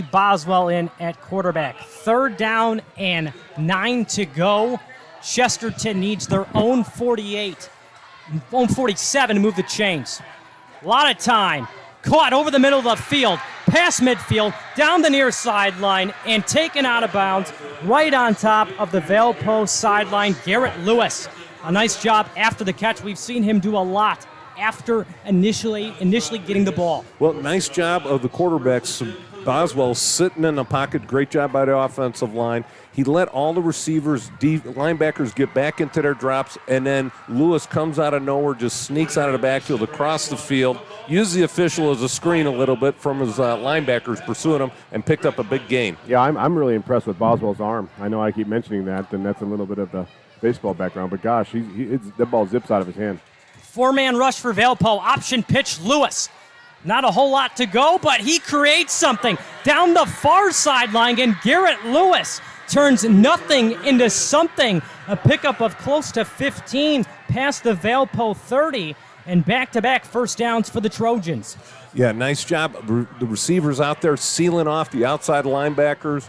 Boswell in at quarterback. 3rd down and 9 to go. Chesterton needs their own 47 to move the chains. A lot of time. Caught over the middle of the field, past midfield, down the near sideline, and taken out of bounds right on top of the Valpo sideline. Garrett Lewis, a nice job after the catch. We've seen him do a lot after initially getting the ball. Well, nice job of the quarterbacks. Boswell sitting in the pocket. Great job by the offensive line. He let all the receivers, linebackers get back into their drops, and then Lewis comes out of nowhere, just sneaks out of the backfield across the field, used the official as a screen a little bit from his linebackers pursuing him, and picked up a big gain. Yeah, I'm really impressed with Boswell's arm. I know I keep mentioning that, and that's a little bit of the baseball background, but gosh, the ball zips out of his hand. 4-man rush for Valpo. Option pitch, Lewis. Not a whole lot to go, but he creates something down the far sideline, and Garrett Lewis turns nothing into something. A pickup of close to 15 past the Valpo 30, and back-to-back first downs for the Trojans. Yeah, nice job. The receivers out there sealing off the outside linebackers.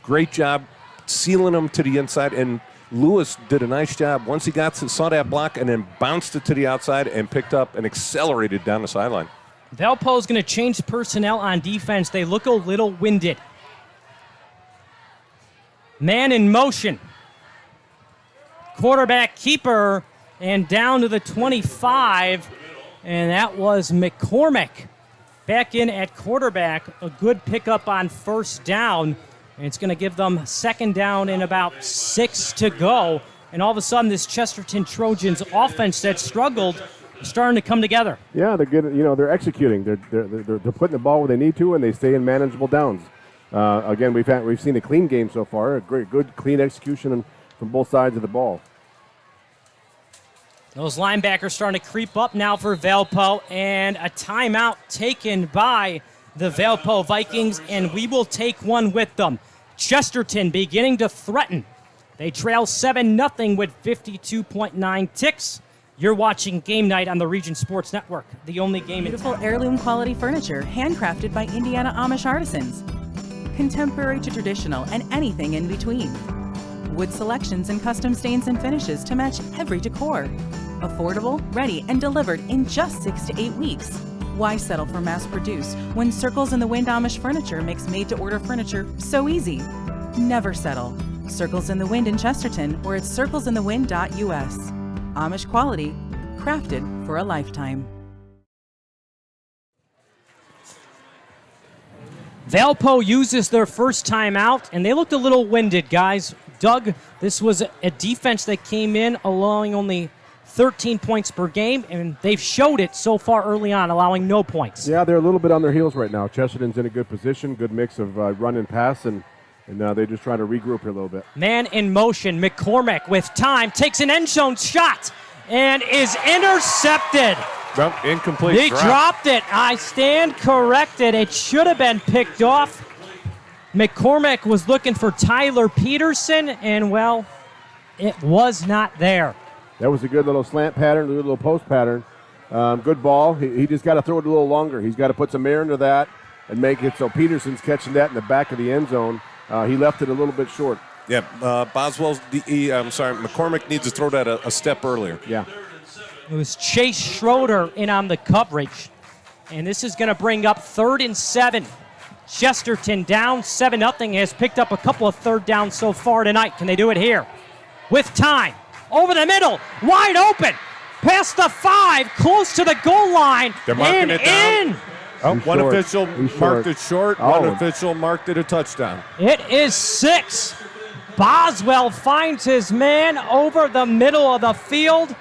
Great job sealing them to the inside, and Lewis did a nice job once he saw that block and then bounced it to the outside and picked up and accelerated down the sideline. Valpo is going to change personnel on defense. They look a little winded. Man in motion. Quarterback keeper, and down to the 25, and that was McCormick. Back in at quarterback, a good pickup on first down, and it's going to give them 2nd down and about 6 to go. And all of a sudden, this Chesterton Trojans offense that struggled is starting to come together. Yeah, they're good. They're executing. They're putting the ball where they need to, and they stay in manageable downs. Again, we've seen a clean game so far. A good clean execution from both sides of the ball. Those linebackers starting to creep up now for Valpo, and a timeout taken by the Valpo Vikings, and we will take one with them. Chesterton beginning to threaten. They trail 7-0 with 52.9 ticks. You're watching Game Night on the Region Sports Network, the only game in Beautiful town. heirloom quality furniture, handcrafted by Indiana Amish artisans. Contemporary to traditional and anything in between. Wood selections and custom stains and finishes to match every decor. Affordable, ready, and delivered in just 6 to 8 weeks. Why settle for mass produce when Circles in the Wind Amish furniture makes made-to-order furniture so easy? Never settle. Circles in the Wind in Chesterton, or at circlesinthewind.us. Amish quality, crafted for a lifetime. Valpo uses their first timeout, and they looked a little winded, guys. Doug, this was a defense that came in allowing only 13 points per game, and they've showed it so far early on, allowing no points. Yeah, they're a little bit on their heels right now. Chesterton's in a good position, good mix of run and pass, and they're just trying to regroup here a little bit. Man in motion, McCormick with time, takes an end zone shot, and is intercepted. Well, incomplete. They dropped it. I stand corrected. It should have been picked off. McCormick was looking for Tyler Peterson, and, well, it was not there. That was a good little slant pattern, a little post pattern. Good ball. He just got to throw it a little longer. He's got to put some air into that and make it so Peterson's catching that in the back of the end zone. He left it a little bit short. Yeah, McCormick needs to throw that a step earlier. Yeah. It was Chase Schroeder in on the coverage. And this is going to bring up 3rd and 7. Chesterton down 7-0, has picked up a couple of 3rd downs so far tonight. Can they do it here? With time. Over the middle. Wide open. Past the 5. Close to the goal line. They're marking it down. In. Oh, one short. official marked it short. Oh. One official marked it a touchdown. It is 6. Boswell finds his man over the middle of the field.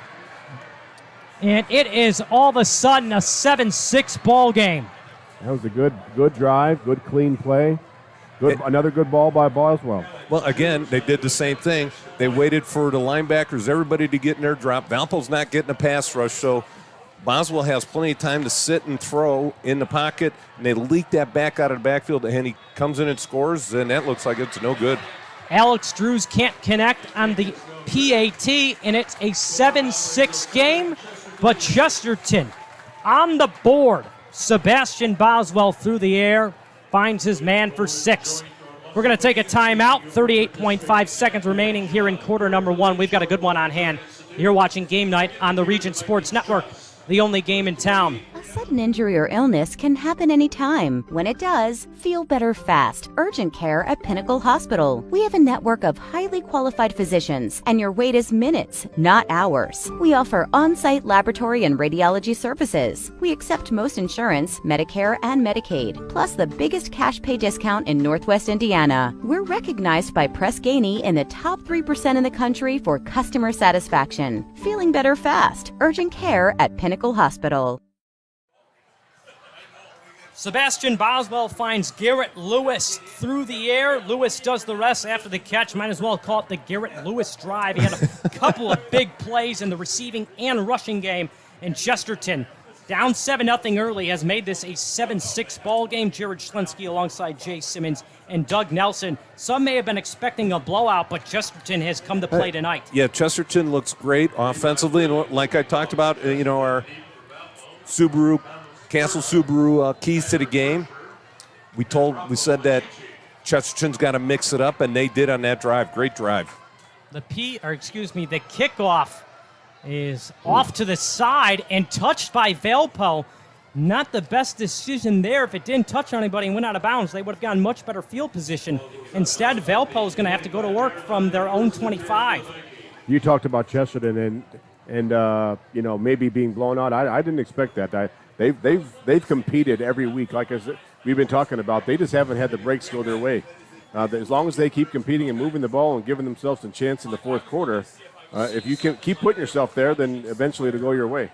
And it is all of a sudden a 7-6 ball game. That was a good drive, good clean play. Another good ball by Boswell. Well, again, they did the same thing. They waited for the linebackers, everybody to get in their drop. Valpo's not getting a pass rush, so Boswell has plenty of time to sit and throw in the pocket, and they leak that back out of the backfield, and he comes in and scores, and that looks like it's no good. Alex Drews can't connect on the PAT, and it's a 7-6 game, but Chesterton on the board. Sebastian Boswell through the air. finds his man for 6. We're going to take a timeout. 38.5 seconds remaining here in quarter number 1. We've got a good one on hand. You're watching Game Night on the Region Sports Network, the only game in town. A sudden injury or illness can happen anytime. When it does, feel better fast. Urgent care at Pinnacle Hospital. We have a network of highly qualified physicians, and your wait is minutes, not hours. We offer on-site laboratory and radiology services. We accept most insurance, Medicare, and Medicaid, plus the biggest cash pay discount in Northwest Indiana. We're recognized by Press Ganey in the top 3% in the country for customer satisfaction. Feeling better fast. Urgent care at Pinnacle Hospital. Sebastian Boswell finds Garrett Lewis through the air. Lewis does the rest after the catch. Might as well call it the Garrett Lewis drive. He had a couple of big plays in the receiving and rushing game. And Chesterton, down 7-0 early, has made this a 7-6 ball game. Jared Schlinsky alongside Jay Simmons and Doug Nelson. Some may have been expecting a blowout, but Chesterton has come to play tonight. Yeah, Chesterton looks great offensively. And like I talked about, our Castle Subaru keys to the game. We said that Chesterton's got to mix it up, and they did on that drive. Great drive. The kickoff is off to the side and touched by Valpo. Not the best decision there. If it didn't touch anybody and went out of bounds, they would have gotten much better field position. Instead, Valpo is going to have to go to work from their own 25. You talked about Chesterton and maybe being blown out. I didn't expect that. They've competed every week, like we've been talking about. They just haven't had the breaks go their way. As long as they keep competing and moving the ball and giving themselves a chance in the fourth quarter, if you can keep putting yourself there, then eventually it'll go your way.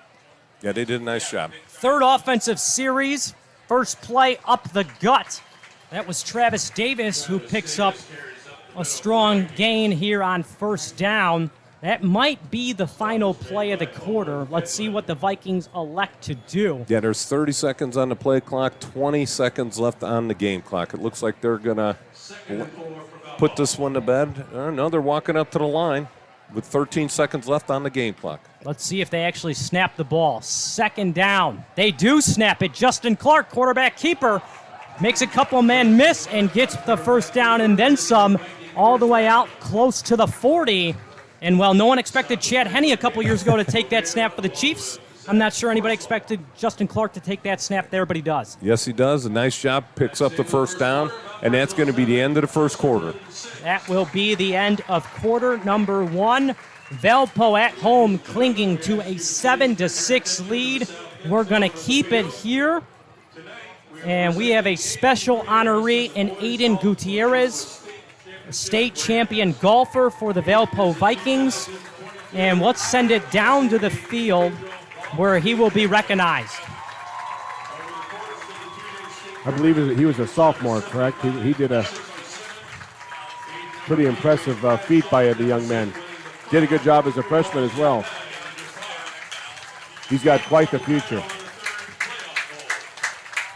Yeah, they did a nice job. Third offensive series, first play up the gut. That was Travis Davis, who picks up a strong gain here on first down. That might be the final play of the quarter. Let's see what the Vikings elect to do. Yeah, there's 30 seconds on the play clock, 20 seconds left on the game clock. It looks like they're going to put this one to bed. No, they're walking up to the line with 13 seconds left on the game clock. Let's see if they actually snap the ball. Second down. They do snap it. Justin Clark, quarterback keeper, makes a couple men miss and gets the first down and then some all the way out close to the 40. And while no one expected Chad Henne a couple years ago to take that snap for the Chiefs, I'm not sure anybody expected Justin Clark to take that snap there, but he does. Yes, he does. A nice job. Picks up the first down, and that's going to be the end of the first quarter. That will be the end of quarter number 1. Valpo at home clinging to a 7-6 lead. We're going to keep it here. And we have a special honoree in Aiden Gutierrez, state champion golfer for the Valpo Vikings. And let's send it down to the field where he will be recognized. I believe he was a sophomore, correct? He did a pretty impressive feat by the young man. Did a good job as a freshman as well. He's got quite the future.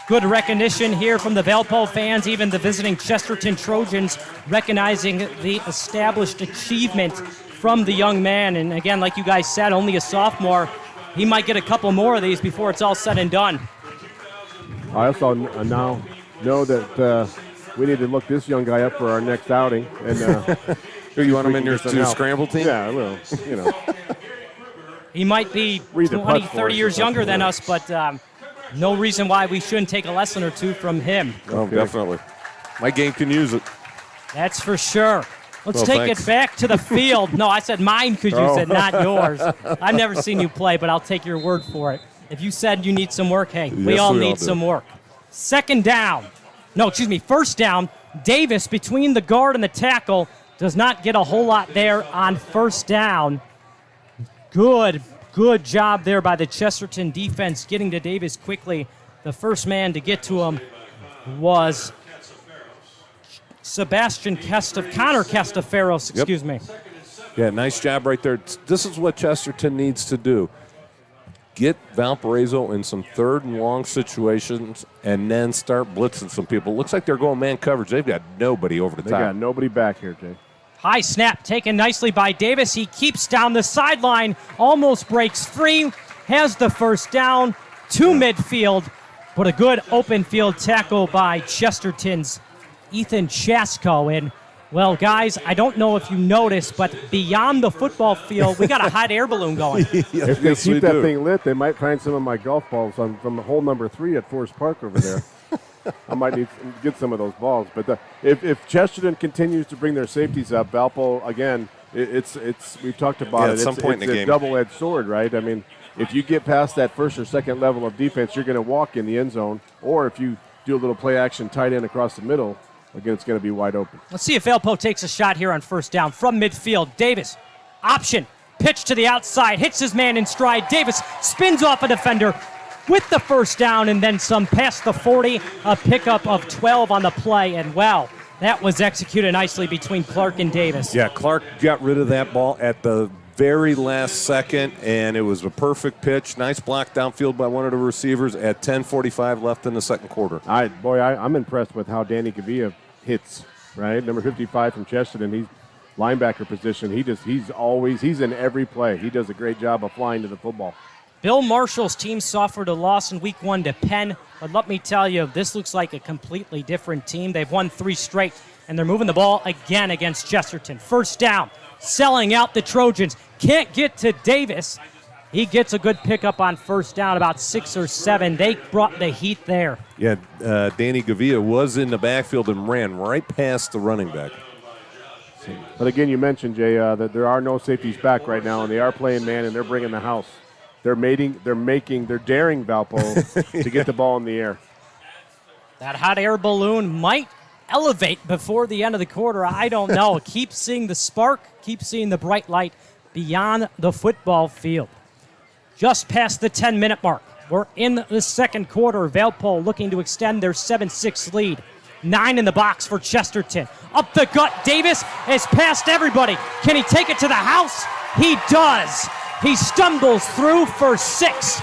Good recognition here from the Valpo fans, even the visiting Chesterton Trojans recognizing the established achievement from the young man. And again, like you guys said, only a sophomore. He might get a couple more of these before it's all said and done. I also now know that we need to look this young guy up for our next outing. And you want him in your scramble team? Yeah, well, He might be 20, 30 years younger than us, but no reason why we shouldn't take a lesson or two from him. Oh, definitely. My game can use it. That's for sure. Let's take it back to the field. No, I said mine could use it, not yours. I've never seen you play, but I'll take your word for it. If you said you need some work, hey, we all need some work. First down. Davis between the guard and the tackle does not get a whole lot there on first down. Good job there by the Chesterton defense getting to Davis quickly. The first man to get to him was Connor Castaferos, excuse me. Yeah, nice job right there. This is what Chesterton needs to do. Get Valparaiso in some third and long situations and then start blitzing some people. Looks like they're going man coverage. They've got nobody over the top. They got nobody back here, Jay. High snap taken nicely by Davis. He keeps down the sideline, almost breaks free, has the first down to midfield, But a good open field tackle by Chesterton's Ethan Chasko. And, well, guys, I don't know if you noticed, but beyond the football field, we got a hot air balloon going. If they keep that thing lit, they might find some of my golf balls from hole number 3 at Forest Park over there. I might need to get some of those balls. But if Chesterton continues to bring their safeties up, Valpo, again, it's we've talked about it. At some point in the game. It's a double-edged sword, right? I mean, if you get past that first or second level of defense, you're going to walk in the end zone. Or if you do a little play action tight end across the middle, again, it's going to be wide open. Let's see if Valpo takes a shot here on first down from midfield. Davis, option, pitch to the outside, hits his man in stride. Davis spins off a defender with the first down and then some past the 40, a pickup of 12 on the play. And, well, that was executed nicely between Clark and Davis. Yeah, Clark got rid of that ball at the very last second, and it was a perfect pitch. Nice block downfield by one of the receivers at 10:45 left in the second quarter. I'm impressed with how Danny Gavia hits, right? Number 55 from Chesterton. He's linebacker position. He's in every play. He does a great job of flying to the football. Bill Marshall's team suffered a loss in week 1 to Penn, but let me tell you, this looks like a completely different team. They've won 3 straight, and they're moving the ball again against Chesterton. First down, selling out the Trojans. Can't get to Davis. He gets a good pickup on first down, about 6 or 7. They brought the heat there. Yeah, Danny Gavia was in the backfield and ran right past the running back. But again, you mentioned, Jay, that there are no safeties back right now, and they are playing man, and they're bringing the house. They're daring Valpo to get the ball in the air. That hot air balloon might elevate before the end of the quarter. I don't know. Keep seeing the spark. Keep seeing the bright light beyond the football field. Just past the 10-minute mark. We're in the second quarter. Valpo looking to extend their 7-6 lead. 9 in the box for Chesterton. Up the gut. Davis is past everybody. Can he take it to the house? He does. He stumbles through for 6.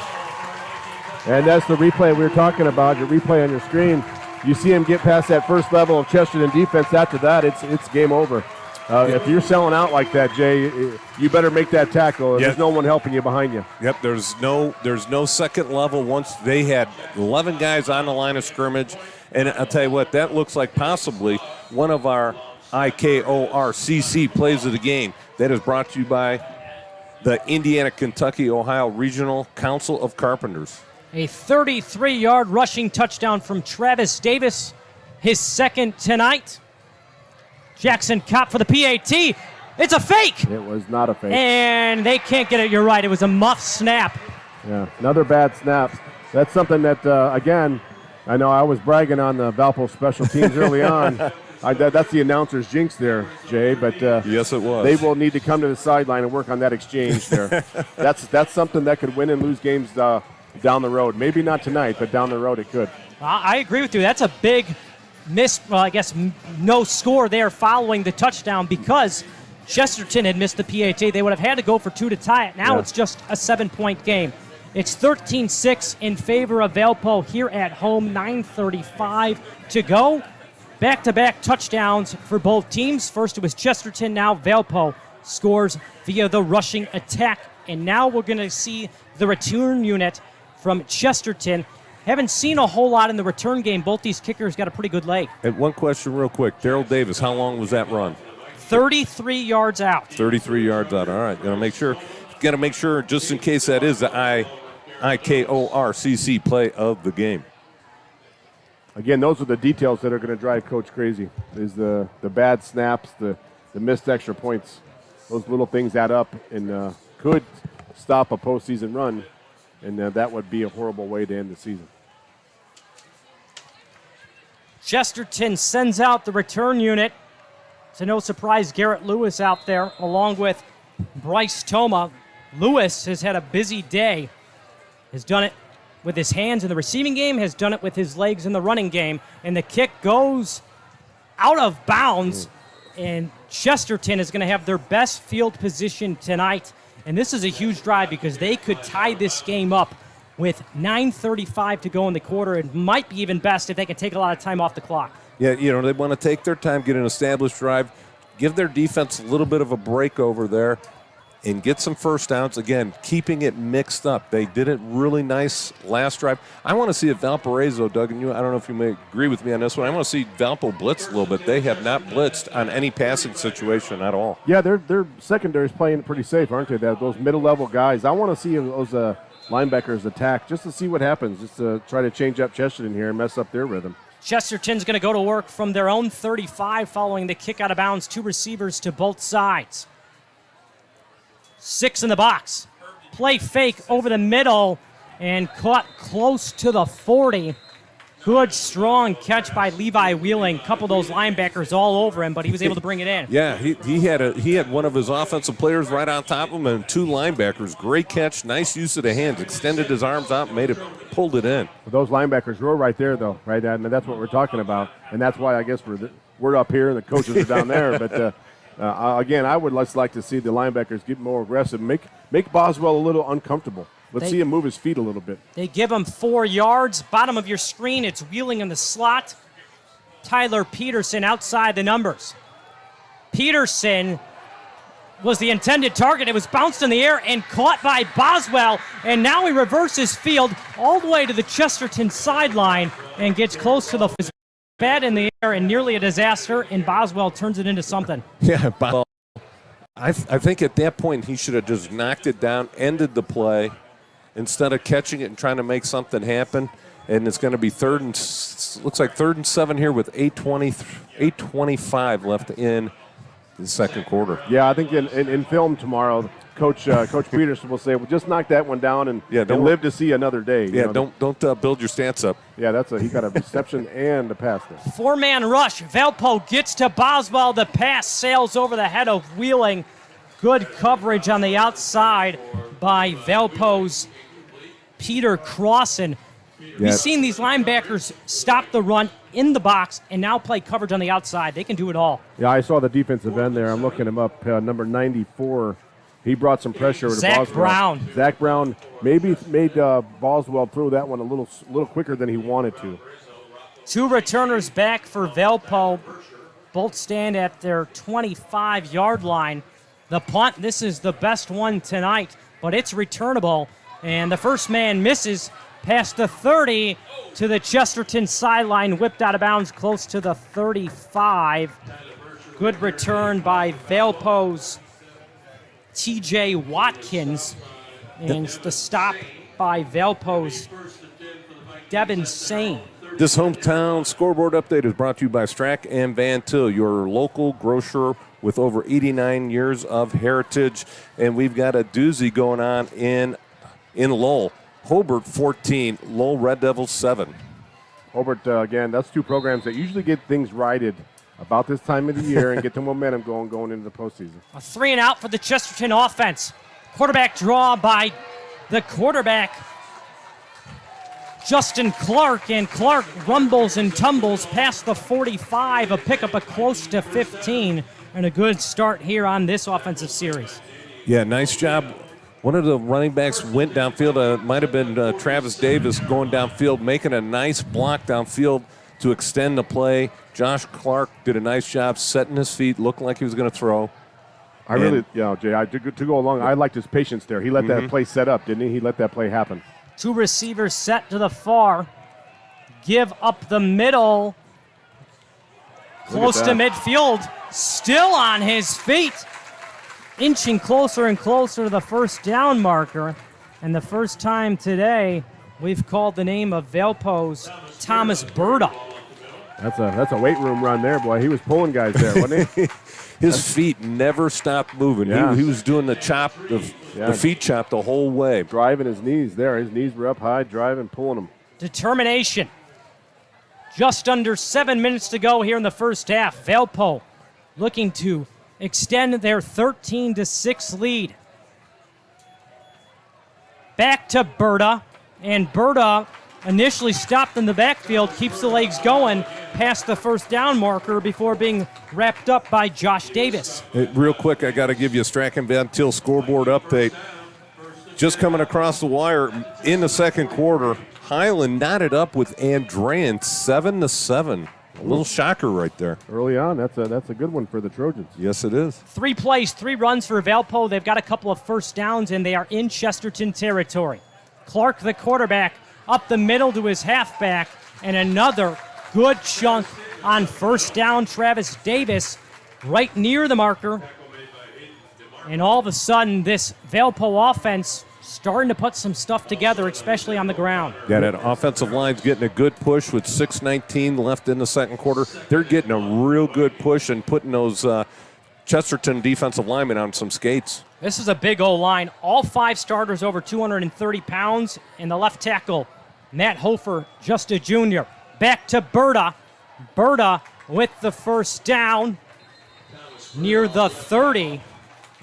And that's the replay we were talking about, your replay on your screen. You see him get past that first level of Chesterton defense. After that, it's game over. If you're selling out like that, Jay, you better make that tackle. There's no one helping you behind you. Yep, there's no second level. Once they had 11 guys on the line of scrimmage, and I'll tell you what, that looks like possibly one of our IKORCC plays of the game. That is brought to you by the Indiana, Kentucky, Ohio Regional Council of Carpenters. A 33-yard rushing touchdown from Travis Davis, his second tonight. Jackson Kopp for the PAT. It's a fake. It was not a fake. And they can't get it. You're right. It was a muff snap. Yeah, another bad snap. That's something that, again, I know I was bragging on the Valpo special teams early on. That's the announcer's jinx there, Jay. But yes, it was. They will need to come to the sideline and work on that exchange there. That's something that could win and lose games down the road. Maybe not tonight, but down the road it could. I agree with you. That's a big miss. Well, I guess no score there following the touchdown because Chesterton had missed the PAT. They would have had to go for 2 to tie it. Now It's just a 7-point game. It's 13-6 in favor of Valpo here at home. 9:35 to go. Back-to-back touchdowns for both teams. First it was Chesterton, now Valpo scores via the rushing attack. And now we're going to see the return unit from Chesterton. Haven't seen a whole lot in the return game. Both these kickers got a pretty good leg. And one question real quick. Daryl Davis, how long was that run? 33 yards out. 33 yards out. All right. Got to make sure just in case that is the IKORCC play of the game. Again, those are the details that are going to drive Coach crazy, is the bad snaps, the missed extra points. Those little things add up and could stop a postseason run, and that would be a horrible way to end the season. Chesterton sends out the return unit. To no surprise, Garrett Lewis out there along with Bryce Toma. Lewis has had a busy day, has done it with his hands in the receiving game, has done it with his legs in the running game, and the kick goes out of bounds, and Chesterton is going to have their best field position tonight, and this is a huge drive because they could tie this game up with 9:35 to go in the quarter. It might be even best if they can take a lot of time off the clock. Yeah, they want to take their time, get an established drive, give their defense a little bit of a break over there, and get some first downs. Again, keeping it mixed up. They did it really nice last drive. I want to see if Valparaiso, Doug, and you, I don't know if you may agree with me on this one. I want to see Valpo blitz a little bit. They have not blitzed on any passing situation at all. Yeah, their secondary is playing pretty safe, aren't they? Those middle-level guys. I want to see those linebackers attack just to see what happens, just to try to change up Chesterton here and mess up their rhythm. Chesterton's going to go to work from their own 35 following the kick out of bounds. 2 receivers to both sides. 6 in the box. Play fake over the middle and caught close to the 40. Good, strong catch by Levi Wheeling. Couple of those linebackers all over him, but he was able to bring it in. Yeah, he had one of his offensive players right on top of him and 2 linebackers. Great catch, nice use of the hands. Extended his arms out, pulled it in. Those linebackers were right there, though, right? And that's what we're talking about, and that's why I guess we're up here and the coaches are down there. But again, I would just like to see the linebackers get more aggressive, make Boswell a little uncomfortable. Let's see him move his feet a little bit. They give him 4 yards. Bottom of your screen, it's Wheeling in the slot. Tyler Peterson outside the numbers. Peterson was the intended target. It was bounced in the air and caught by Boswell. And now he reverses field all the way to the Chesterton sideline and gets close to the bed in the air and nearly a disaster. And Boswell turns it into something. Yeah, Boswell. I think at that point he should have just knocked it down, ended the play, instead of catching it and trying to make something happen. And it's going to be third and 7 here with 8:25 left in the second quarter. Yeah, I think in film tomorrow, Coach Peterson will say, "Well, just knock that one down and live to see another day." Don't build your stance up. Yeah, he got a reception and a pass there. 4-man rush. Valpo gets to Boswell. The pass sails over the head of Wheeling. Good coverage on the outside by Valpo's Peter Crossan. We've seen these linebackers stop the run in the box and now play coverage on the outside. They can do it all. Yeah, I saw the defensive end there. I'm looking him up, number 94. He brought some pressure to Boswell. Zach Brown maybe made Boswell throw that one a little quicker than he wanted to. 2 returners back for Valpo. Both stand at their 25-yard line. The punt, this is the best one tonight, but it's returnable. And the first man misses past the 30 to the Chesterton sideline, whipped out of bounds close to the 35. Good return by Valpo's TJ Watkins. And the stop by Valpo's Devin Sane. This hometown scoreboard update is brought to you by Strack and Van Til, your local grocer with over 89 years of heritage. And we've got a doozy going on in Lowell. Hobart 14, Lowell Red Devils 7. Hobart, again, that's 2 programs that usually get things righted about this time of the year and get the momentum going into the postseason. A 3-and-out for the Chesterton offense. Quarterback draw by the quarterback, Justin Clark, and Clark rumbles and tumbles past the 45, a pickup of close to 15, and a good start here on this offensive series. Yeah, nice job. One of the running backs went downfield. It might have been Travis Davis going downfield, making a nice block downfield to extend the play. Josh Clark did a nice job setting his feet, looking like he was going to throw. Jay, to go along, I liked his patience there. He let that play set up, didn't he? He let that play happen. 2 receivers set to the far. Give up the middle. Close to midfield. Still on his feet. Inching closer and closer to the first down marker. And the first time today, we've called the name of Valpo's Thomas Berta. That's a weight room run there, boy. He was pulling guys there, wasn't he? His feet never stopped moving. Yeah. He was doing the chop, the feet chop the whole way. Driving his knees there. His knees were up high, driving, pulling them. Determination. Just under 7 minutes to go here in the first half. Valpo looking to extend their 13-6 lead. Back to Berta, and Berta initially stopped in the backfield, keeps the legs going past the first down marker before being wrapped up by Josh Davis. Real quick, I got to give you a Strack and Van Til scoreboard update. Just coming across the wire in the second quarter, Highland knotted up with Andrean 7-7. A little shocker right there. Early on, that's a good one for the Trojans. Yes, it is. 3 plays, 3 runs for Valpo. They've got a couple of first downs, and they are in Chesterton territory. Clark, the quarterback, up the middle to his halfback, and another good chunk on first down. Travis Davis right near the marker. And all of a sudden, this Valpo offense starting to put some stuff together, especially on the ground. Yeah, that offensive line's getting a good push with 6:19 left in the second quarter. They're getting a real good push and putting those Chesterton defensive linemen on some skates. This is a big O-line. All 5 starters over 230 pounds. And the left tackle, Matt Hofer, just a junior. Back to Berta. Berta with the first down near the 30.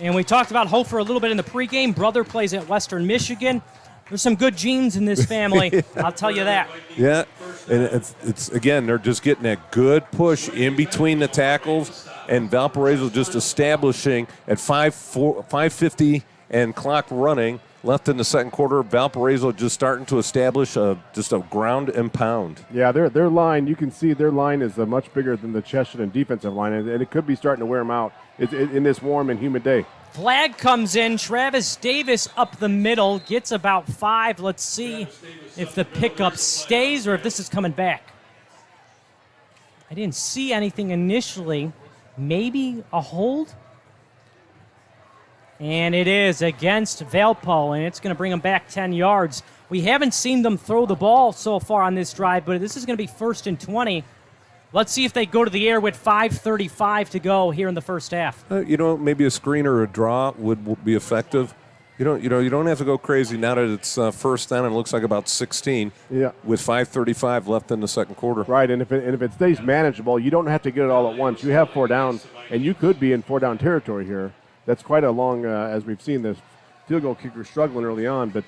And we talked about Hofer a little bit in the pregame. Brother plays at Western Michigan. There's some good genes in this family, I'll tell you that. Yeah, and it's again, they're just getting that good push in between the tackles, and Valparaiso just establishing at 5:50 and clock running left in the second quarter. Valparaiso just starting to establish just a ground and pound. Yeah, their line, you can see their line is much bigger than the Chesterton defensive line, and it could be starting to wear them out in this warm and humid day. Flag comes in. Travis Davis up the middle, gets about 5. Let's see if the pickup stays or if this is coming back. I didn't see anything initially. Maybe a hold? And it is against Valpo, and it's going to bring them back 10 yards. We haven't seen them throw the ball so far on this drive, but this is going to be 1st and 20. Let's see if they go to the air with 5:35 to go here in the first half. Maybe a screen or a draw would be effective. You don't have to go crazy now that it's first down and it looks like about 16. Yeah. With 5:35 left in the second quarter. Right, and if it stays manageable, you don't have to get it all at once. You have 4 downs, and you could be in 4-down territory here. That's quite a long, as we've seen, this field goal kicker struggling early on, but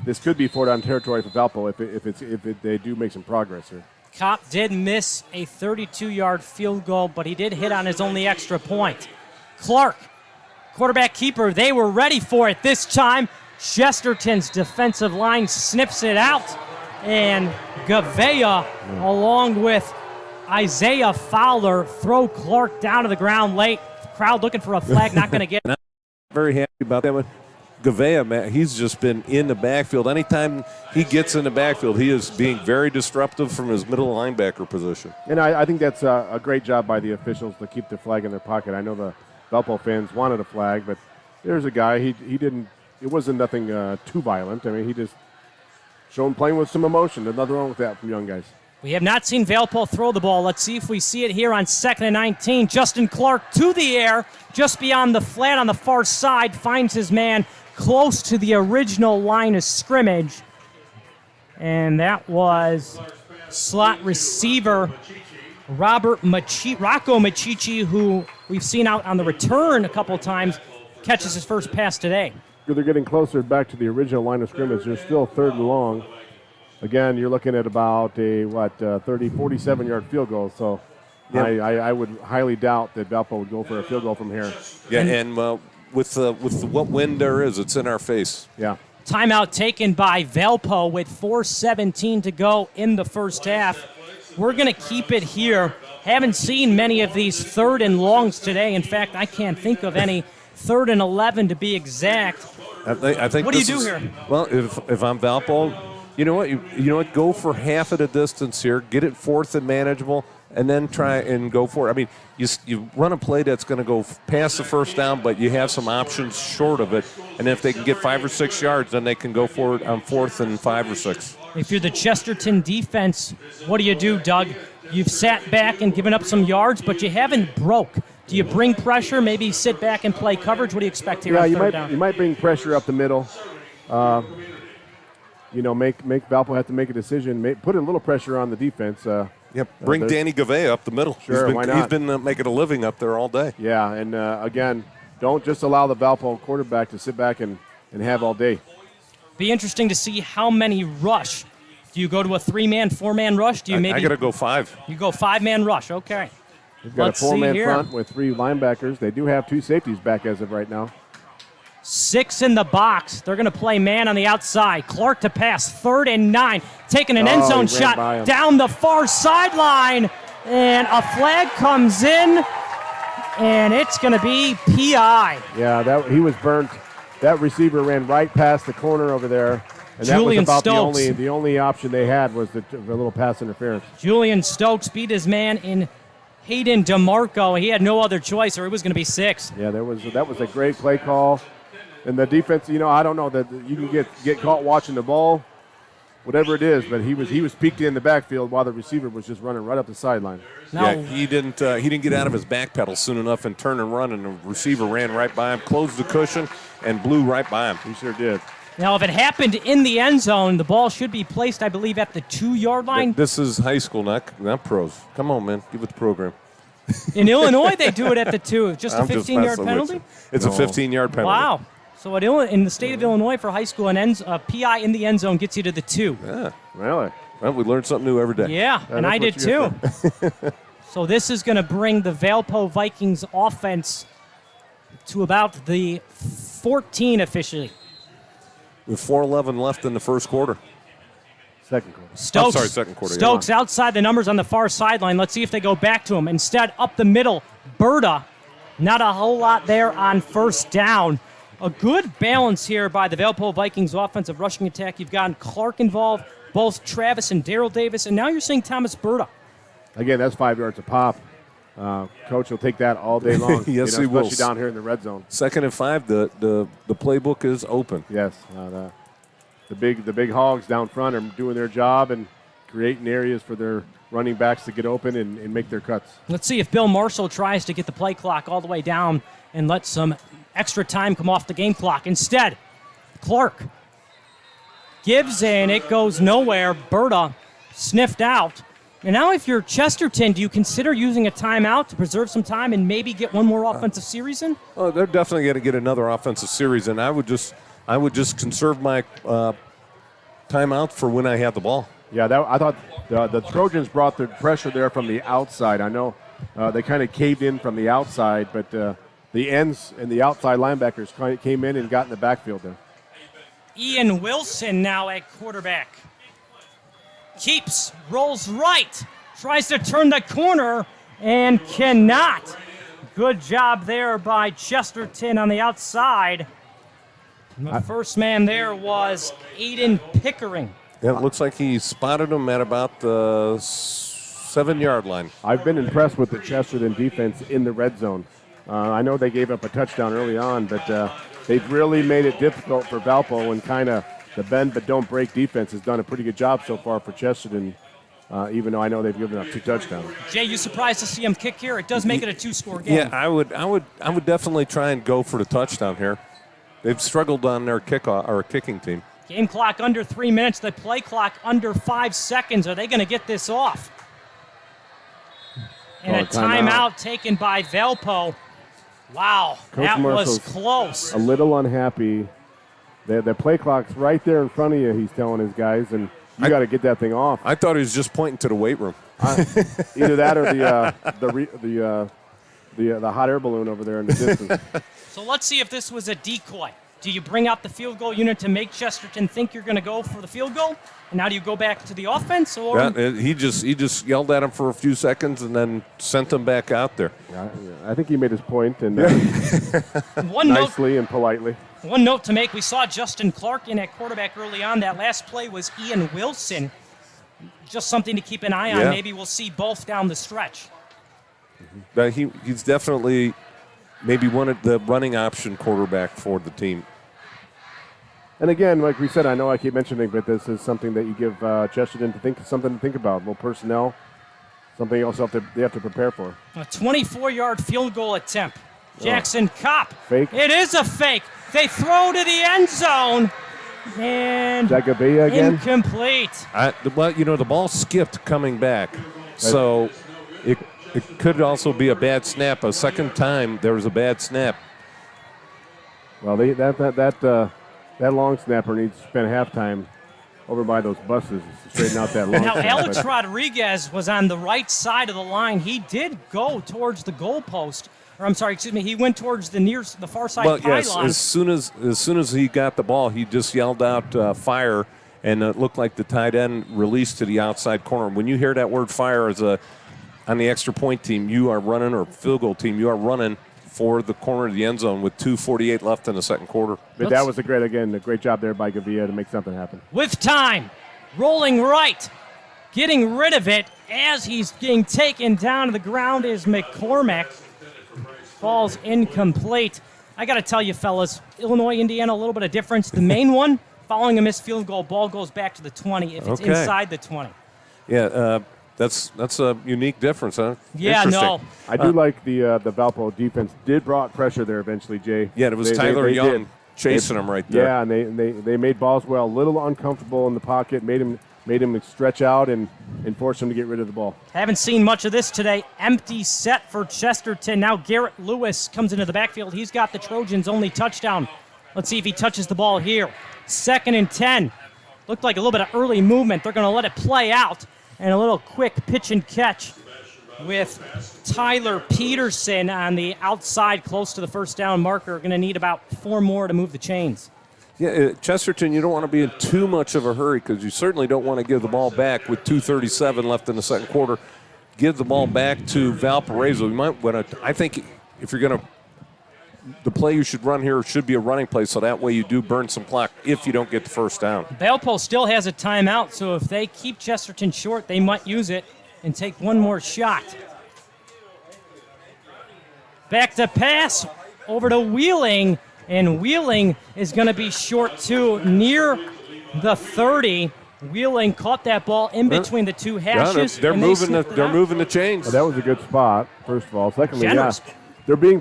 this could be 4-down territory for Valpo if they do make some progress here. Kopp did miss a 32-yard field goal, but he did hit on his only extra point. Clark, quarterback keeper, they were ready for it this time. Chesterton's defensive line snips it out, and Gavea, along with Isaiah Fowler, throw Clark down to the ground late. The crowd looking for a flag, not going to get it. Not very happy about that one. Gavea, man, he's just been in the backfield. Anytime he gets in the backfield, he is being very disruptive from his middle linebacker position. And I think that's a great job by the officials to keep the flag in their pocket. I know the Valpo fans wanted a flag, but there's a guy, he didn't, it wasn't nothing too violent. I mean, he just showed him playing with some emotion. There's nothing wrong with that from young guys. We have not seen Valpo throw the ball. Let's see if we see it here on 2nd and 19. Justin Clark to the air, just beyond the flat on the far side, finds his man close to the original line of scrimmage. And that was slot receiver Rocco Machichi, who we've seen out on the return a couple times, catches his first pass today. They're getting closer back to the original line of scrimmage. They're still 3rd and long. Again, you're looking at about a 47-yard field goal. So yep. I would highly doubt that Valpo would go for a field goal from here. Yeah, and with what wind there is, it's in our face. Yeah. Timeout taken by Valpo with 4:17 to go in the first half. We're going to keep it here. Haven't seen many of these 3rd and longs today. In fact, I can't think of any 3rd and 11 to be exact. I think what do you do here? Well, if I'm Valpo, you know what? Go for half of the distance here. Get it 4th and manageable, and then try and go for it. I mean, you run a play that's going to go past the first down, but you have some options short of it. And if they can get 5 or 6 yards, then they can go for it on 4th and 5 or 6. If you're the Chesterton defense, what do you do, Doug? You've sat back and given up some yards, but you haven't broke. Do you bring pressure, maybe sit back and play coverage? What do you expect here on 3rd down? You might bring pressure up the middle. Make Valpo have to make a decision. Put a little pressure on the defense. Bring Danny Gavea up the middle. Sure, why not? He's been making a living up there all day. Yeah, and again, don't just allow the Valpo quarterback to sit back and have all day. Be interesting to see how many rush. Do you go to a 3-man, 4-man rush? Do you I got to go 5. You go 5-man rush, okay. They've got a 4-man front with 3 linebackers. They do have 2 safeties back as of right now. 6 in the box. They're going to play man on the outside. Clark to pass, 3rd and 9. Taking an end zone shot down the far sideline. And a flag comes in, and it's going to be PI. Yeah, he was burnt. That receiver ran right past the corner over there. And Julian that was about Stokes. the only option they had was the little pass interference. Julian Stokes beat his man in Hayden DeMarco. He had no other choice, or it was going to be 6. Yeah, that was a great play call. And the defense, I don't know that you can get caught watching the ball, whatever it is, but he was peeked in the backfield while the receiver was just running right up the sideline. Now, Yeah, he didn't get out of his back pedal soon enough and turn and run, and the receiver ran right by him, closed the cushion, and blew right by him. He sure did. Now, if it happened in the end zone, the ball should be placed, I believe, at the 2-yard line. This is high school, not pros. Come on, man. Give it the program. In Illinois, they do it at the 2. Just a I'm just 15-yard messing with penalty? you. It's a 15-yard penalty. Wow. So in the state of Illinois for high school, an PI in the end zone gets you to the 2. Yeah. Really? Well, we learn something new every day. Yeah, and I did too. So this is going to bring the Valpo Vikings offense to about the 14 officially. With 4:11 left in the first quarter. Second quarter. Stokes, I'm sorry, second quarter. Stokes outside the numbers on the far sideline. Let's see if they go back to him. Instead, up the middle, Berta. Not a whole lot there on first down. A good balance here by the Valpo Vikings offensive rushing attack. You've gotten Clark involved, both Travis and Daryl Davis, and now you're seeing Thomas Berta. Again, that's 5 yards a pop. Coach will take that all day long. Yes, he will. Especially down here in the red zone. 2nd and 5. The playbook is open. Yes, the big hogs down front are doing their job and creating areas for their running backs to get open and make their cuts. Let's see if Bill Marshall tries to get the play clock all the way down and let some extra time come off the game clock. Instead, Clark gives and it goes nowhere. Berta sniffed out. And now if you're Chesterton, do you consider using a timeout to preserve some time and maybe get one more offensive series in? Oh, they're definitely going to get another offensive series, and I would just conserve my timeout for when I have the ball. Yeah, I thought the Trojans brought the pressure there from the outside. I know they kind of caved in from the outside, but the ends and the outside linebackers came in and got in the backfield there. Ian Wilson now at quarterback. Keeps, rolls right, tries to turn the corner, and cannot. Good job there by Chesterton on the outside. And the first man there was Aiden Pickering. Yeah, it looks like he spotted him at about the 7-yard line. I've been impressed with the Chesterton defense in the red zone. I know they gave up a touchdown early on, but they've really made it difficult for Valpo, and kind of the bend but don't break defense has done a pretty good job so far for Chesterton, even though I know they've given up 2 touchdowns. Jay, you surprised to see him kick here? It does make it a 2-score game. Yeah, I would definitely try and go for the touchdown here. They've struggled on their kicking team. Game clock under 3 minutes, the play clock under 5 seconds. Are they going to get this off? And a timeout taken by Valpo. Wow, Coach that Marshall's was close. A little unhappy. The play clock's right there in front of you, he's telling his guys, and you got to get that thing off. I thought he was just pointing to the weight room. Either that or the hot air balloon over there in the distance. So let's see if this was a decoy. Do you bring out the field goal unit to make Chesterton think you're going to go for the field goal? And now do you go back to the offense? Or Yeah, he just yelled at him for a few seconds and then sent him back out there. I think he made his point, and nicely and politely. One note to make, we saw Justin Clark in at quarterback early on. That last play was Ian Wilson. Just something to keep an eye on. Yeah. Maybe we'll see both down the stretch. But he's definitely maybe one of the running option quarterback for the team. And again, like we said, I know I keep mentioning, but this is something that you give Chesterton something to think about. Well, personnel, something else they have to prepare for. A 24-yard field goal attempt. Jackson Kopp. Fake. It is a fake. They throw to the end zone. And Zagabia again? Incomplete. The ball skipped coming back. So it could also be a bad snap. A second time there was a bad snap. Well, that long snapper needs to spend halftime over by those buses to straighten out that long Now, snap. Alex Rodriguez was on the right side of the line. He did go towards the goalpost. Or I'm sorry, excuse me. He went towards the far side Well, pylon. yes. As soon as he got the ball, he just yelled out fire, and it looked like the tight end released to the outside corner. When you hear that word fire, on the extra point team, you are running, or field goal team, you are running for the corner of the end zone with 2:48 left in the second quarter. But that was a great job there by Gavia to make something happen. With time, rolling right, getting rid of it as he's being taken down to the ground is McCormick. Falls incomplete. I got to tell you, fellas, Illinois, Indiana, a little bit of difference. The main one, following a missed field goal, ball goes back to the 20 if it's inside the 20. Yeah, that's a unique difference, huh? Yeah, no. I do like the Valpo defense did brought pressure there eventually, Jay. Yeah, it was Tyler Young chasing him right there. Yeah, and they made Boswell a little uncomfortable in the pocket, made him stretch out and force him to get rid of the ball. Haven't seen much of this today. Empty set for Chesterton. Now Garrett Lewis comes into the backfield. He's got the Trojans' only touchdown. Let's see if he touches the ball here. 2nd and 10. Looked like a little bit of early movement. They're going to let it play out. And a little quick pitch and catch with Tyler Peterson on the outside close to the first down marker. Going to need about 4 more to move the chains. Yeah, Chesterton, you don't want to be in too much of a hurry because you certainly don't want to give the ball back with 2:37 left in the second quarter. Give the ball back to Valparaiso. You might want to. I think if you're going to, the play you should run here should be a running play, so that way you do burn some clock if you don't get the first down. Valpo still has a timeout, so if they keep Chesterton short, they might use it and take one more shot. Back to pass over to Wheeling. And Wheeling is going to be short, too, near the 30. Wheeling caught that ball in between the two hashes. They're moving the chains. Well, that was a good spot, first of all. Secondly, Generous. they're being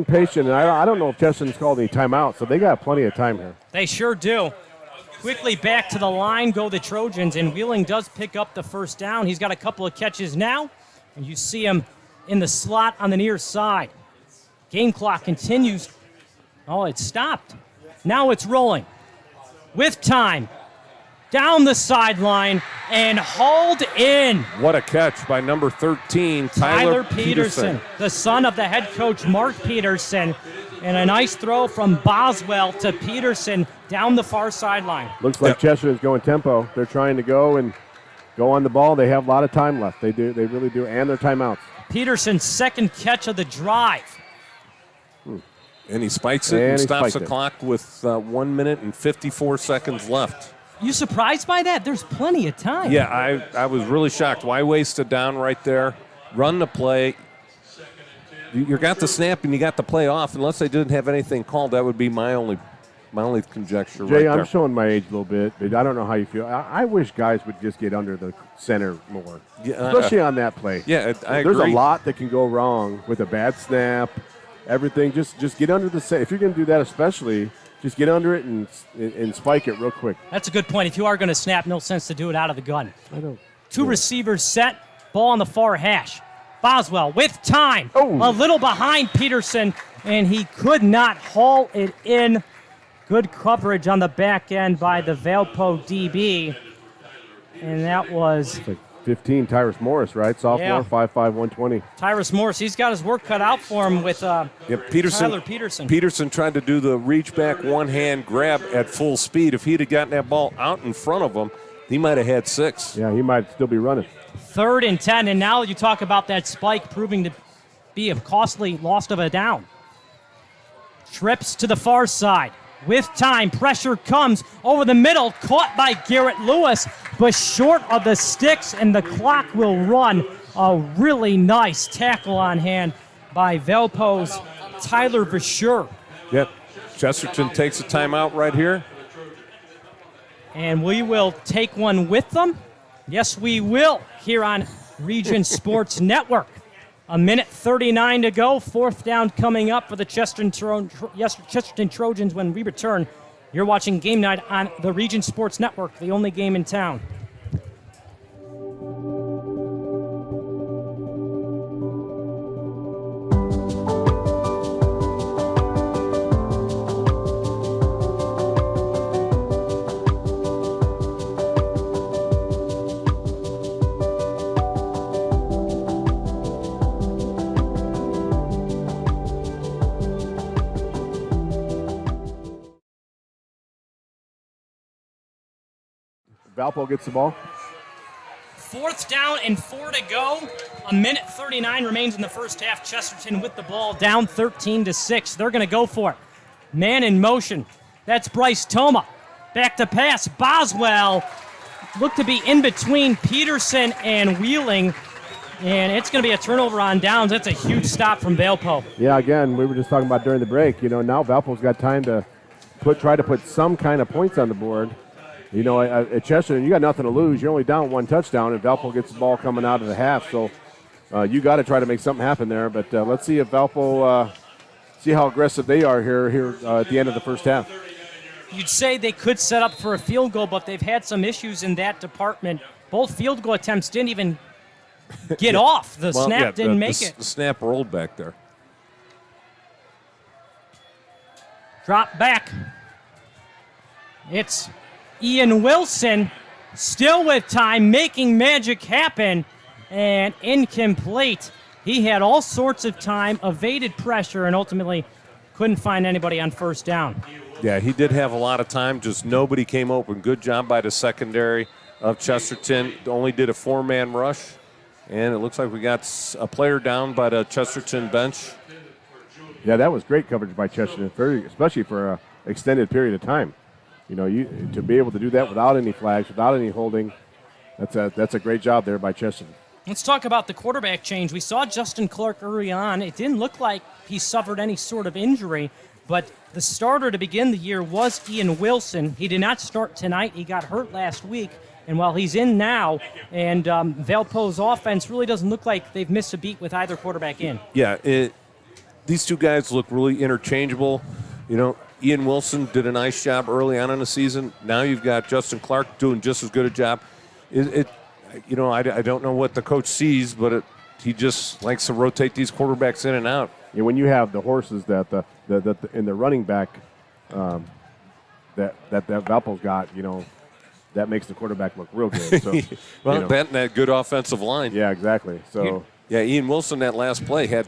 patient, and I don't know if Chesterton's called any timeout, so they got plenty of time here. They sure do. Quickly back to the line go the Trojans, and Wheeling does pick up the first down. He's got a couple of catches now, and you see him in the slot on the near side. Game clock continues. Oh, it stopped. Now it's rolling. With time. Down the sideline and hauled in. What a catch by number 13, Tyler Peterson, the son of the head coach, Mark Peterson. And a nice throw from Boswell to Peterson down the far sideline. Looks like Chesterton's going tempo. They're trying to go on the ball. They have a lot of time left. They do. They really do. And their timeouts. Peterson's second catch of the drive. And he spikes it and stops the clock with 1 minute and 54 seconds left. You surprised by that? There's plenty of time. Yeah, I was really shocked. Why waste it down right there? Run the play. You got the snap and you got the play off. Unless they didn't have anything called, that would be my only conjecture. Jay, right there. I'm showing my age a little bit, but I don't know how you feel. I wish guys would just get under the center more, especially on that play. Yeah, I There's agree. a lot that can go wrong with a bad snap. Everything, just get under the center. If you're going to do that, especially, just get under it and spike it real quick. That's a good point. If you are going to snap, no sense to do it out of the gun. I don't. Two receivers set, ball on the far hash. Boswell with time, Oh. a little behind Peterson, and he could not haul it in. Good coverage on the back end by the Valpo DB, and that was It's like 15, Tyrus Morris, right? Sophomore, Yeah. 5'5", 120. Tyrus Morris. He's got his work cut out for him with Tyler Peterson. Peterson tried to do the reach back one-hand grab at full speed. If he'd have gotten that ball out in front of him, he might have had 6. Yeah, he might still be running. 3rd and 10, and now you talk about that spike proving to be a costly loss of a down. Trips to the far side. With time, pressure comes over the middle, caught by Garrett Lewis, but short of the sticks, and the clock will run. A really nice tackle on hand by Valpo's Tyler Verschure. Yep. Chesterton takes a timeout right here. And we will take one with them. Yes, we will, here on Region Sports Network. 1:39 to go. 4th down coming up for the Chesterton Trojans when we return. You're watching Game Night on the Region Sports Network, the only game in town. Valpo gets the ball. 4th down and 4 to go. 1:39 remains in the first half. Chesterton with the ball down 13-6. They're going to go for it. Man in motion. That's Bryce Toma. Back to pass. Boswell looked to be in between Peterson and Wheeling. And it's going to be a turnover on downs. That's a huge stop from Valpo. Yeah, again, we were just talking about during the break. Now Valpo's got time to try to put some kind of points on the board. At Chesterton, you got nothing to lose. You're only down 1 touchdown, and Valpo gets the ball coming out of the half. So you got to try to make something happen there. But let's see if Valpo, see how aggressive they are here at the end of the first half. You'd say they could set up for a field goal, but they've had some issues in that department. Both field goal attempts didn't even get off. The snap didn't make it. The snap rolled back there. Drop back. It's Ian Wilson still with time, making magic happen, and incomplete. He had all sorts of time, evaded pressure, and ultimately couldn't find anybody on first down. Yeah, he did have a lot of time, just nobody came open. Good job by the secondary of Chesterton. Only did a 4-man rush, and it looks like we got a player down by the Chesterton bench. Yeah, that was great coverage by Chesterton, especially for an extended period of time. To be able to do that without any flags, without any holding, that's a great job there by Chesterton. Let's talk about the quarterback change. We saw Justin Clark early on. It didn't look like he suffered any sort of injury, but the starter to begin the year was Ian Wilson. He did not start tonight. He got hurt last week, and while he's in now, and Valpo's offense really doesn't look like they've missed a beat with either quarterback in. Yeah, these two guys look really interchangeable. Ian Wilson did a nice job early on in the season. Now you've got Justin Clark doing just as good a job. I don't know what the coach sees, but he just likes to rotate these quarterbacks in and out. Yeah, when you have the horses that in the running back that Valpo's got, that makes the quarterback look real good. So, that good offensive line. Yeah, exactly. So Ian Wilson that last play had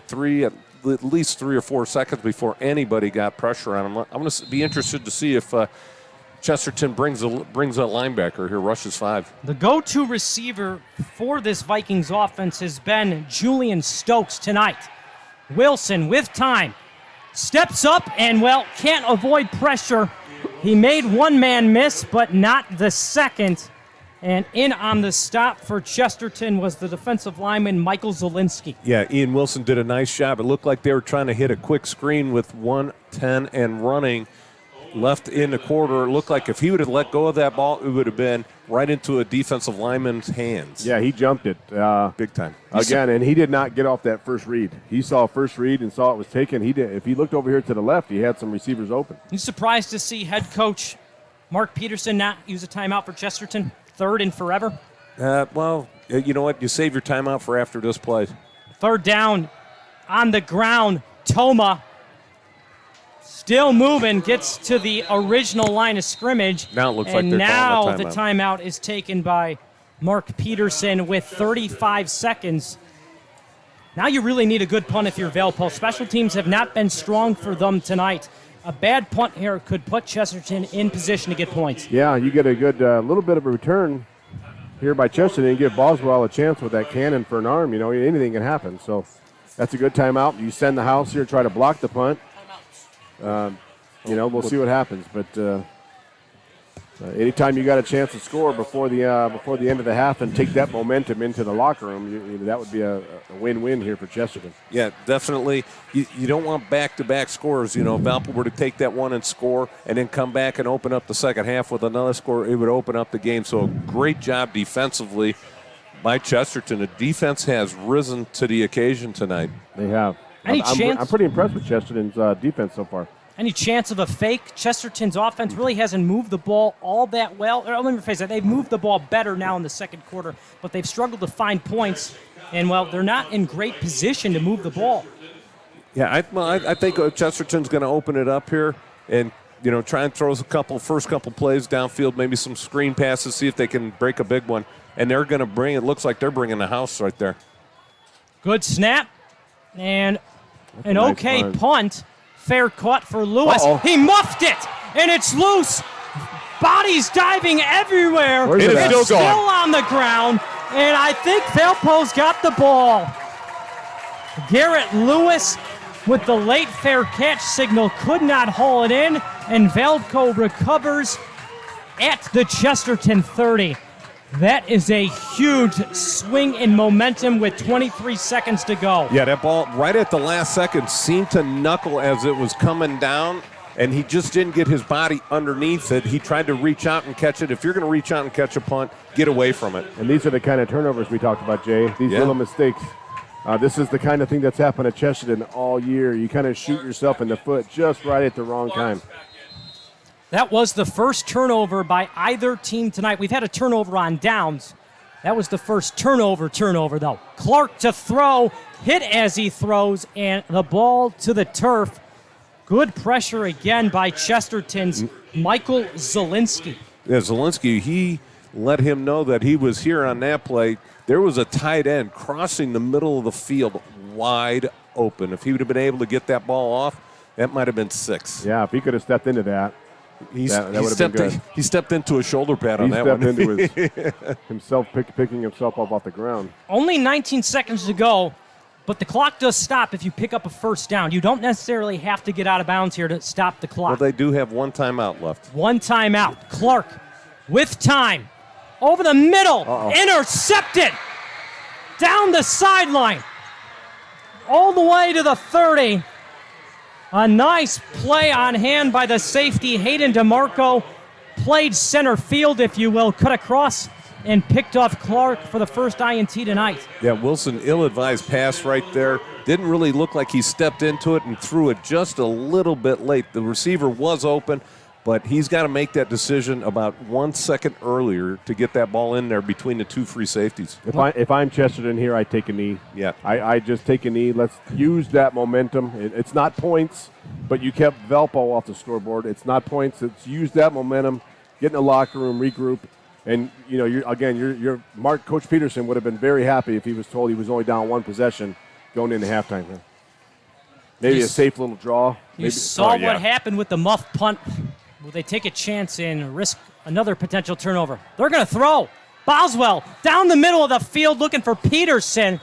at least 3 or 4 seconds before anybody got pressure on him. I'm going to be interested to see if Chesterton brings a linebacker here, rushes 5. The go-to receiver for this Vikings offense has been Julian Stokes tonight. Wilson with time steps up and can't avoid pressure. He made one man miss, but not the second. And in on the stop for Chesterton was the defensive lineman, Michael Zielinski. Yeah, Ian Wilson did a nice job. It looked like they were trying to hit a quick screen with 1:10 and running left in the quarter. It looked like if he would have let go of that ball, it would have been right into a defensive lineman's hands. Yeah, he jumped it. Big time. Again, and he did not get off that first read. He saw first read and saw it was taken. If he looked over here to the left, he had some receivers open. You surprised to see head coach Mark Peterson not use a timeout for Chesterton? 3rd and forever? You know what? You save your timeout for after this play. 3rd down on the ground. Toma still moving, gets to the original line of scrimmage. Now it looks like they're calling a timeout. The timeout is taken by Mark Peterson with 35 seconds. Now you really need a good punt if you're Valpo. Special teams have not been strong for them tonight. A bad punt here could put Chesterton in position to get points. Yeah, you get a good little bit of a return here by Chesterton and give Boswell a chance with that cannon for an arm. Anything can happen. So that's a good timeout. You send the house here, try to block the punt. We'll see what happens. But anytime you got a chance to score before the end of the half and take that momentum into the locker room, that would be a win-win here for Chesterton. Yeah, definitely. You don't want back-to-back scores. If Valpo were to take that one and score and then come back and open up the second half with another score, it would open up the game. So great job defensively by Chesterton. The defense has risen to the occasion tonight. They have. I'm pretty impressed with Chesterton's defense so far. Any chance of a fake? Chesterton's offense really hasn't moved the ball all that well. Or, let me rephrase that. They've moved the ball better now in the second quarter, but they've struggled to find points. And, they're not in great position to move the ball. Yeah, I think Chesterton's going to open it up here and, try and throw first couple plays downfield, maybe some screen passes, see if they can break a big one. And they're going to it looks like they're bringing the house right there. Good snap and an okay punt. Fair caught for Lewis. Uh-oh. He muffed it, and it's loose. Bodies diving everywhere. Where's it at? It's still on the ground. And I think Valpo's got the ball. Garrett Lewis with the late fair catch signal could not haul it in, and Valpo recovers at the Chesterton 30. That is a huge swing in momentum with 23 seconds to go. Yeah, that ball right at the last second seemed to knuckle as it was coming down, and he just didn't get his body underneath it. He tried to reach out and catch it. If you're going to reach out and catch a punt, get away from it. And these are the kind of turnovers we talked about, Jay. These little mistakes. This is the kind of thing that's happened at Chesterton all year. You kind of shoot yourself in the foot just right at the wrong time. That was the first turnover by either team tonight. We've had a turnover on downs. That was the first turnover, though. Clark to throw, hit as he throws, and the ball to the turf. Good pressure again by Chesterton's Michael Zielinski. Yeah, Zielinski, he let him know that he was here on that play. There was a tight end crossing the middle of the field wide open. If he would have been able to get that ball off, that might have been 6. Yeah, if he could have stepped into that. That would have been good. He stepped into a shoulder pad on that one. He stepped into himself picking himself up off the ground. Only 19 seconds to go, but the clock does stop if you pick up a first down. You don't necessarily have to get out of bounds here to stop the clock. Well, they do have one timeout left. One timeout. Clark with time. Over the middle. Intercepted. Down the sideline. All the way to the 30. A nice play on hand by the safety, Hayden DeMarco. Played center field, if you will, cut across and picked off Clark for the first INT tonight. Yeah, Wilson, ill-advised pass right there. Didn't really look like he stepped into it and threw it just a little bit late. The receiver was open, but he's got to make that decision about 1 second earlier to get that ball in there between the two free safeties. If I'm Chesterton here, I take a knee. Yeah. I just take a knee. Let's use that momentum. It's not points, but you kept Valpo off the scoreboard. It's not points. It's use that momentum, get in the locker room, regroup. And, you're Coach Peterson would have been very happy if he was told he was only down one possession going into halftime. Maybe a safe little draw. You saw what happened with the muff punt. Will they take a chance and risk another potential turnover? They're going to throw. Boswell down the middle of the field looking for Peterson.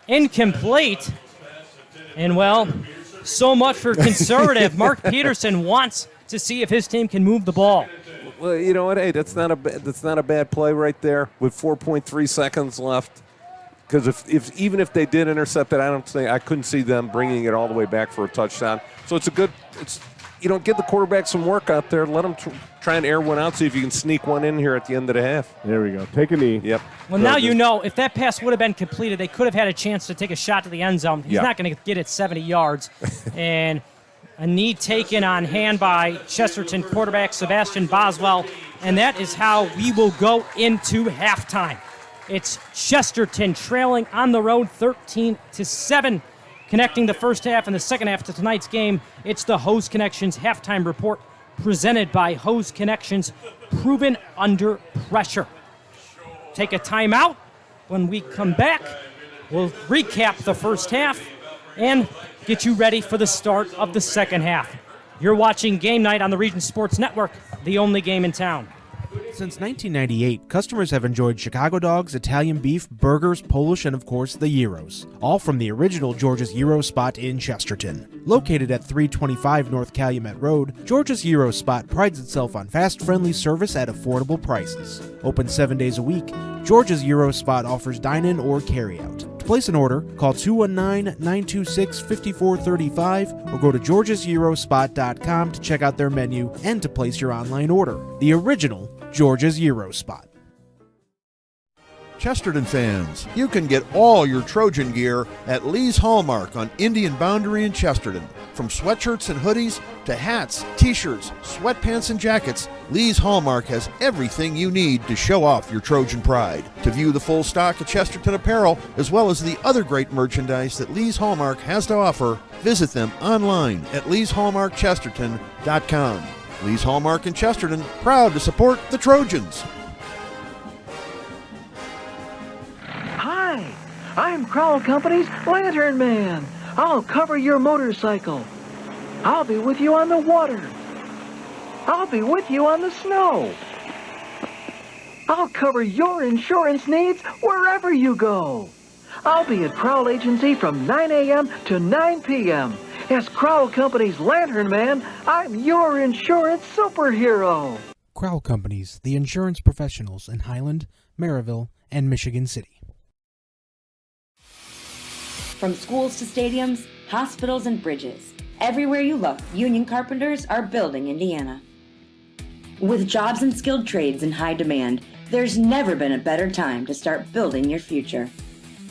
Incomplete. And, so much for conservative. Mark Peterson wants to see if his team can move the ball. Well, you know what? Hey, that's not a bad play right there with 4.3 seconds left. Because even if they did intercept it, I couldn't see them bringing it all the way back for a touchdown. So give the quarterback some work out there. Let him try and air one out, see if you can sneak one in here at the end of the half. There we go. Take a knee. Yep. Well, now if that pass would have been completed, they could have had a chance to take a shot to the end zone. He's not going to get it 70 yards. And a knee taken on hand by Chesterton quarterback Sebastian Boswell. And that is how we will go into halftime. It's Chesterton trailing on the road 13-7. Connecting the first half and the second half to tonight's game, it's the Hose Connections halftime report presented by Hose Connections, proven under pressure. Take a timeout. When we come back, we'll recap the first half and get you ready for the start of the second half. You're watching Game Night on the Region Sports Network, the only game in town. Since 1998, customers have enjoyed Chicago dogs, Italian beef, burgers, Polish, and of course the gyros. All from the original George's Gyro Spot in Chesterton. Located at 325 North Calumet Road, George's Gyro Spot prides itself on fast, friendly service at affordable prices. Open 7 days a week, George's Gyro Spot offers dine-in or carry-out. To place an order, call 219-926-5435 or go to georgesgyrospot.com to check out their menu and to place your online order. The original George's Gyro Spot. Chesterton fans, you can get all your Trojan gear at Lee's Hallmark on Indian Boundary in Chesterton. From sweatshirts and hoodies to hats, t-shirts, sweatpants, and jackets, Lee's Hallmark has everything you need to show off your Trojan pride. To view the full stock of Chesterton apparel, as well as the other great merchandise that Lee's Hallmark has to offer, visit them online at leeshallmarkchesterton.com. Lee's Hallmark in Chesterton, proud to support the Trojans. Hi, I'm Crowell Company's Lantern Man. I'll cover your motorcycle. I'll be with you on the water. I'll be with you on the snow. I'll cover your insurance needs wherever you go. I'll be at Crowell Agency from 9 a.m. to 9 p.m. As Crowell Company's Lantern Man, I'm your insurance superhero. Crowell Companies, the insurance professionals in Highland, Maryville, and Michigan City. From schools to stadiums, hospitals, and bridges, everywhere you look, union carpenters are building Indiana. With jobs and skilled trades in high demand, there's never been a better time to start building your future.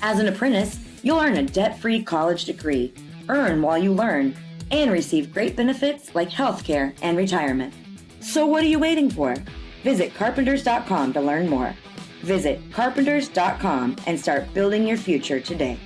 As an apprentice, you'll earn a debt-free college degree, earn while you learn, and receive great benefits like healthcare and retirement. So what are you waiting for? Visit carpenters.com to learn more. Visit carpenters.com and start building your future today.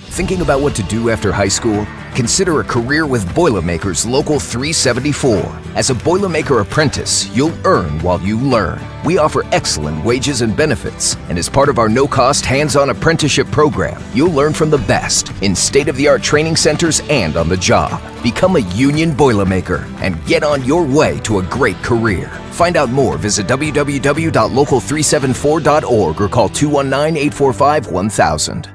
Thinking about what to do after high school? Consider a career with Boilermakers Local 374. As a Boilermaker apprentice, you'll earn while you learn. We offer excellent wages and benefits, and as part of our no-cost hands-on apprenticeship program, you'll learn from the best in state-of-the-art training centers and on the job. Become a union Boilermaker and get on your way to a great career. Find out more, visit www.local374.org or call 219-845-1000.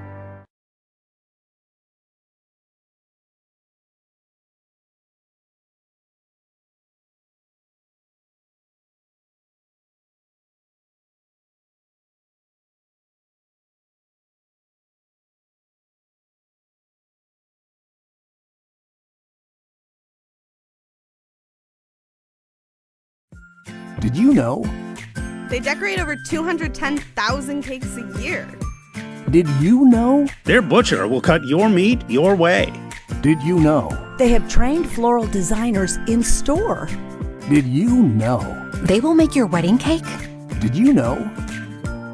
Did you know? They decorate over 210,000 cakes a year. Did you know? Their butcher will cut your meat your way. Did you know? They have trained floral designers in store. Did you know? They will make your wedding cake. Did you know?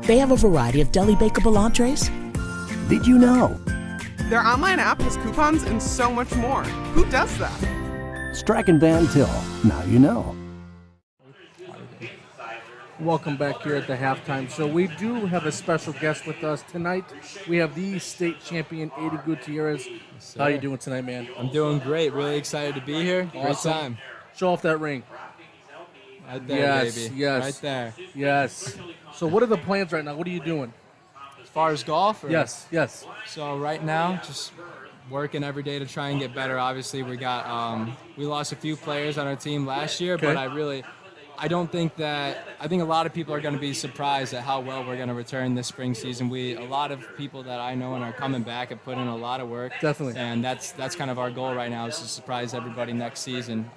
They have a variety of deli bakeable entrees. Did you know? Their online app has coupons and so much more. Who does that? Strachan Van Til. Now you know. Welcome back here at the halftime show. We do have a special guest with us tonight. We have the state champion, Eddie Gutierrez. How are you doing tonight, man? I'm doing great. Really excited to be here. Awesome. Great time. Show off that ring. Right there, yes, baby. Yes. Right there. Yes. So what are the plans right now? What are you doing? As far as golf? Or? Yes. So right now, just working every day to try and get better. Obviously, we lost a few players on our team last year, but I think a lot of people are going to be surprised at how well we're going to return this spring season. A lot of people that I know and are coming back have put in a lot of work. Definitely. And that's kind of our goal right now, is to surprise everybody next season.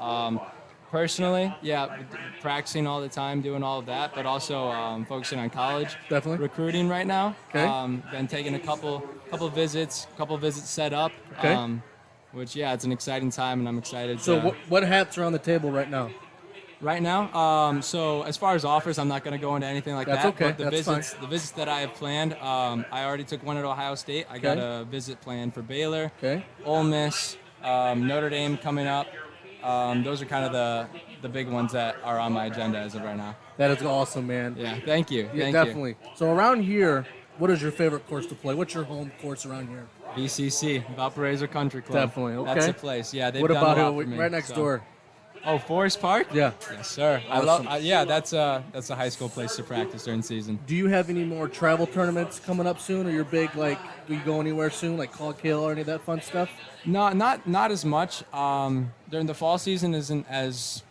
Personally, practicing all the time, doing all of that, but also focusing on college. Definitely. Recruiting right now. Okay. Been taking a couple visits set up. Okay. Which it's an exciting time, and I'm excited. So what hats are on the table right now? Right now, so as far as offers, I'm not going to go into anything like that. Okay. But the visits that I have planned, I already took one at Ohio State. I got a visit planned for Baylor, Ole Miss, Notre Dame coming up. Those are kind of the big ones that are on my agenda as of right now. That is awesome, man. Yeah, thank you. Yeah, definitely. So around here, what is your favorite course to play? What's your home course around here? VCC, Valparaiso Country Club. Definitely. Okay. That's the place. Yeah, they've what done about a lot for me, right next door? Oh, Forest Park? Yeah. Yes, sir. Awesome. That's a high school place to practice during season. Do you have any more travel tournaments coming up soon, or you're big, do you go anywhere soon, like Cog Hill or any of that fun stuff? No, not as much. During the fall season isn't as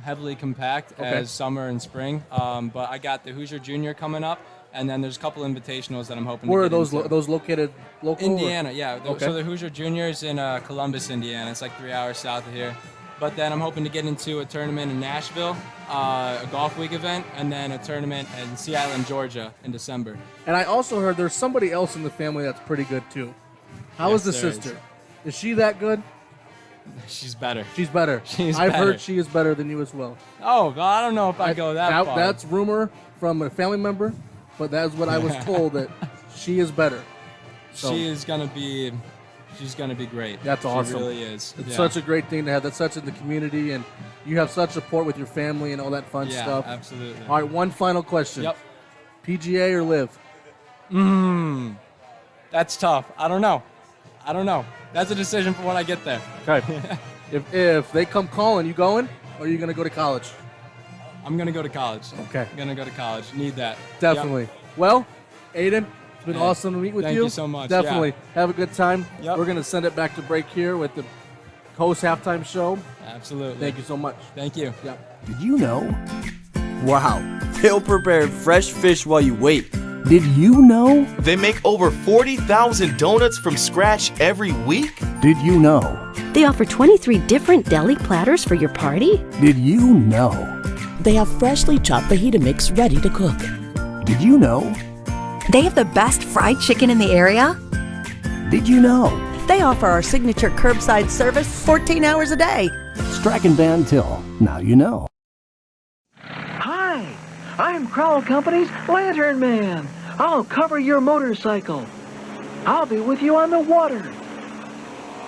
heavily compact as summer and spring. But I got the Hoosier Junior coming up, and then there's a couple invitationals that I'm hoping Where to get are those into. Those located local? Indiana, Okay. So the Hoosier Junior is in Columbus, Indiana. It's 3 hours south of here. But then I'm hoping to get into a tournament in Nashville, a golf week event, and then a tournament in Sea Island, Georgia in December. And I also heard there's somebody else in the family that's pretty good too. How is the sister? Is she that good? She's better. She's better. I've heard she is better than you as well. Oh, well, I don't know if I go that far. That's rumor from a family member, but that's what I was told, that she is better. So. She's gonna be great. That's awesome. She really is. It's such a great thing to have. That's such in the community, and you have such support with your family and all that fun stuff. Yeah, absolutely. All right, one final question. Yep. PGA or Live? That's tough. I don't know. That's a decision for when I get there. Okay. If they come calling, you going, or are you going to go to college? I'm going to go to college. Okay. I'm going to go to college. Need that. Definitely. Yep. Well, Aiden, it's been Hey, awesome to meet with you. Thank you so much. Definitely. Yeah. Have a good time. Yep. We're going to send it back to break here with the host halftime show. Absolutely. Thank you so much. Thank you. Yep. Did you know? Wow. They'll prepare fresh fish while you wait. Did you know? They make over 40,000 donuts from scratch every week. Did you know? They offer 23 different deli platters for your party. Did you know? They have freshly chopped fajita mix ready to cook. Did you know? They have the best fried chicken in the area. Did you know? They offer our signature curbside service 14 hours a day. Strachan Van Til. Now you know. Hi, I'm Crowell Company's Lantern Man. I'll cover your motorcycle. I'll be with you on the water.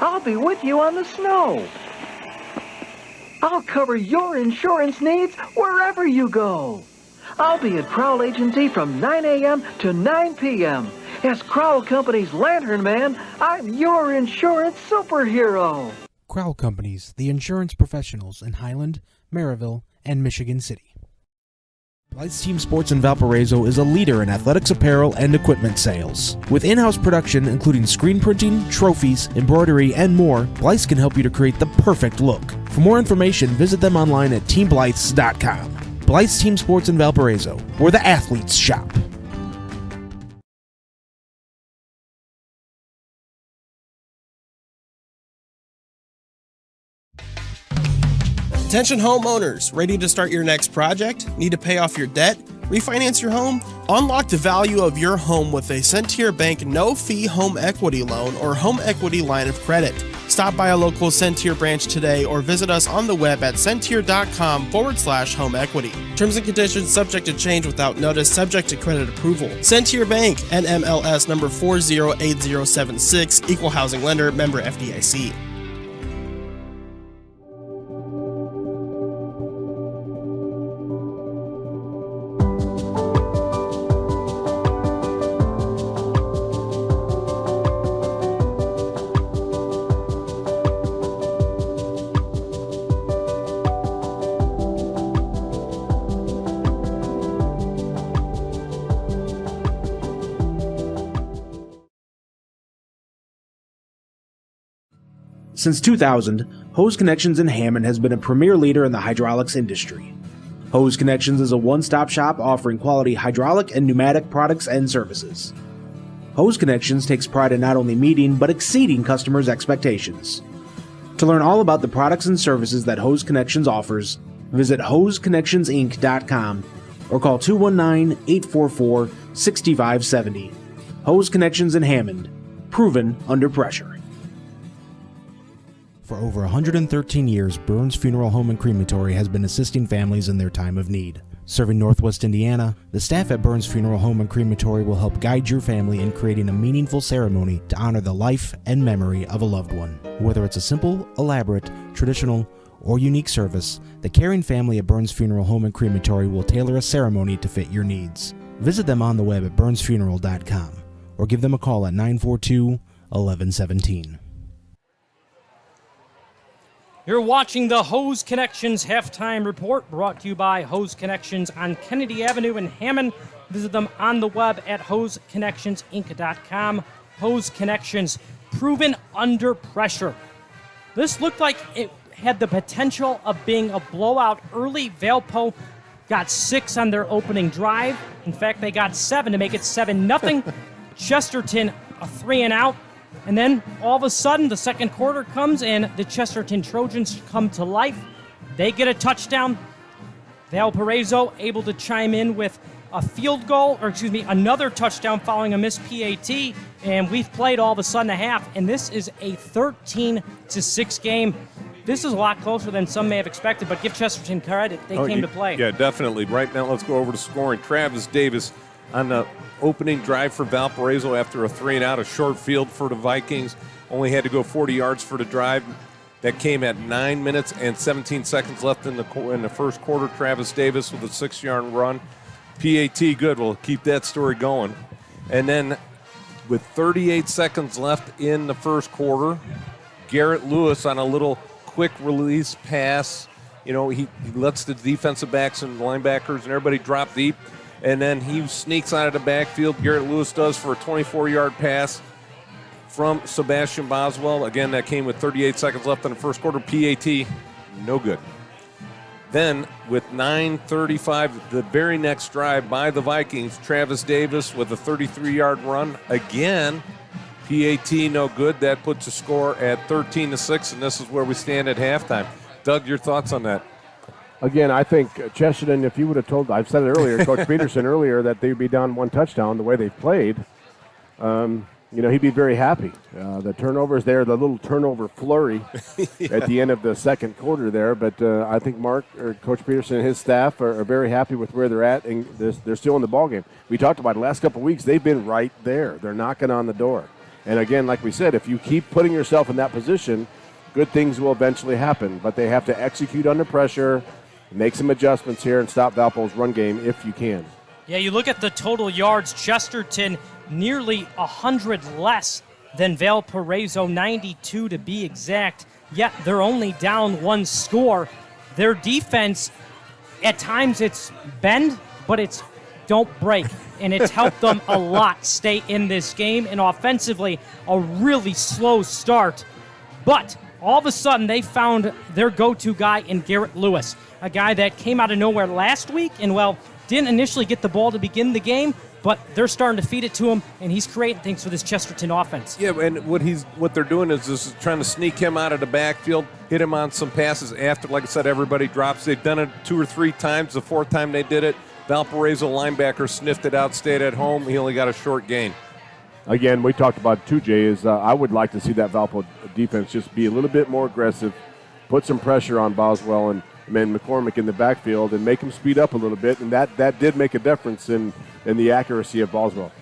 I'll be with you on the snow. I'll cover your insurance needs wherever you go. I'll be at Crowell Agency from 9 a.m. to 9 p.m. As Crowell Company's Lantern Man, I'm your insurance superhero. Crowell Companies, the insurance professionals in Highland, Maryville, and Michigan City. Blythe's Team Sports in Valparaiso is a leader in athletics apparel and equipment sales. With in-house production including screen printing, trophies, embroidery, and more, Blythe's can help you to create the perfect look. For more information, visit them online at teamblythes.com. Blythe's Team Sports in Valparaiso, where the athletes shop. Attention homeowners, ready to start your next project? Need to pay off your debt? Refinance your home? Unlock the value of your home with a Centier Bank no-fee home equity loan or home equity line of credit. Stop by a local Centier branch today or visit us on the web at centier.com/home equity. Terms and conditions subject to change without notice, subject to credit approval. Centier Bank, NMLS number 408076, Equal Housing Lender, member FDIC. Since 2000, Hose Connections in Hammond has been a premier leader in the hydraulics industry. Hose Connections is a one-stop shop offering quality hydraulic and pneumatic products and services. Hose Connections takes pride in not only meeting but exceeding customers' expectations. To learn all about the products and services that Hose Connections offers, visit hoseconnectionsinc.com or call 219-844-6570. Hose Connections in Hammond, proven under pressure. For over 113 years, Burns Funeral Home and Crematory has been assisting families in their time of need. Serving Northwest Indiana, the staff at Burns Funeral Home and Crematory will help guide your family in creating a meaningful ceremony to honor the life and memory of a loved one. Whether it's a simple, elaborate, traditional, or unique service, the caring family at Burns Funeral Home and Crematory will tailor a ceremony to fit your needs. Visit them on the web at burnsfuneral.com or give them a call at 942-1117. You're watching the Hose Connections Halftime Report, brought to you by Hose Connections on Kennedy Avenue in Hammond. Visit them on the web at hoseconnectionsinc.com. Hose Connections, proven under pressure. This looked like it had the potential of being a blowout early. Valpo got 6 on their opening drive. In fact, they got 7 to make it 7-0. Chesterton, a 3-and-out. And then all of a sudden, the second quarter comes and the Chesterton Trojans come to life. They get a touchdown. Valparaiso able to chime in with a field goal, another touchdown following a missed PAT. And we've played all of a sudden a half. And this is a 13-6 game. This is a lot closer than some may have expected, but give Chesterton credit. They came to play. Yeah, definitely. Right now, let's go over to scoring. Travis Davis on the opening drive for Valparaiso after a 3-and-out, a short field for the Vikings. Only had to go 40 yards for the drive. That came at 9 minutes and 17 seconds left in the first quarter. Travis Davis with a 6-yard run. PAT good. We'll keep that story going. And then with 38 seconds left in the first quarter, Garrett Lewis on a little quick release pass. You know, he lets the defensive backs and linebackers and everybody drop deep, and then he sneaks out of the backfield. Garrett Lewis does for a 24-yard pass from Sebastian Boswell. Again, that came with 38 seconds left in the first quarter. PAT, no good. Then, with 9:35, the very next drive by the Vikings, Travis Davis with a 33-yard run. Again, PAT, no good. That puts the score at 13-6, and this is where we stand at halftime. Doug, your thoughts on that? Again, I think Chesterton, if you would have told, I've said it earlier, Coach Peterson earlier, that they'd be down 1 touchdown the way they've played, he'd be very happy. The turnovers there, the little turnover flurry at the end of the second quarter there, but I think Coach Peterson and his staff are very happy with where they're at, and they're still in the ballgame. We talked about it the last couple of weeks. They've been right there. They're knocking on the door. And again, like we said, if you keep putting yourself in that position, good things will eventually happen, but they have to execute under pressure, make some adjustments here, and stop Valpo's run game if you can. Yeah, you look at the total yards, Chesterton nearly 100 less than Valparaiso, 92 to be exact, yet they're only down 1 score. Their defense, at times it's bend, but it's don't break, and it's helped them a lot stay in this game, and offensively, a really slow start. But all of a sudden, they found their go-to guy in Garrett Lewis, a guy that came out of nowhere last week and, didn't initially get the ball to begin the game, but they're starting to feed it to him, and he's creating things for this Chesterton offense. Yeah, and what they're doing is trying to sneak him out of the backfield, hit him on some passes after, like I said, everybody drops. They've done it 2 or 3 times. The 4th time they did it, Valparaiso linebacker sniffed it out, stayed at home. He only got a short gain. Again, we talked about it too, Jay, is I would like to see that Valpo defense just be a little bit more aggressive, put some pressure on Boswell and McCormick in the backfield and make him speed up a little bit, and that did make a difference in the accuracy of Boswell.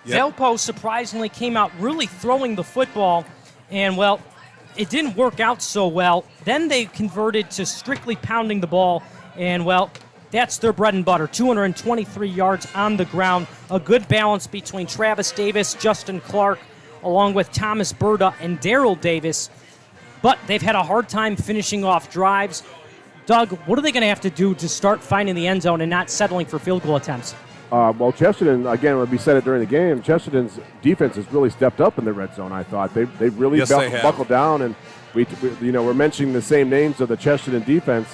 Yep. Valpo surprisingly came out really throwing the football, and, it didn't work out so well. Then they converted to strictly pounding the ball, and, that's their bread and butter. 223 yards on the ground. A good balance between Travis Davis, Justin Clark, along with Thomas Berta and Darrell Davis. But they've had a hard time finishing off drives. Doug, what are they going to have to do to start finding the end zone and not settling for field goal attempts? Chesterton, again, when we said it during the game, Chesterton's defense has really stepped up in the red zone, I thought. They've really buckled down, and we're mentioning the same names of the Chesterton defense.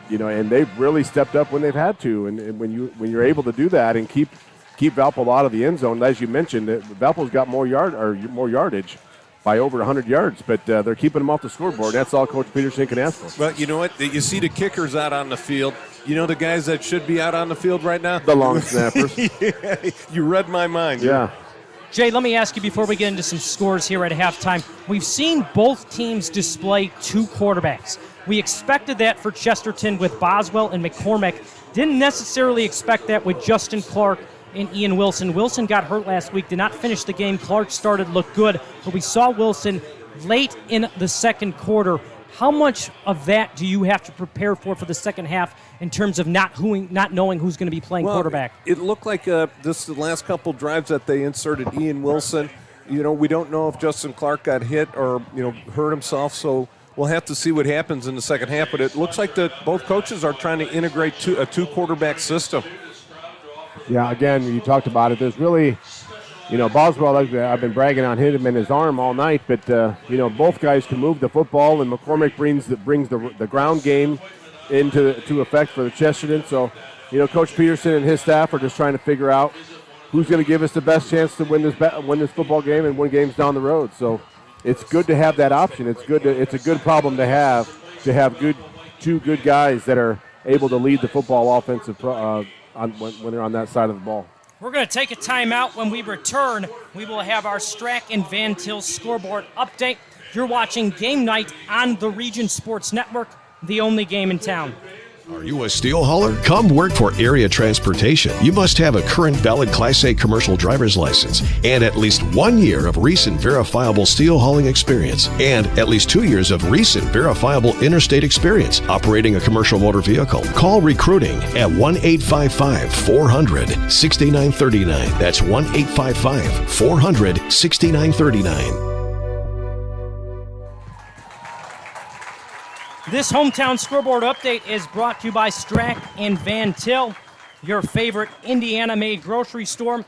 And they've really stepped up when they've had to. And when you're able to do that and keep Valpo out of the end zone, as you mentioned, Valpo's got more yardage by over 100 yards, but they're keeping them off the scoreboard. That's all Coach Peterson can ask for. Well, you know what? You see the kickers out on the field. You know the guys that should be out on the field right now? The long snappers. Yeah, you read my mind. Yeah. Jay, let me ask you before we get into some scores here at halftime. We've seen both teams display 2 quarterbacks. We expected that for Chesterton with Boswell and McCormick. Didn't necessarily expect that with Justin Clark and Ian Wilson. Wilson got hurt last week, did not finish the game. Clark started, looked good, but we saw Wilson late in the second quarter. How much of that do you have to prepare for the second half in terms of not knowing who's going to be playing quarterback? It looked like the last couple drives that they inserted Ian Wilson. We don't know if Justin Clark got hit or hurt himself, so we'll have to see what happens in the second half. But it looks like both coaches are trying to integrate a 2-quarterback system. Yeah, again, you talked about it. There's really, Boswell, I've been bragging on him in his arm all night, but, both guys can move the football, and McCormick brings the ground game into effect for the Chesterton. So, Coach Peterson and his staff are just trying to figure out who's going to give us the best chance to win this football game and win games down the road. So it's good to have that option. It's a good problem to have two good guys that are able to lead the football offensive when they're on that side of the ball. We're going to take a timeout. When we return, we will have our Strack and Van Til scoreboard update. You're watching Game Night on the Region Sports Network, the only game in town. Are you a steel hauler? Come work for Area Transportation. You must have a current valid Class A commercial driver's license and at least 1 year of recent verifiable steel hauling experience and at least 2 years of recent verifiable interstate experience operating a commercial motor vehicle. Call recruiting at 1-855-400-6939. That's 1-855-400-6939. This hometown scoreboard update is brought to you by Strack and Van Til, your favorite Indiana-made grocery store.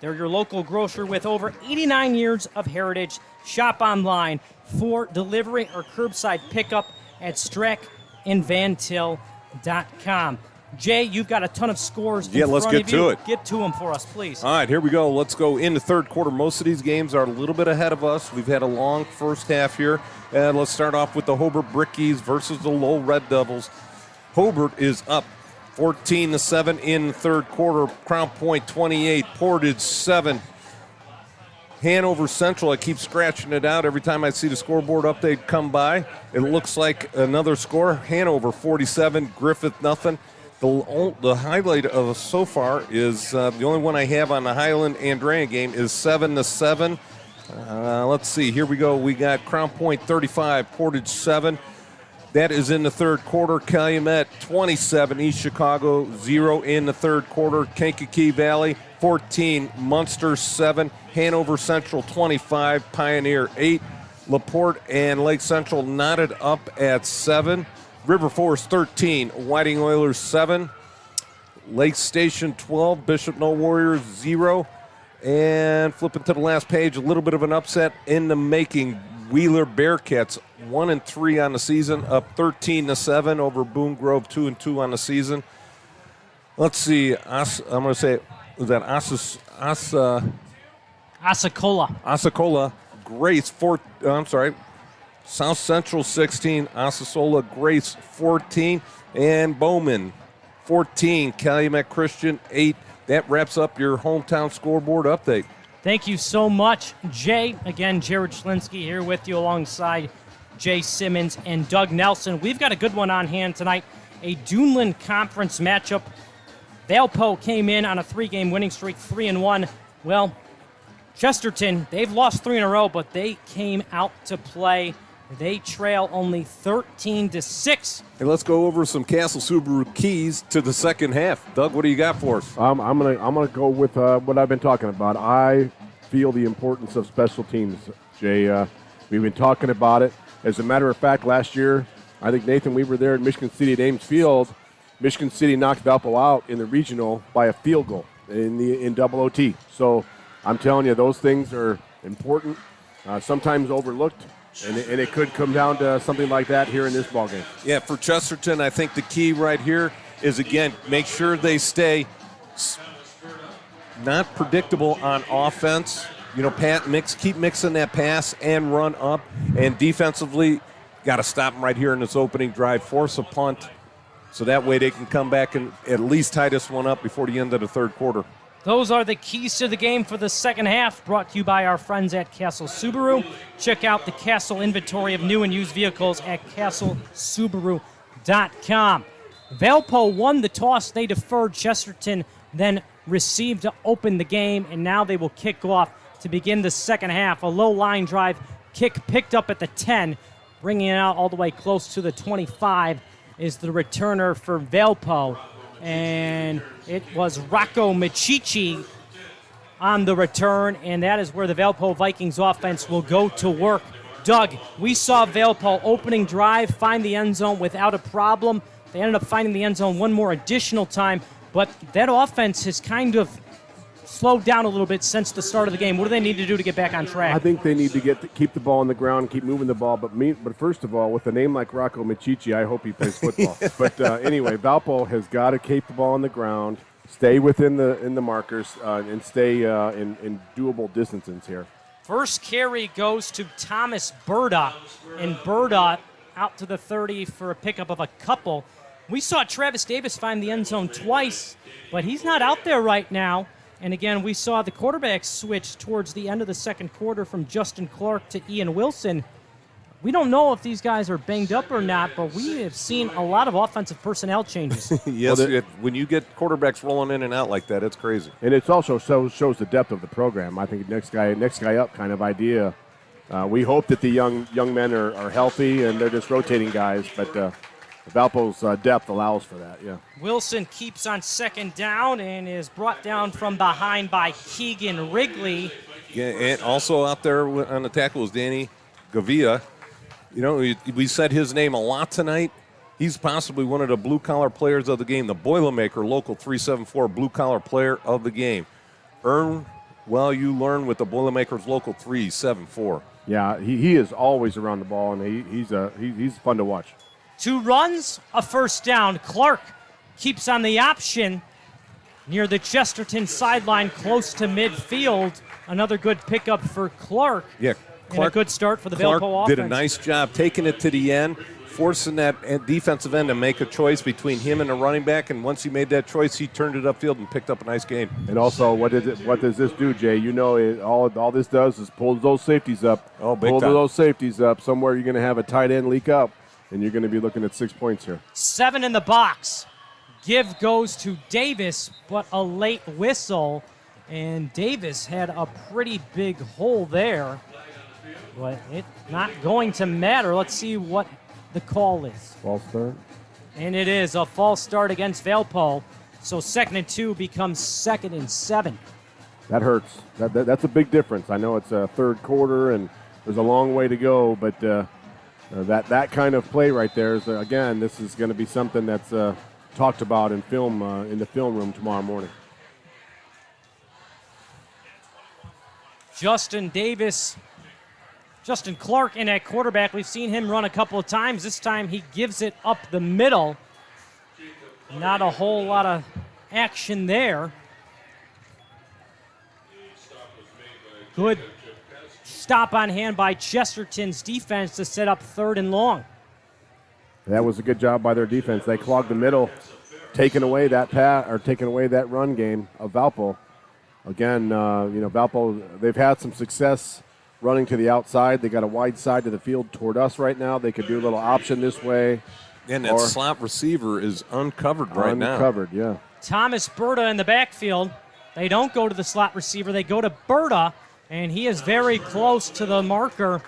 They're your local grocer with over 89 years of heritage. Shop online for delivery or curbside pickup at strackandvantil.com. Jay, you've got a ton of scores. Yeah, let's get to it. Get to them for us, please. All right, here we go. Let's go into third quarter. Most of these games are a little bit ahead of us. We've had a long first half here. And let's start off with the Hobart Brickies versus the Lowell Red Devils. Hobart is up 14-7 in the third quarter. Crown Point 28, Portage 7. Hanover Central, I keep scratching it out every time I see the scoreboard update come by. It looks like another score. Hanover 47, Griffith nothing. The highlight of so far is the only one I have on the Highland Andrea game is 7-7. Let's see. Here we go. We got Crown Point 35, Portage 7. That is in the third quarter. Calumet 27, East Chicago 0 in the third quarter. Kankakee Valley 14, Munster 7, Hanover Central 25, Pioneer 8. LaPorte and Lake Central knotted up at 7. River Forest 13, Whiting Oilers 7. Lake Station 12, Bishop No Warriors 0. And flipping to the last page, a little bit of an upset in the making. Wheeler Bearcats 1-3 on the season, up 13-7 over Boone Grove 2-2 on the season. Let's see. I'm going to say, was that Asacola Grace South Central 16, Osceola Grace 14, and Bowman 14, Calumet Christian 8. That wraps up your hometown scoreboard update. Thank you so much, Jay. Again, Jared Schlinsky here with you alongside Jay Simmons and Doug Nelson. We've got a good one on hand tonight, a Duneland Conference matchup. Valpo came in on a 3-game winning streak, 3-1. Well, Chesterton, they've lost 3 in a row, but they came out to play. They trail only 13-6. Hey, let's go over some Castle Subaru keys to the second half. Doug, what do you got for us? I'm gonna go with what I've been talking about. I feel the importance of special teams, Jay. We've been talking about it. As a matter of fact, last year, I think, Nathan, we were there in Michigan City at Ames Field. Michigan City knocked Valpo out in the regional by a field goal in double OT. So I'm telling you, those things are important, sometimes overlooked. And it could come down to something like that here in this ballgame. Yeah, for Chesterton, I think the key right here is, again, make sure they stay not predictable on offense. You know, keep mixing that pass and run up. And defensively, got to stop them right here in this opening drive, force a punt, so that way they can come back and at least tie this one up before the end of the third quarter. Those are the keys to the game for the second half, brought to you by our friends at Castle Subaru. Check out the Castle inventory of new and used vehicles at castlesubaru.com. Valpo won the toss. They deferred. Chesterton then received to open the game, and now they will kick off to begin the second half. A low line drive kick picked up at the 10, bringing it out all the way close to the 25 is the returner for Valpo. And it was Rocco Michichi on the return, and that is where the Valpo Vikings offense will go to work. Doug, we saw Valpo opening drive find the end zone without a problem. They ended up finding the end zone one more additional time, but that offense has kind of slowed down a little bit since the start of the game. What do they need to do to get back on track? I think they need to keep the ball on the ground, keep moving the ball. But first of all, with a name like Rocco Michichi, I hope he plays football. But anyway, Valpo has got to keep the ball on the ground, stay within the markers, and stay in doable distances here. First carry goes to Thomas Burda, and Burda out to the 30 for a pickup of a couple. We saw Travis Davis find the end zone twice, but he's not out there right now. And again, we saw the quarterback switch towards the end of the second quarter from Justin Clark to Ian Wilson. We don't know if these guys are banged up or not, but we have seen a lot of offensive personnel changes. Yes, when you get quarterbacks rolling in and out like that, it's crazy. And it also shows the depth of the program. I think next guy up kind of idea. We hope that the young men are healthy and they're just rotating guys, but Valpo's depth allows for that, yeah. Wilson keeps on second down and is brought down from behind by Keegan Wrigley. Yeah, and also out there on the tackle is Danny Gavia. You know, we said his name a lot tonight. He's possibly one of the blue-collar players of the game, the Boilermaker Local 374 blue-collar player of the game. Earn while you learn with the Boilermakers Local 374. Yeah, he is always around the ball, and he's fun to watch. 2 runs, a first down. Clark keeps on the option near the Chesterton sideline, close to midfield. Another good pickup for Clark. Yeah, and a good start for the Clark Valpo offense. did a nice job taking it to the end, forcing that defensive end to make a choice between him and the running back, and once he made that choice, he turned it upfield and picked up a nice gain. And also, what does this do, Jay? You know, all this does is pull those safeties up. Oh, big pull time. those safeties up. Somewhere you're going to have a tight end leak up, and you're going to be looking at 6 points here. 7 in the box. Give goes to Davis, but a late whistle, and Davis had a pretty big hole there, but it's not going to matter. Let's see what the call is. False start. And it is a false start against Valpo, so 2nd and 2 becomes 2nd and 7. That hurts. That's a big difference. I know it's a third quarter, and there's a long way to go, but that kind of play right there is, again, this is going to be something that's talked about in film in the film room tomorrow morning. Justin Clark in at quarterback. We've seen him run a couple of times. This time he gives it up the middle. Not a whole lot of action there. Good stop on hand by Chesterton's defense to set up 3rd and long. That was a good job by their defense. They clogged the middle, taking away that run game of Valpo. Again, Valpo, they've had some success running to the outside. They got a wide side to the field toward us right now. They could do a little option this way. And that slot receiver is uncovered right now. Uncovered, yeah. Thomas Berta in the backfield. They don't go to the slot receiver. They go to Berta, and he is very close to the marker.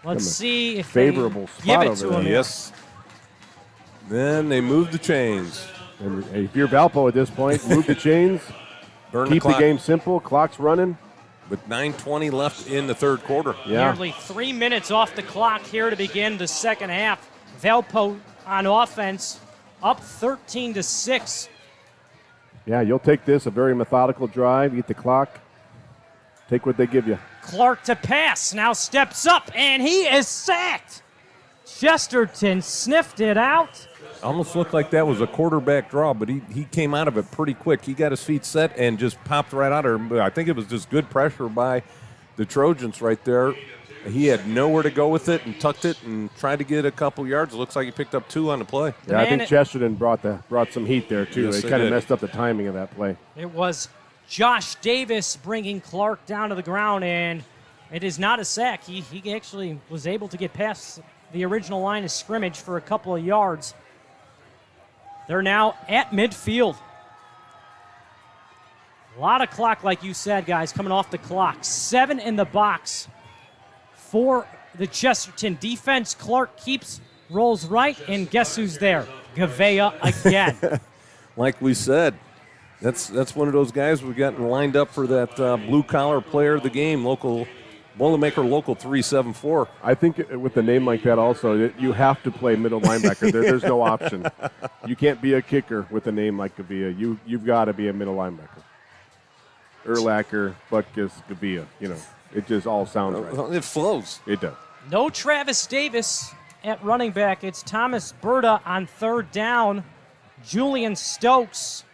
Let's see if favorable they give spot it to over him. there. Yes. Then they move the chains. And if you're Valpo at this point, move the chains. Burn Keep the clock. game simple. Clock's running. With 9:20 left in the third quarter. Yeah. Nearly 3 minutes off the clock here to begin the second half. Valpo on offense, up 13-6. Yeah, you'll take this, a very methodical drive, eat the clock, take what they give you. Clark to pass, now steps up, and he is sacked. Chesterton sniffed it out. Almost looked like that was a quarterback draw, but he came out of it pretty quick. He got his feet set and just popped right out of there. I think it was just good pressure by the Trojans right there. He had nowhere to go with it and tucked it and tried to get a couple yards. It looks like he picked up 2 on the play. Yeah, I think Chesterton brought some heat there, too. Yes, they kind of messed up the timing of that play. It was Josh Davis bringing Clark down to the ground, and it is not a sack. He actually was able to get past the original line of scrimmage for a couple of yards. They're now at midfield. A lot of clock, like you said, guys, coming off the clock. 7 in the box for the Chesterton defense. Clark rolls right, and guess who's there? Gavea again. Like we said, that's one of those guys we've gotten lined up for that blue-collar player of the game, Boilermaker Local 374. I think with a name like that also, you have to play middle linebacker. There's no option. You can't be a kicker with a name like Gavea. You've got to be a middle linebacker. Urlacher, Butkus, Gavea. It just all sounds right. It flows. It does. No Travis Davis at running back. It's Thomas Berta on 3rd down. Julian Stokes,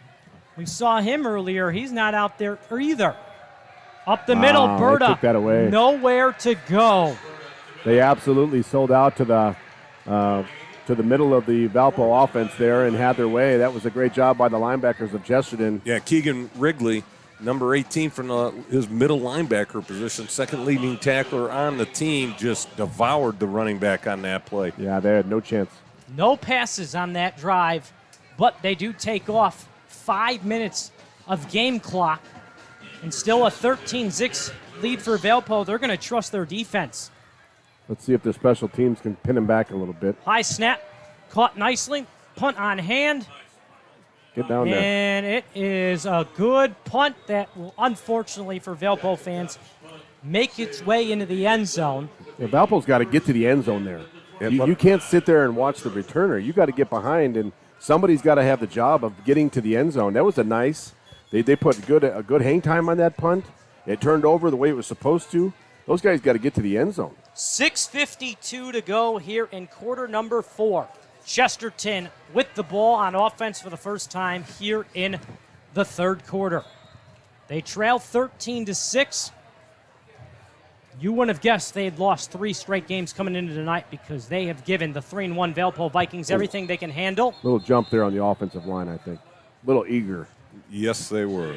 we saw him earlier. He's not out there either. Up the middle, Berta. They took that away. Nowhere to go. They absolutely sold out to the middle of the Valpo offense there and had their way. That was a great job by the linebackers of Chesterton. Yeah, Keegan Wrigley, number 18 from his middle linebacker position, second leading tackler on the team, just devoured the running back on that play. Yeah, they had no chance. No passes on that drive, but they do take off 5 minutes of game clock. And still a 13-6 lead for Valpo. They're going to trust their defense. Let's see if their special teams can pin him back a little bit. High snap, caught nicely, punt on hand. Get down there. And it is a good punt that will, unfortunately for Valpo fans, make its way into the end zone. Yeah, Valpo's got to get to the end zone there. You can't sit there and watch the returner. You got to get behind, and somebody's got to have the job of getting to the end zone. That was a nice. They put a good hang time on that punt. It turned over the way it was supposed to. Those guys got to get to the end zone. 6:52 to go here in quarter number 4. Chesterton with the ball on offense for the first time here in the third quarter. They trail 13-6. You wouldn't have guessed they had lost 3 straight games coming into tonight because they have given the 3-1 Valpo Vikings everything they can handle. Little jump there on the offensive line, I think. Little eager. Yes, they were.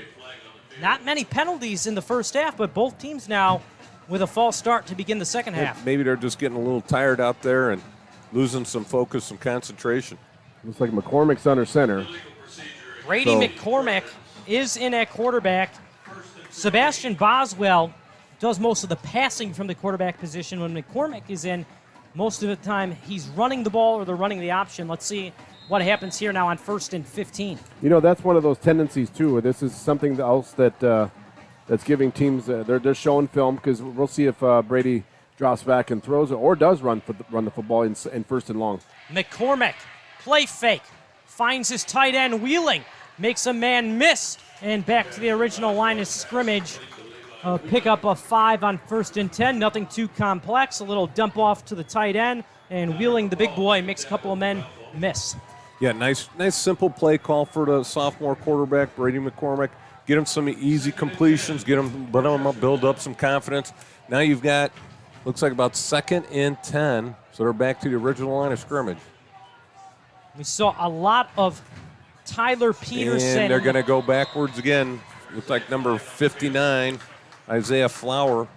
Not many penalties in the first half, but both teams now with a false start to begin the second half. Maybe they're just getting a little tired out there and losing some focus, some concentration. Looks like McCormick's under center. Brady McCormick is in at quarterback. Sebastian Boswell does most of the passing from the quarterback position. When McCormick is in, most of the time he's running the ball or they're running the option. Let's see what happens here now on 1st and 15. That's one of those tendencies, too. This is something else that's giving teams, they're showing film because we'll see if Brady drops back and throws it or does run the football in 1st and long. McCormick, play fake, finds his tight end wheeling, makes a man miss, and back to the original line of scrimmage. Pick up a 5 on 1st and 10, nothing too complex. A little dump off to the tight end, and wheeling the big boy makes a couple of men miss. Yeah, nice simple play call for the sophomore quarterback, Brady McCormick. Get him some easy completions, let him build up some confidence. Now you've got, looks like about 2nd and 10, so they're back to the original line of scrimmage. We saw a lot of Tyler Peterson. And they're going to go backwards again. Looks like number 59, Isaiah Fowler.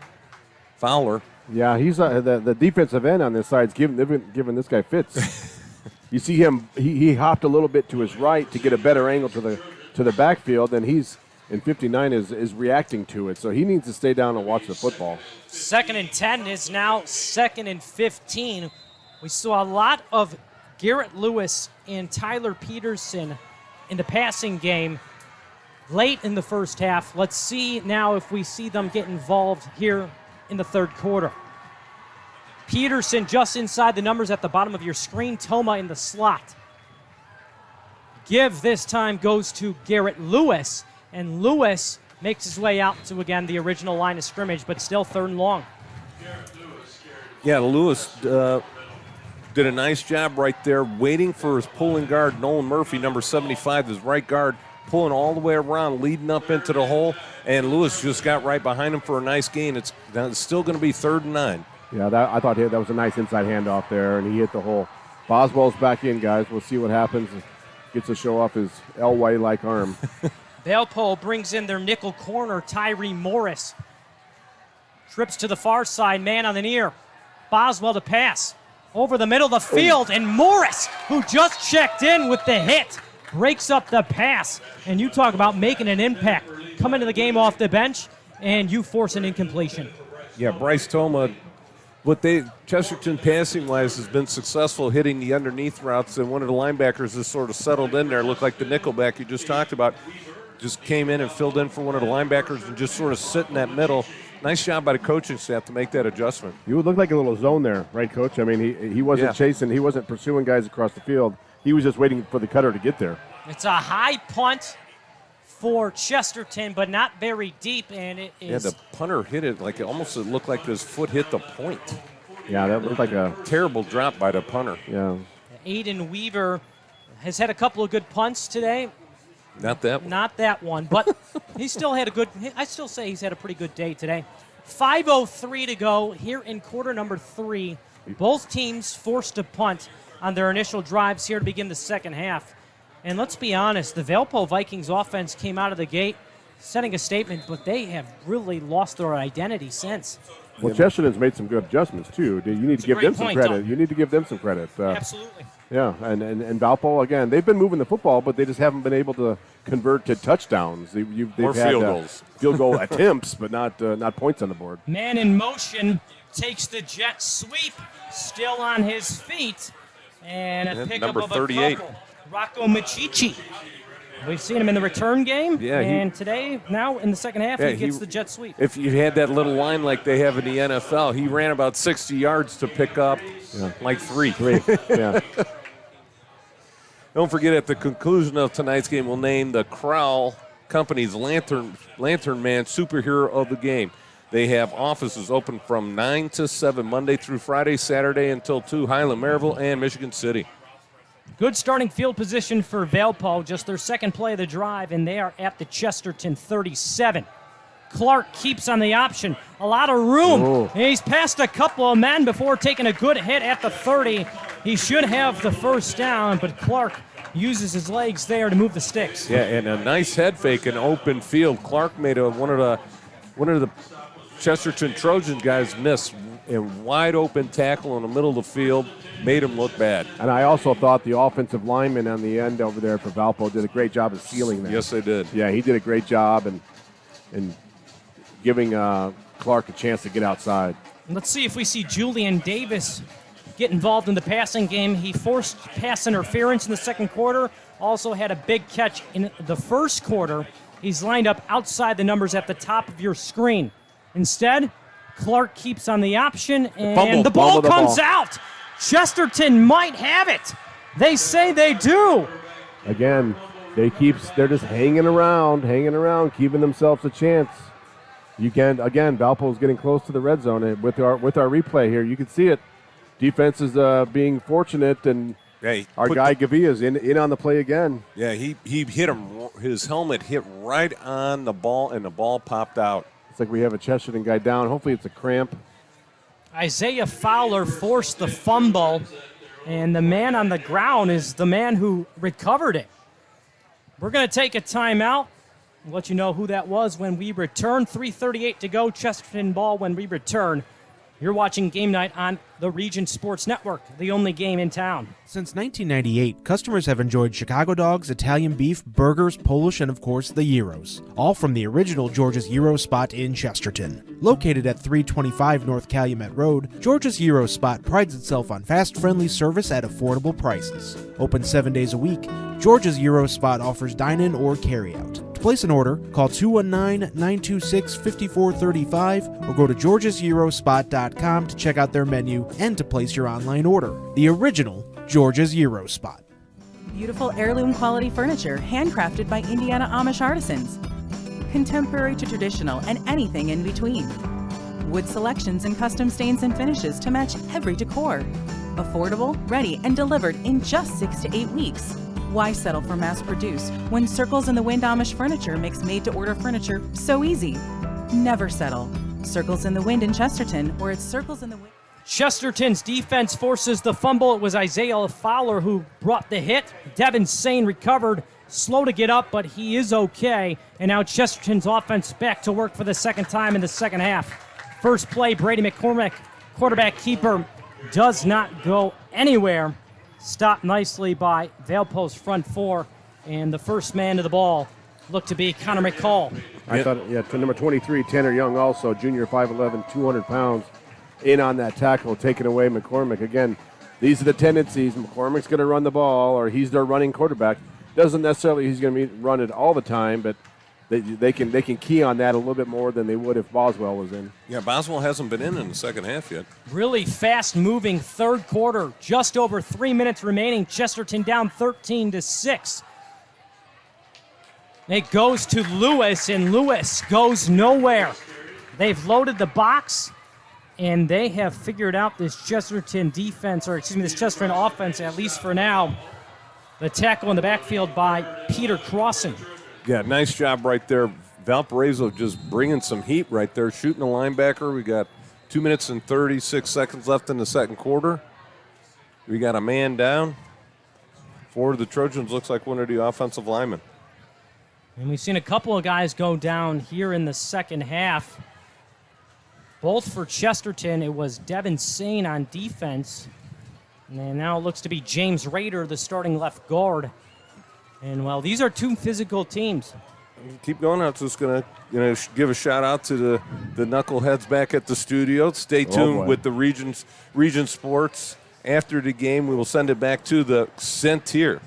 Yeah, he's the defensive end on this side is giving this guy fits. You see him, he hopped a little bit to his right to get a better angle to the backfield, and he's in 59 is reacting to it. So he needs to stay down and watch the football. 2nd and 10 is now 2nd and 15. We saw a lot of Garrett Lewis and Tyler Peterson in the passing game late in the first half. Let's see now if we see them get involved here in the third quarter. Peterson just inside the numbers at the bottom of your screen. Toma in the slot. Give this time goes to Garrett Lewis, and Lewis makes his way out to, again, the original line of scrimmage, but still 3rd and long. Yeah, Lewis did a nice job right there, waiting for his pulling guard, Nolan Murphy, number 75, his right guard, pulling all the way around, leading up into the hole, and Lewis just got right behind him for a nice gain. It's still going to be 3rd and 9. Yeah, I thought that was a nice inside handoff there, and he hit the hole. Boswell's back in, guys. We'll see what happens. Gets to show off his Elway-like arm. Valpo brings in their nickel corner, Tyree Morris. Trips to the far side, man on the near. Boswell to pass. Over the middle of the field, and Morris, who just checked in with the hit, breaks up the pass. And you talk about making an impact. Come into the game off the bench, and you force an incompletion. Yeah, Bryce Toma, Chesterton passing-wise has been successful hitting the underneath routes, and one of the linebackers has sort of settled in there. Looked like the nickelback you just talked about. Just came in and filled in for one of the linebackers and just sort of sit in that middle. Nice job by the coaching staff to make that adjustment. You would look like a little zone there, right, Coach? I mean, he wasn't chasing. He wasn't pursuing guys across the field. He was just waiting for the cutter to get there. It's a high punt for Chesterton, but not very deep, and it is... Yeah, the punter hit it like it looked like his foot hit the point. Yeah, that looked like a terrible drop by the punter. Yeah. Aiden Weaver has had a couple of good punts today. Not that one. Not that one, but he still had I still say he's had a pretty good day today. 5:03 to go here in quarter number 3. Both teams forced to punt on their initial drives here to begin the second half. And let's be honest, the Valpo Vikings offense came out of the gate setting a statement, but they have really lost their identity since. Well, Chesterton's made some good adjustments, too. You need to give them some credit. You need to give them some credit. Absolutely. Yeah, and Valpo, again, they've been moving the football, but they just haven't been able to convert to touchdowns. They've or had field goals. Field goal attempts, but not points on the board. Man in motion takes the jet sweep, still on his feet, and a pickup number of 38. a couple. Rocco Machichi. We've seen him in the return game, and today, now in the second half, he gets the jet sweep. If you had that little line like they have in the NFL, he ran about 60 yards to pick up Yeah. Like 3. 3, yeah. Don't forget, at the conclusion of tonight's game, we'll name the Crowell Company's Lantern Man superhero of the game. They have offices open from 9 to 7, Monday through Friday, Saturday until 2, Highland, Maryville, and Michigan City. Good starting field position for Valpo, just their second play of the drive, and they are at the Chesterton 37. Clark keeps on the option. A lot of room. Ooh. He's passed a couple of men before taking a good hit at the 30. He should have the first down, but Clark uses his legs there to move the sticks. Yeah, and a nice head fake in open field. Clark made one of the Chesterton Trojans guys miss a wide open tackle in the middle of the field, made him look bad. And I also thought the offensive lineman on the end over there for Valpo did a great job of sealing that. Yes, they did. Yeah, he did a great job and giving Clark a chance to get outside. Let's see if we see Julian Davis get involved in the passing game. He forced pass interference in the second quarter, also had a big catch in the first quarter. He's lined up outside the numbers at the top of your screen. Instead, Clark keeps on the option, and the ball comes out. Chesterton might have it. They say they do. Again, they're just hanging around, keeping themselves a chance. Valpo's getting close to the red zone, and with our replay here, you can see it. Defense is being fortunate, and our guy Gavia's in on the play again. Yeah, he hit him. His helmet hit right on the ball, and the ball popped out. It's like we have a Chesterton guy down. Hopefully it's a cramp. Isaiah Fowler forced the fumble, and the man on the ground is the man who recovered it. We're going to take a timeout. We'll let you know who that was when we return. 3:38 to go, Chesterton ball when we return. You're watching Game Night on the Region Sports Network, the only game in town. Since 1998, customers have enjoyed Chicago dogs, Italian beef, burgers, Polish, and of course the gyros. All from the original George's Gyro Spot in Chesterton. Located at 325 North Calumet Road, George's Gyro Spot prides itself on fast, friendly service at affordable prices. Open 7 days a week, George's Gyro Spot offers dine-in or carry-out. To place an order, call 219-926-5435 or go to georgesgyrospot.com to check out their menu and to place your online order. The original George's Gyro Spot. Beautiful heirloom quality furniture handcrafted by Indiana Amish artisans. Contemporary to traditional and anything in between. Wood selections and custom stains and finishes to match every decor. Affordable, ready, and delivered in just 6 to 8 weeks. Why settle for mass-produced when Circles in the Wind Amish Furniture makes made-to-order furniture so easy? Never settle. Circles in the Wind in Chesterton, or it's Circles in the Wind. Chesterton's defense forces the fumble. It was Isaiah Fowler who brought the hit. Devin Sane recovered, slow to get up, but he is okay. And now Chesterton's offense back to work for the second time in the second half. First play, Brady McCormick, quarterback keeper, does not go anywhere. Stopped nicely by Valpo's front four, and the first man to the ball looked to be Connor McCall. I thought, to number 23, Tanner Young, also junior, 5'11", 200 pounds, in on that tackle, taking away McCormick. Again, these are the tendencies. McCormick's going to run the ball, or he's their running quarterback. Doesn't necessarily he's going to run it all the time, but they can key on that a little bit more than they would if Boswell was in. Yeah, Boswell hasn't been in the second half yet. Really fast-moving third quarter. Just over 3 minutes remaining. Chesterton down 13-6. It goes to Lewis, and Lewis goes nowhere. They've loaded the box, and they have figured out this Chesterton defense, this Chesterton offense, at least for now. The tackle in the backfield by Peter Crossan. Yeah, nice job right there. Valparaiso just bringing some heat right there, shooting the linebacker. We got 2 minutes and 36 seconds left in the second quarter. We got a man down. For the Trojans, looks like one of the offensive linemen. And we've seen a couple of guys go down here in the second half. Both for Chesterton, it was Devin Sane on defense. And now it looks to be James Rader, the starting left guard. And, well, these are two physical teams. Keep going. I'm just going to give a shout-out to the knuckleheads back at the studio. Stay tuned with the Region Sports. After the game, we will send it back to the Centier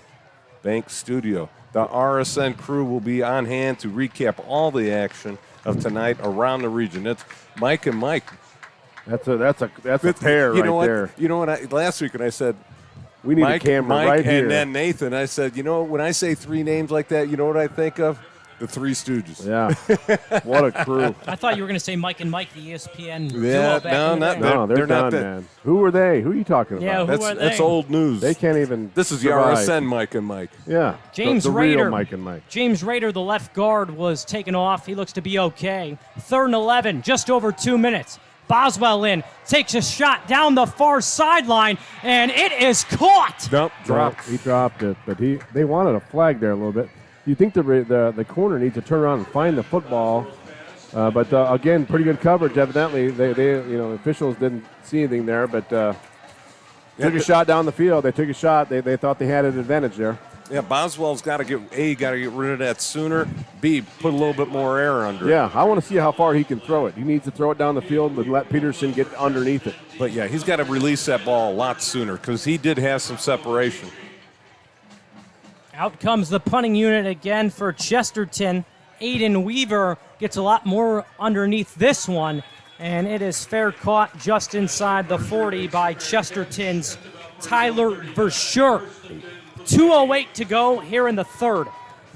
Bank studio. The RSN crew will be on hand to recap all the action of tonight around the region. It's Mike and Mike. That's a pair you know right what? there. You know what? Last week when I said we need Mike, a camera Mike right here, and then Nathan, I said, you know, when I say three names like that, you know what I think of? The Three Stooges. Yeah. What a crew. I thought you were going to say Mike and Mike, the ESPN Yeah, duo back in the day. No, they're not done, man. Who are they? Who are you talking about? Yeah, who are they? That's old news. They can't even. This is survive. the RSN Mike and Mike. Yeah. James the Rader. Real Mike and Mike. James Rader, the left guard, was taken off. He looks to be okay. 3rd and 11, just over 2 minutes. Boswell takes a shot down the far sideline, and it is caught. Nope, dropped. He dropped it, but they wanted a flag there a little bit. You think the corner needs to turn around and find the football, but again, pretty good coverage. Evidently, they officials didn't see anything there, but took a shot down the field. They took a shot. They thought they had an advantage there. Yeah, Boswell's got to get rid of that sooner. B, put a little bit more air under it. Yeah, I want to see how far he can throw it. He needs to throw it down the field and let Peterson get underneath it. But yeah, he's got to release that ball a lot sooner because he did have some separation. Out comes the punting unit again for Chesterton. Aiden Weaver gets a lot more underneath this one, and it is fair caught just inside the 40 by Chesterton's Tyler Verschure. 2:08 to go here in the third.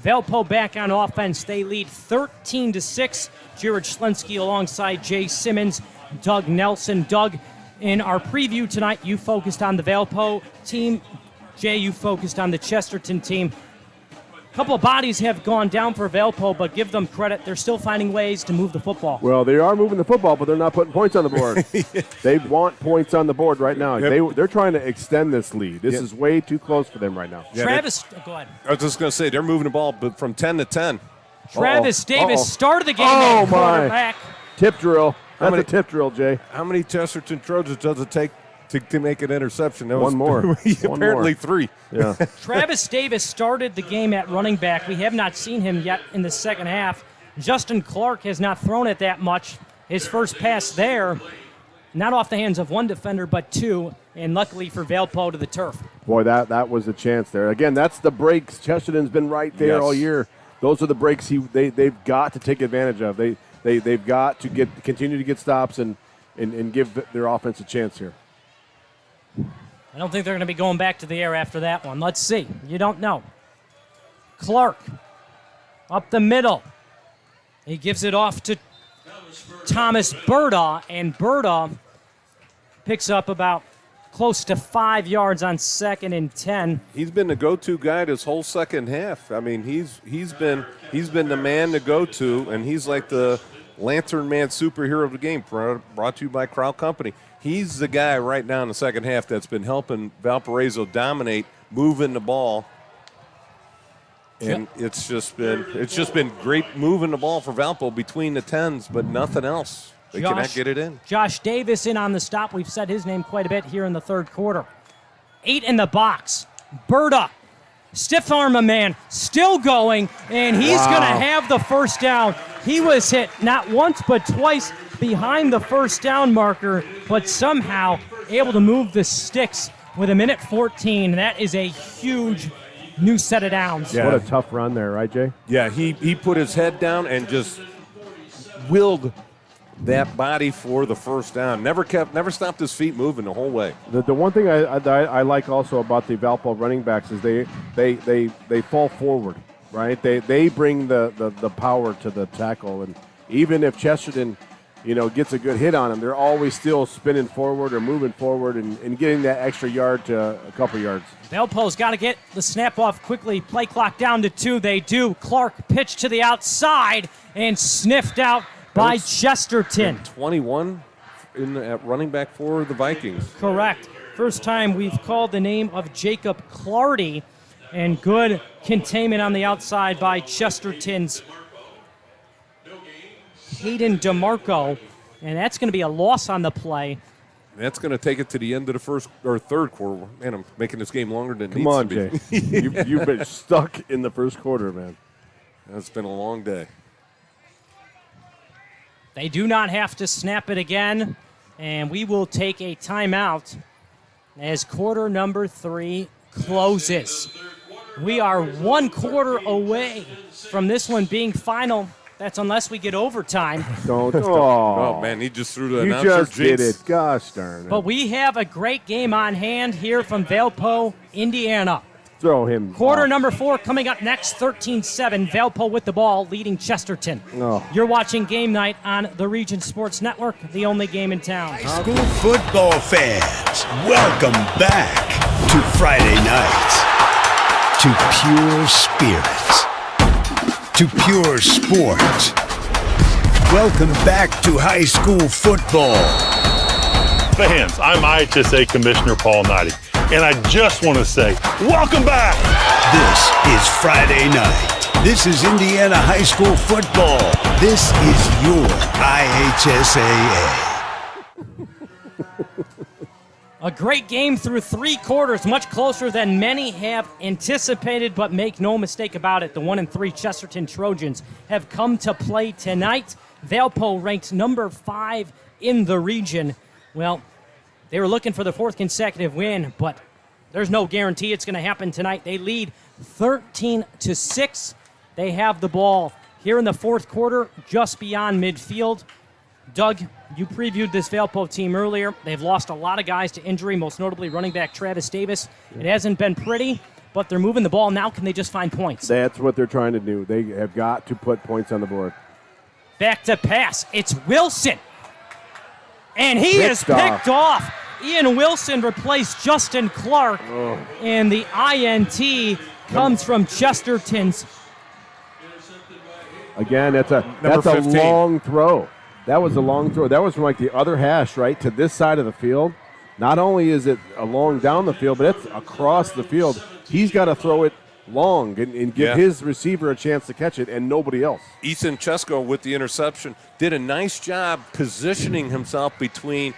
Valpo back on offense. They lead 13-6. Jared Schlensky alongside Jay Simmons, Doug Nelson. Doug, in our preview tonight, you focused on the Valpo team. Jay, you focused on the Chesterton team. A couple of bodies have gone down for Valpo, but give them credit. They're still finding ways to move the football. Well, they are moving the football, but they're not putting points on the board. They want points on the board right now. Yep. They're trying to extend this lead. This is way too close for them right now. Yeah, Travis, go ahead. I was just going to say, they're moving the ball but from 10 to 10. Travis Davis started the game Oh, at my. quarterback. Tip drill. That's a tip drill, Jay. How many Chesterton Trojans does it take to make an interception? That One more. Apparently 3. Yeah. Travis Davis started the game at running back. We have not seen him yet in the second half. Justin Clark has not thrown it that much. His first pass there, not off the hands of one defender, but two, and luckily for Valpo to the turf. Boy, that was a chance there. Again, that's the breaks. Chesterton's been right there all year. Those are the breaks they've got to take advantage of. They've got to continue to get stops and give their offense a chance here. I don't think they're going to be going back to the air after that one. Let's see. You don't know. Clark up the middle. He gives it off to Thomas Berda, and Berda picks up about close to 5 yards on 2nd and 10. He's been the go-to guy this whole second half. I mean, he's been the man to go to, and he's like the Lantern Man superhero of the game, brought to you by Crow Company. He's the guy right now in the second half that's been helping Valparaiso dominate, moving the ball. And it's just been great moving the ball for Valpo between the 10s, but nothing else. They cannot get it in. Josh Davis in on the stop. We've said his name quite a bit here in the third quarter. 8 in the box. Berta, stiff arm a man, still going, and he's going to have the first down. He was hit not once but twice behind the first down marker, but somehow able to move the sticks with 1:14. That is a huge new set of downs. Yeah. What a tough run there, right, Jay? Yeah, he put his head down and just willed that body for the first down. Never stopped his feet moving the whole way. The one thing I like also about the Valpo running backs is they fall forward, right? They bring the power to the tackle, and even if Chesterton gets a good hit on them, they're always still spinning forward or moving forward and getting that extra yard to a couple yards. Valpo's got to get the snap off quickly. Play clock down to 2. They do. Clark pitched to the outside and sniffed out by Chesterton. 21 at running back for the Vikings. Correct. First time we've called the name of Jacob Clardy, and good containment on the outside by Chesterton's Hayden DeMarco, and that's going to be a loss on the play. That's going to take it to the end of the first or third quarter. Man, I'm making this game longer than it Come on, needs to be. Jay. You've been stuck in the first quarter, man. It's been a long day. They do not have to snap it again, and we will take a timeout as quarter number 3 closes. We are 1 quarter away from this one being final. That's unless we get overtime. Don't. Oh, man, he just threw the You announcer just did jinx. it. Gosh darn it. But we have a great game on hand here from Valpo, Indiana. Throw him. Quarter off. number 4 coming up next, 13-7. Valpo with the ball, leading Chesterton. Oh. You're watching Game Night on the Region Sports Network, the only game in town. High school football fans, welcome back to Friday night, to pure spirits, to pure sport. Welcome back to high school football. Fans, I'm IHSA Commissioner Paul Knighty, and I just want to say, welcome back! This is Friday night. This is Indiana high school football. This is your IHSAA. A great game through 3 quarters, much closer than many have anticipated, but make no mistake about it, the 1-3 Chesterton Trojans have come to play tonight. Valpo ranked number 5 in the region. Well, they were looking for the 4th consecutive win, but there's no guarantee it's going to happen tonight. They lead 13-6. They have the ball here in the 4th quarter, just beyond midfield. Doug, you previewed this Valpo team earlier. They've lost a lot of guys to injury, most notably running back Travis Davis. It hasn't been pretty, but they're moving the ball. Now can they just find points? That's what they're trying to do. They have got to put points on the board. Back to pass. It's Wilson. And he is picked off. Ian Wilson replaced Justin Clark. Oh. And the INT comes from Chesterton's. Again, that's a 15. long throw. That was a long throw. That was from like the other hash, right, to this side of the field. Not only is it along down the field, but it's across the field. He's got to throw it long and give his receiver a chance to catch it and nobody else. Ethan Chesko with the interception did a nice job positioning himself between,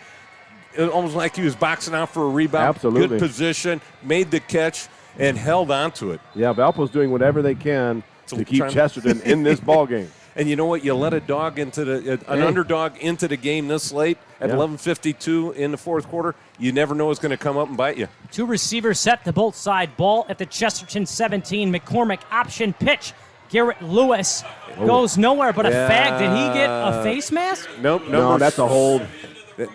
it almost like he was boxing out for a rebound. Absolutely. Good position, made the catch, and held on to it. Yeah, Valpo's doing whatever they can to keep Chesterton in this ball game. And you know what? You let a dog into an underdog into the game this late at 11:52 in the 4th quarter. You never know what's going to come up and bite you. 2 receivers set to both sides. Ball at the Chesterton 17. McCormick option pitch. Garrett Lewis goes nowhere but a fag. Did he get a face mask? Nope. No, that's a hold.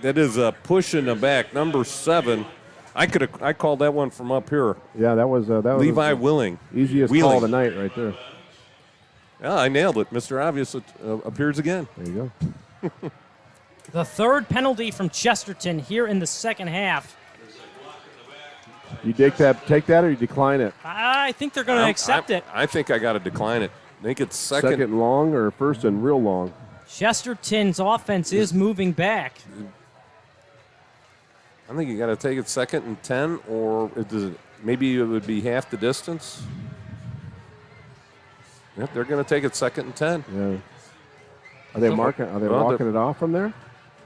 That is a push in the back. Number 7. I called that one from up here. Yeah, that was Levi Willing. Easiest call of the night right there. Yeah, I nailed it. Mr. Obvious appears again. There you go. The 3rd penalty from Chesterton here in the 2nd half. You take that or you decline it? I think they're going to accept it. I think I got to decline it. I think it's second long or first and real long. Chesterton's offense is moving back. I think you got to take it 2nd and 10, or maybe it would be half the distance. Yep, they're going to take it 2nd and 10. Yeah. Are they walking it off from there?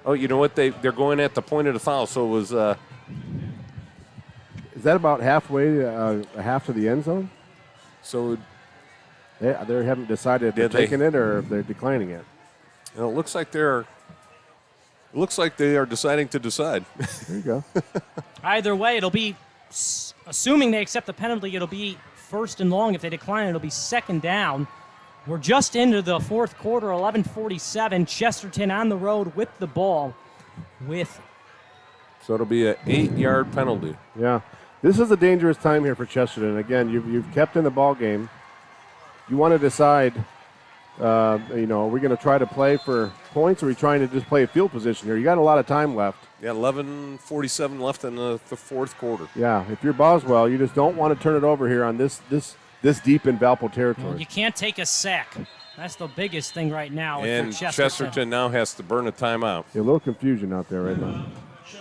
Oh, you know what? They're going at the point of the foul. So it was. Is that about halfway, half to the end zone? So they haven't decided if they're taking it or if they're declining it. You know, it looks like they are deciding to decide. There you go. Either way, it'll be, assuming they accept the penalty, it'll be 1st and long. If they decline, it'll be 2nd down. We're just into the 4th quarter, 11:47. Chesterton on the road with the ball. So it'll be an 8-yard penalty. Yeah, this is a dangerous time here for Chesterton. Again, you've kept in the ball game. You want to decide. Are we going to try to play for points, or are we trying to just play a field position here? You got a lot of time left. Yeah, 11:47 left in the 4th quarter. Yeah, if you're Boswell, you just don't want to turn it over here on this deep in Valpo territory. Well, you can't take a sack. That's the biggest thing right now. And Chesterton now has to burn a timeout. Yeah, a little confusion out there right now.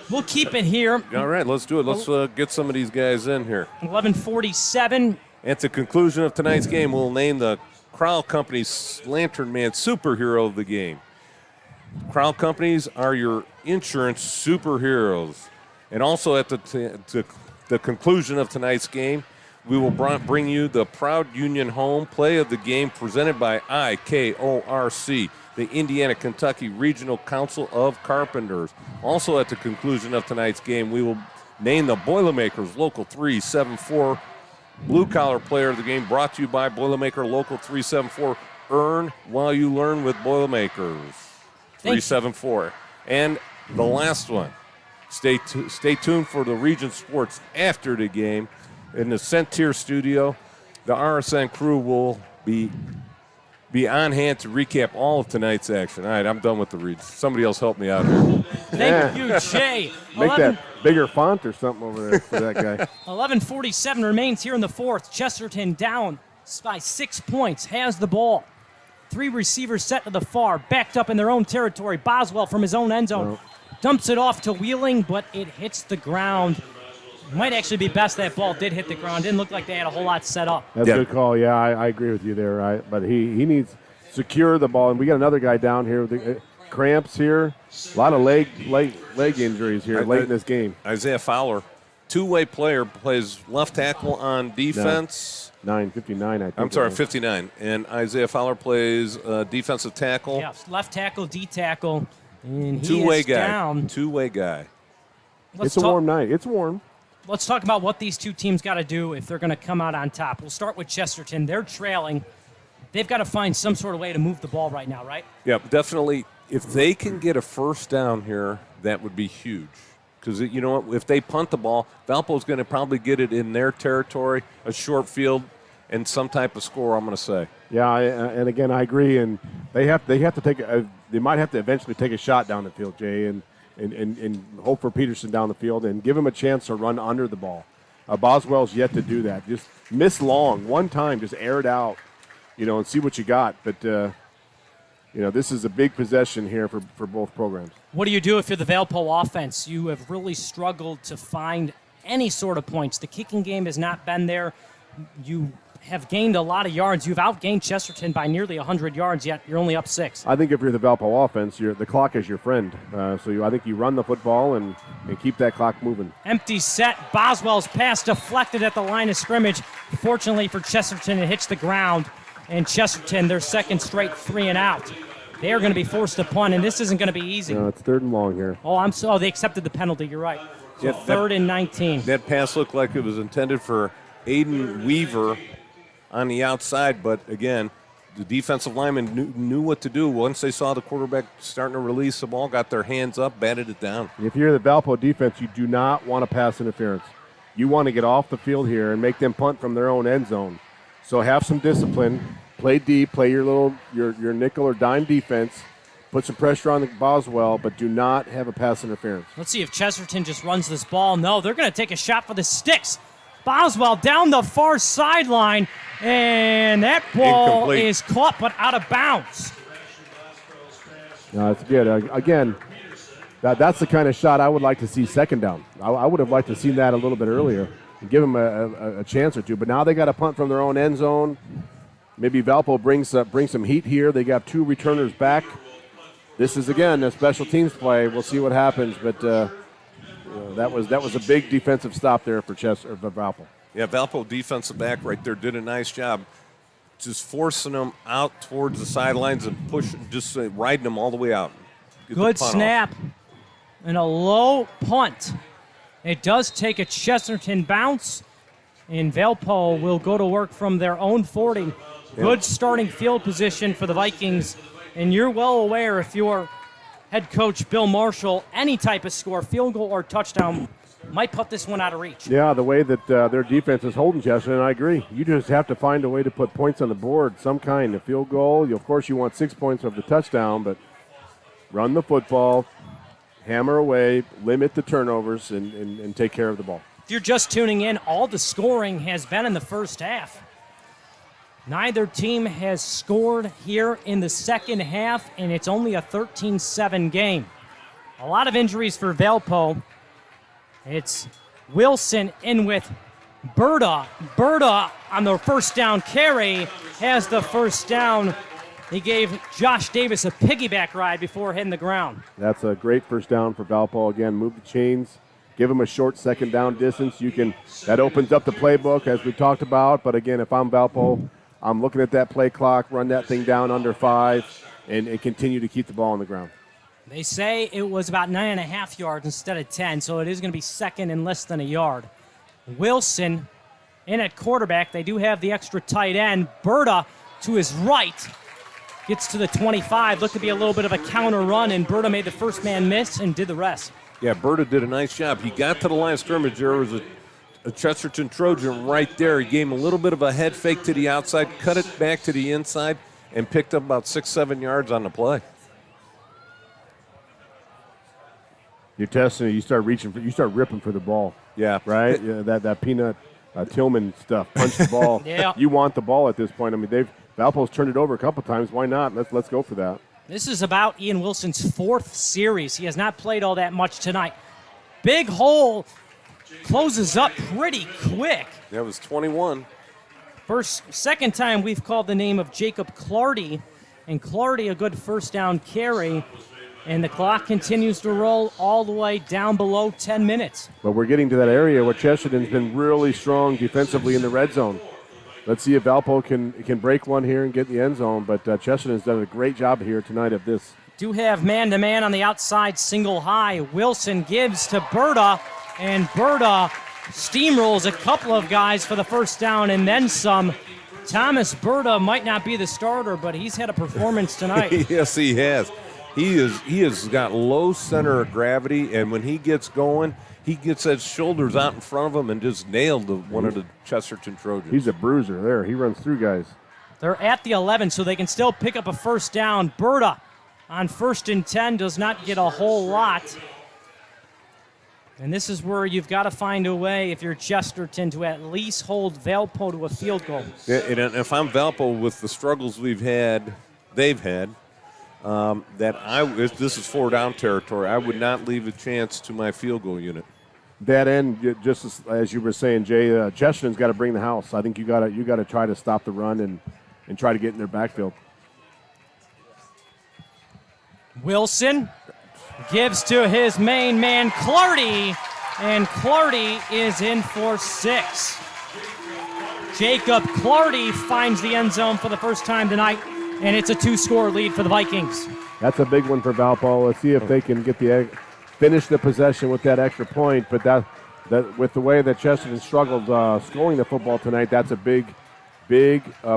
We'll keep it here. All right, let's do it. Let's get some of these guys in here. 11:47. At the conclusion of tonight's game, we'll name the Crowell Company's Lantern Man superhero of the game. Crowell Companies are your insurance superheroes. And also at the conclusion of tonight's game, we will bring you the Proud Union Home Play of the Game presented by IKORC, the Indiana-Kentucky Regional Council of Carpenters. Also at the conclusion of tonight's game, we will name the Boilermakers Local 374 Blue Collar Player of the Game, brought to you by Boilermaker Local 374, Earn while you learn with Boilermakers. 374. And the last one. Stay tuned for the Region Sports after the game in the Centier studio. The RSN crew will be on hand to recap all of tonight's action. All right, I'm done with the reads. Somebody else help me out here. Thank you, Jay. Make that bigger font or something over there for that guy. 11:47 remains here in the fourth. Chesterton down by 6 points, has the ball. 3 receivers set to the far, backed up in their own territory. Boswell from his own end zone dumps it off to Wheeling, but it hits the ground. It might actually be best that ball did hit the ground. Didn't look like they had a whole lot set up. That's a good call. Yeah, I agree with you there. Right? But he needs to secure the ball. And we got another guy down here with the cramps here. A lot of leg injuries here late in this game. Isaiah Fowler, two-way player, plays left tackle on defense. 59, I think. I'm sorry, 59. And Isaiah Fowler plays defensive tackle. Yeah, left tackle, D tackle. And he two-way is guy. down. Two-way guy. It's a warm night. It's warm. Let's talk about what these two teams got to do if they're going to come out on top. We'll start with Chesterton. They're trailing. They've got to find some sort of way to move the ball right now, right? Yeah, definitely. If they can get a first down here, that would be huge. Because, you know what, if they punt the ball, Valpo's going to probably get it in their territory, a short field, and some type of score, I'm going to say. Yeah, and again, I agree. And they might have to eventually take a shot down the field, Jay, and hope for Peterson down the field and give him a chance to run under the ball. Boswell's yet to do that. Just miss long one time, just air it out, and see what you got. But, this is a big possession here for both programs. What do you do if you're the Valpo offense? You have really struggled to find any sort of points. The kicking game has not been there. You have gained a lot of yards. You've outgained Chesterton by nearly 100 yards, yet you're only up 6. I think if you're the Valpo offense, the clock is your friend. I think you run the football and keep that clock moving. Empty set. Boswell's pass deflected at the line of scrimmage. Fortunately for Chesterton, it hits the ground. And Chesterton, their second straight 3 and out. They are going to be forced to punt, and this isn't going to be easy. No, it's 3rd and long here. They accepted the penalty. You're right. So 3rd and 19. That pass looked like it was intended for Aiden Weaver on the outside, but again, the defensive lineman knew what to do. Once they saw the quarterback starting to release the ball, got their hands up, batted it down. If you're the Valpo defense, you do not want to pass interference. You want to get off the field here and make them punt from their own end zone. So have some discipline, play deep, play your nickel or dime defense, put some pressure on the Boswell, but do not have a pass interference. Let's see if Chesterton just runs this ball. No, they're going to take a shot for the sticks. Boswell down the far sideline, and that ball is caught but out of bounds. No, it's good. Again, that's the kind of shot I would like to see second down. I would have liked to see that a little bit earlier and give them a chance or two. But now they got to punt from their own end zone. Maybe Valpo brings some heat here. They got 2 returners back. This is, again, a special teams play. We'll see what happens, but that was a big defensive stop there for Valpo. Yeah, Valpo defensive back right there did a nice job just forcing them out towards the sidelines and riding them all the way out. Good snap and a low punt. It does take a Chesterton bounce, and Valpo will go to work from their own 40. Good starting field position for the Vikings, and you're well aware if you're head coach Bill Marshall, any type of score, field goal or touchdown, might put this one out of reach. Yeah, the way that their defense is holding Chesterton, I agree. You just have to find a way to put points on the board, some kind of field goal. Of course, you want 6 points of the touchdown, but run the football, hammer away, limit the turnovers, and take care of the ball. If you're just tuning in, all the scoring has been in the first half. Neither team has scored here in the second half, and it's only a 13-7 game. A lot of injuries for Valpo. It's Wilson in with Berta. Berta on the first down carry has the first down. He gave Josh Davis a piggyback ride before hitting the ground. That's a great first down for Valpo. Again, move the chains, give him a short second down distance. That opens up the playbook as we talked about. But again, if I'm Valpo, I'm looking at that play clock, run that thing down under 5, and continue to keep the ball on the ground. They say it was about 9.5 yards instead of 10, so it is going to be second and less than a yard. Wilson in at quarterback. They do have the extra tight end. Berta to his right. gets to the 25. Looked to be a little bit of a counter run, and Berta made the first man miss and did the rest. Yeah, Berta did a nice job. He got to the line of scrimmage. There was a Chesterton Trojan right there. He gave him a little bit of a head fake to the outside, cut it back to the inside, and picked up about 6-7 yards on the play. You're testing it. You start ripping for the ball. Yeah. Right? Yeah, that Peanut Tillman stuff. Punch the ball. Yeah. You want the ball at this point. I mean, Valpo's turned it over a couple times. Why not? Let's go for that. This is about Ian Wilson's fourth series. He has not played all that much tonight. Big hole closes up pretty quick. That was 21. Second time we've called the name of Jacob Clardy, and Clardy a good first down carry, and the clock continues to roll all the way down below 10 minutes. But we're getting to that area where Chesterton's been really strong defensively in the red zone. Let's see if Valpo can break one here and get in the end zone, but Chesterton's done a great job here tonight of this. Do have man-to-man on the outside, single high. Wilson gives to Berta, and Berta steamrolls a couple of guys for the first down and then some. Thomas Berta might not be the starter, but he's had a performance tonight. Yes, he has. He has got low center of gravity, and when he gets going, he gets his shoulders out in front of him and just nailed one of the Chesterton Trojans. He's a bruiser there. He runs through guys. They're at the 11, so they can still pick up a first down. Berta on 1st and 10 does not get a whole lot. And this is where you've got to find a way, if you're Chesterton, to at least hold Valpo to a field goal. Yeah, and if I'm Valpo with the struggles they've had, this is 4-down territory. I would not leave a chance to my field goal unit. That end, just as you were saying, Jay, Chesterton's got to bring the house. I think you got to try to stop the run and try to get in their backfield. Wilson gives to his main man, Clardy, and Clardy is in for 6. Jacob Clardy finds the end zone for the first time tonight, and it's a 2-score lead for the Vikings. That's a big one for Valpo. Let's see if they can finish the possession with that extra point. But that with the way that Chesterton struggled scoring the football tonight, that's a big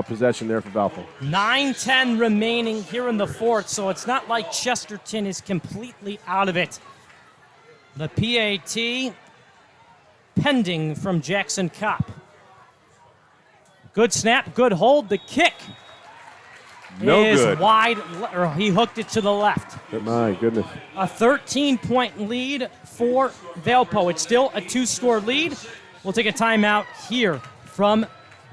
possession there for Valpo. 9:10 remaining here in the fourth, so it's not like Chesterton is completely out of it. The PAT pending from Jackson Kopp. Good snap, good hold. The kick is good. Wide, or he hooked it to the left. My goodness. A 13-point lead for Valpo. It's still a 2-score lead. We'll take a timeout here from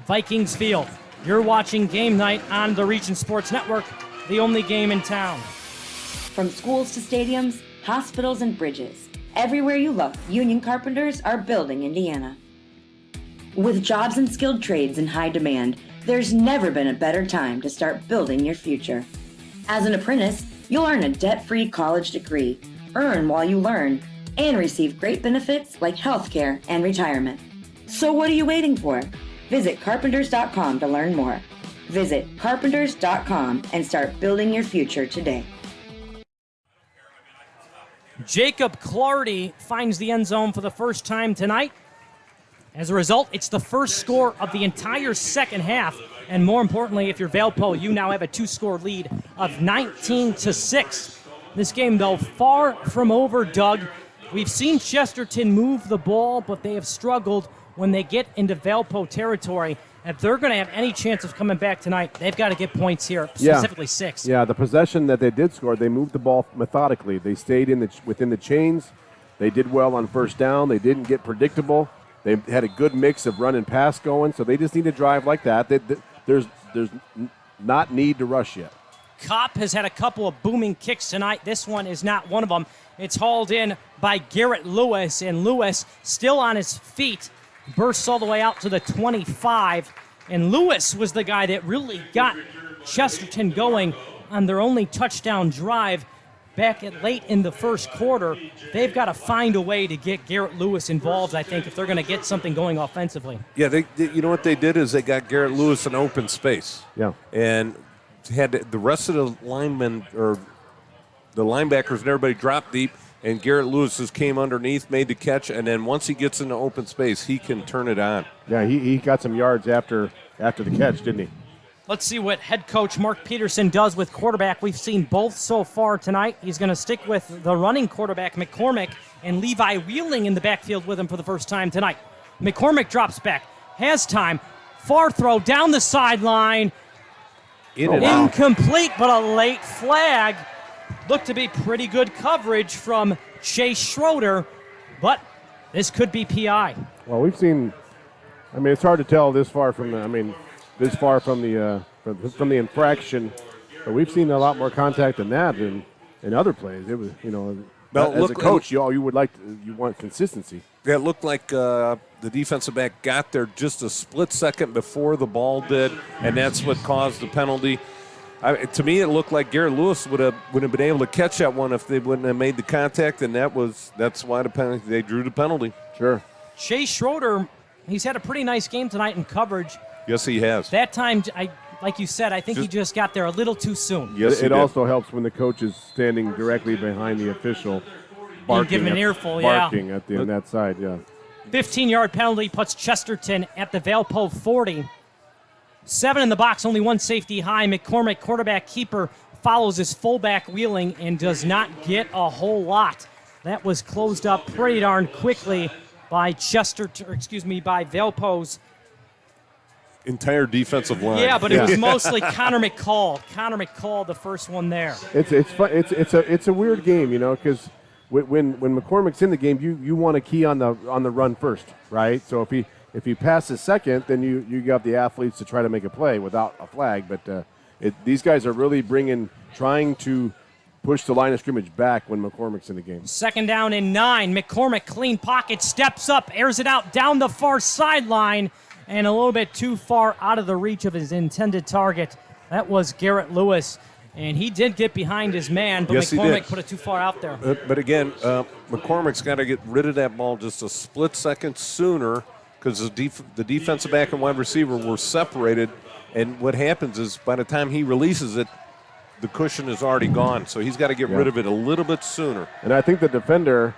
Vikings Field. You're watching Game Night on the Region Sports Network, the only game in town. From schools to stadiums, hospitals and bridges, everywhere you look, union carpenters are building Indiana. With jobs and skilled trades in high demand, there's never been a better time to start building your future. As an apprentice, you'll earn a debt-free college degree, earn while you learn, and receive great benefits like healthcare and retirement. So what are you waiting for? Visit carpenters.com to learn more. Visit carpenters.com and start building your future today. Jacob Clardy finds the end zone for the first time tonight. As a result, it's the first score of the entire second half. And more importantly, if you're Valpo, you now have a 2-score lead of 19-6. This game, though, far from over, Doug. We've seen Chesterton move the ball, but they have struggled when they get into Valpo territory. If they're going to have any chance of coming back tonight, they've got to get points here, specifically 6. Yeah, the possession that they did score, they moved the ball methodically. They stayed within the chains. They did well on first down. They didn't get predictable. They had a good mix of run and pass going, so they just need to drive like that. There's not need to rush yet. Kopp has had a couple of booming kicks tonight. This one is not one of them. It's hauled in by Garrett Lewis, and Lewis still on his feet, bursts all the way out to the 25. And Lewis was the guy that really got Chesterton going on their only touchdown drive back late in the first quarter. They've got to find a way to get Garrett Lewis involved, I think, if they're going to get something going offensively. Yeah, you know what they did is they got Garrett Lewis in open space. Yeah. And had the rest of the linemen or the linebackers and everybody drop deep, and Garrett Lewis just came underneath, made the catch, and then once he gets into open space, he can turn it on. Yeah, he got some yards after the catch, didn't he? Let's see what head coach Mark Peterson does with quarterback. We've seen both so far tonight. He's going to stick with the running quarterback, McCormick, and Levi Wheeling in the backfield with him for the first time tonight. McCormick drops back, has time, far throw down the sideline. Incomplete, but a late flag. Looked to be pretty good coverage from Chase Schroeder, but this could be PI. Well, we've seen, it's hard to tell this far from the infraction, but we've seen a lot more contact than that in other plays. It was, as a coach, you want consistency. Yeah, it looked like the defensive back got there just a split second before the ball did, and that's what caused the penalty. To me, it looked like Garrett Lewis would have been able to catch that one if they wouldn't have made the contact, and that's why they drew the penalty. Sure. Chase Schroeder, he's had a pretty nice game tonight in coverage. Yes, he has. That time, like you said, I think he just got there a little too soon. Yes, it also helps when the coach is standing directly behind the official, barking an earful, barking at on that side, yeah. 15-yard penalty puts Chesterton at the Valpo 40. 7 in the box, only one safety high. McCormick, quarterback keeper, follows his fullback Wheeling and does not get a whole lot. That was closed up pretty darn quickly by by Valpo's entire defensive line. Yeah, but it was mostly Connor McCall. Connor McCall, the first one there. It's fun. It's a weird game, because when McCormick's in the game, you want to key on the run first, right? So if he passes second, then you got the athletes to try to make a play without a flag. But these guys are really trying to push the line of scrimmage back when McCormick's in the game. 2nd down and 9. McCormick, clean pocket, steps up, airs it out down the far sideline, and a little bit too far out of the reach of his intended target. That was Garrett Lewis. And he did get behind his man, but yes, McCormick put it too far out there. But again, McCormick's got to get rid of that ball just a split second sooner because the defensive back and wide receiver were separated. And what happens is by the time he releases it, the cushion is already gone. So he's got to get rid of it a little bit sooner. And I think the defender,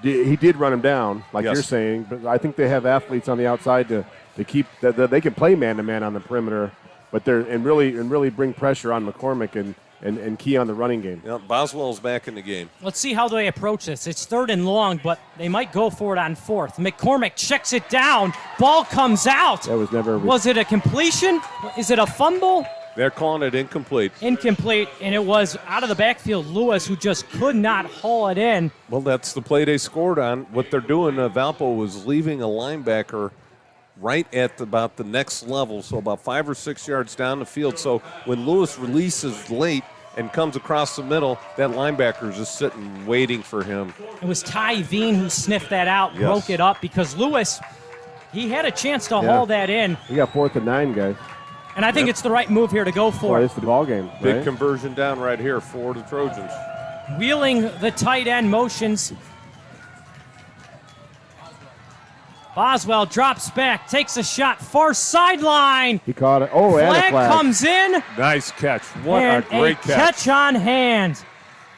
he did run him down, like you're saying. But I think they have athletes on the outside to keep that they can play man-to-man on the perimeter. But really bring pressure on McCormick and key on the running game. Yeah, Boswell's back in the game. Let's see how they approach this. It's 3rd and long, but they might go for it on 4th. McCormick checks it down. Ball comes out. That was never. Was it a completion? Is it a fumble? They're calling it incomplete. Incomplete, and it was out of the backfield. Lewis, who just could not haul it in. Well, that's the play they scored on. What they're doing, Valpo was leaving a linebacker right at about the next level, so about 5 or 6 yards down the field. So when Lewis releases late and comes across the middle, that linebacker is just sitting waiting for him. It was Ty Veen who sniffed that out, broke it up, because Lewis, he had a chance to haul that in. He got 4th and 9, guys. And I think it's the right move here to go for it. It's the ball game. Big right? conversion down right here for the Trojans. Wheeling the tight end motions. Boswell drops back, takes a shot, far sideline. He caught it. Oh, and a flag comes in. Nice catch. What a great catch on hand.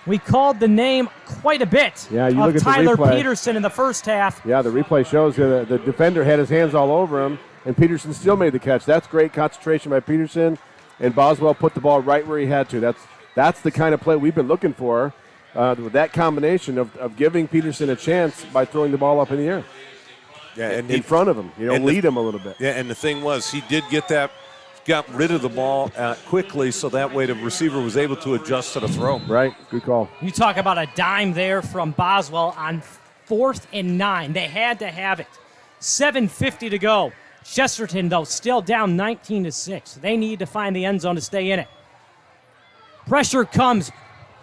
We called the name quite a bit you look of at Tyler the replay. Peterson in the first half. Yeah, the replay shows the defender had his hands all over him, and Peterson still made the catch. That's great concentration by Peterson, and Boswell put the ball right where he had to. That's the kind of play we've been looking for, with that combination of giving Peterson a chance by throwing the ball up in the air. Yeah, and in front of him, lead him a little bit. Yeah, and the thing was, he did got rid of the ball quickly, so that way the receiver was able to adjust to the throw. Right, good call. You talk about a dime there from Boswell on 4th and 9. They had to have it. 7:50 to go. Chesterton, though, still down 19-6. They need to find the end zone to stay in it. Pressure comes,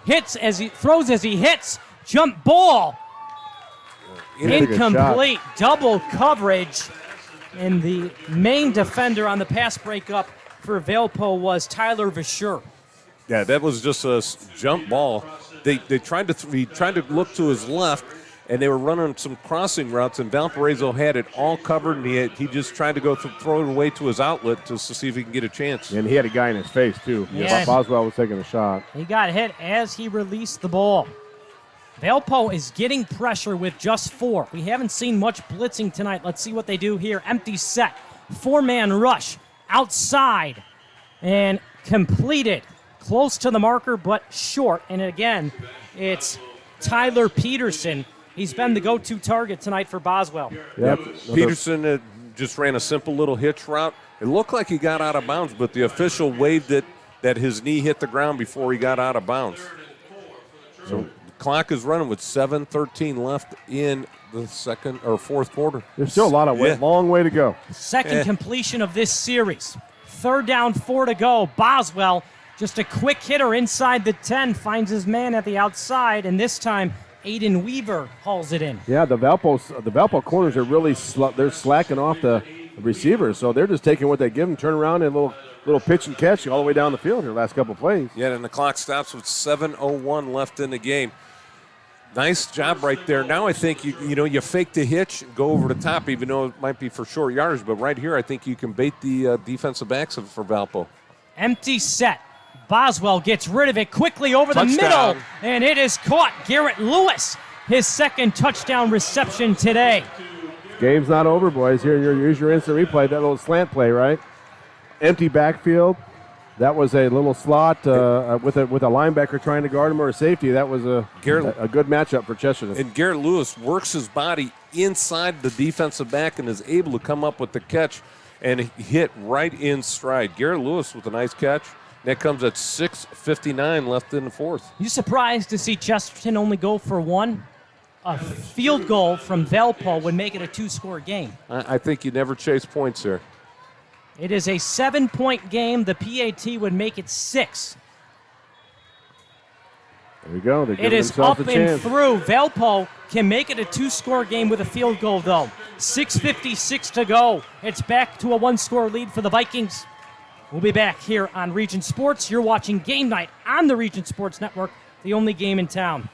throws as he hits, jump ball. Incomplete, double coverage, and the main defender on the pass breakup for Valpo was Tyler Vashur. Yeah, that was just a jump ball. He tried to look to his left, and they were running some crossing routes, and Valparaiso had it all covered, and he just tried to go throw it away to his outlet to see if he can get a chance. And he had a guy in his face, too. Yeah. Boswell was taking a shot. He got hit as he released the ball. Valpo is getting pressure with just 4. We haven't seen much blitzing tonight. Let's see what they do here. Empty set. 4-man rush. Outside. and completed. Close to the marker, but short. And again, it's Tyler Peterson. He's been the go-to target tonight for Boswell. Yep. Peterson just ran a simple little hitch route. It looked like he got out of bounds, but the official waved it that his knee hit the ground before he got out of bounds. So the clock is running with 7:13 left in the second or fourth quarter. There's still a lot of long way to go. Second completion of this series. 3rd down, 4 to go. Boswell, just a quick hitter inside the 10, finds his man at the outside, and this time Aiden Weaver hauls it in. Yeah, the Valpo corners are really they're slacking off the receivers, so they're just taking what they give them, turn around, and a little pitch and catch all the way down the field here last couple plays. Yeah, and the clock stops with 7:01 left in the game. Nice job right there. Now I think you fake the hitch, go over the top, even though it might be for short yardage. But right here, I think you can bait the defensive backs for Valpo. Empty set. Boswell gets rid of it quickly over the middle, and it is caught. Garrett Lewis, his second touchdown reception today. Game's not over, boys. Here's your instant replay. That little slant play, right? Empty backfield. That was a little slot with a linebacker trying to guard him or a safety. That was a good matchup for Chesterton. And Garrett Lewis works his body inside the defensive back and is able to come up with the catch and hit right in stride. Garrett Lewis with a nice catch. That comes at 6:59 left in the fourth. You surprised to see Chesterton only go for one? A field goal from Valpo would make it a 2-score game. I think you never chase points there. It is a 7-point game. The PAT would make it 6. There you go. They're it giving is themselves up a and chance. through. Valpo can make it a 2-score game with a field goal, though. 6:56 to go. It's back to a 1-score lead for the Vikings. We'll be back here on Region Sports. You're watching Game Night on the Region Sports Network, the only game in town.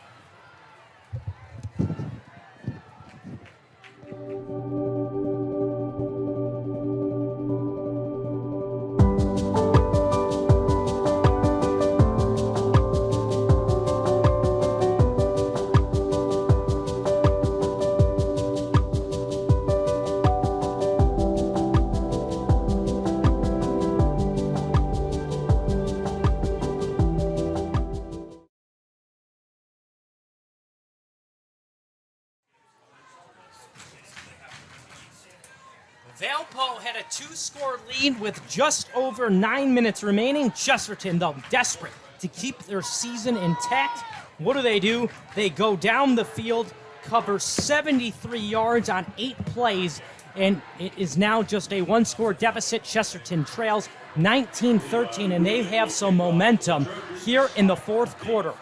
Valpo had a 2-score lead with just over 9 minutes remaining. Chesterton, though, desperate to keep their season intact. What do? They go down the field, cover 73 yards on 8 plays, and it is now just a 1-score deficit. Chesterton trails 19-13, and they have some momentum here in the fourth quarter.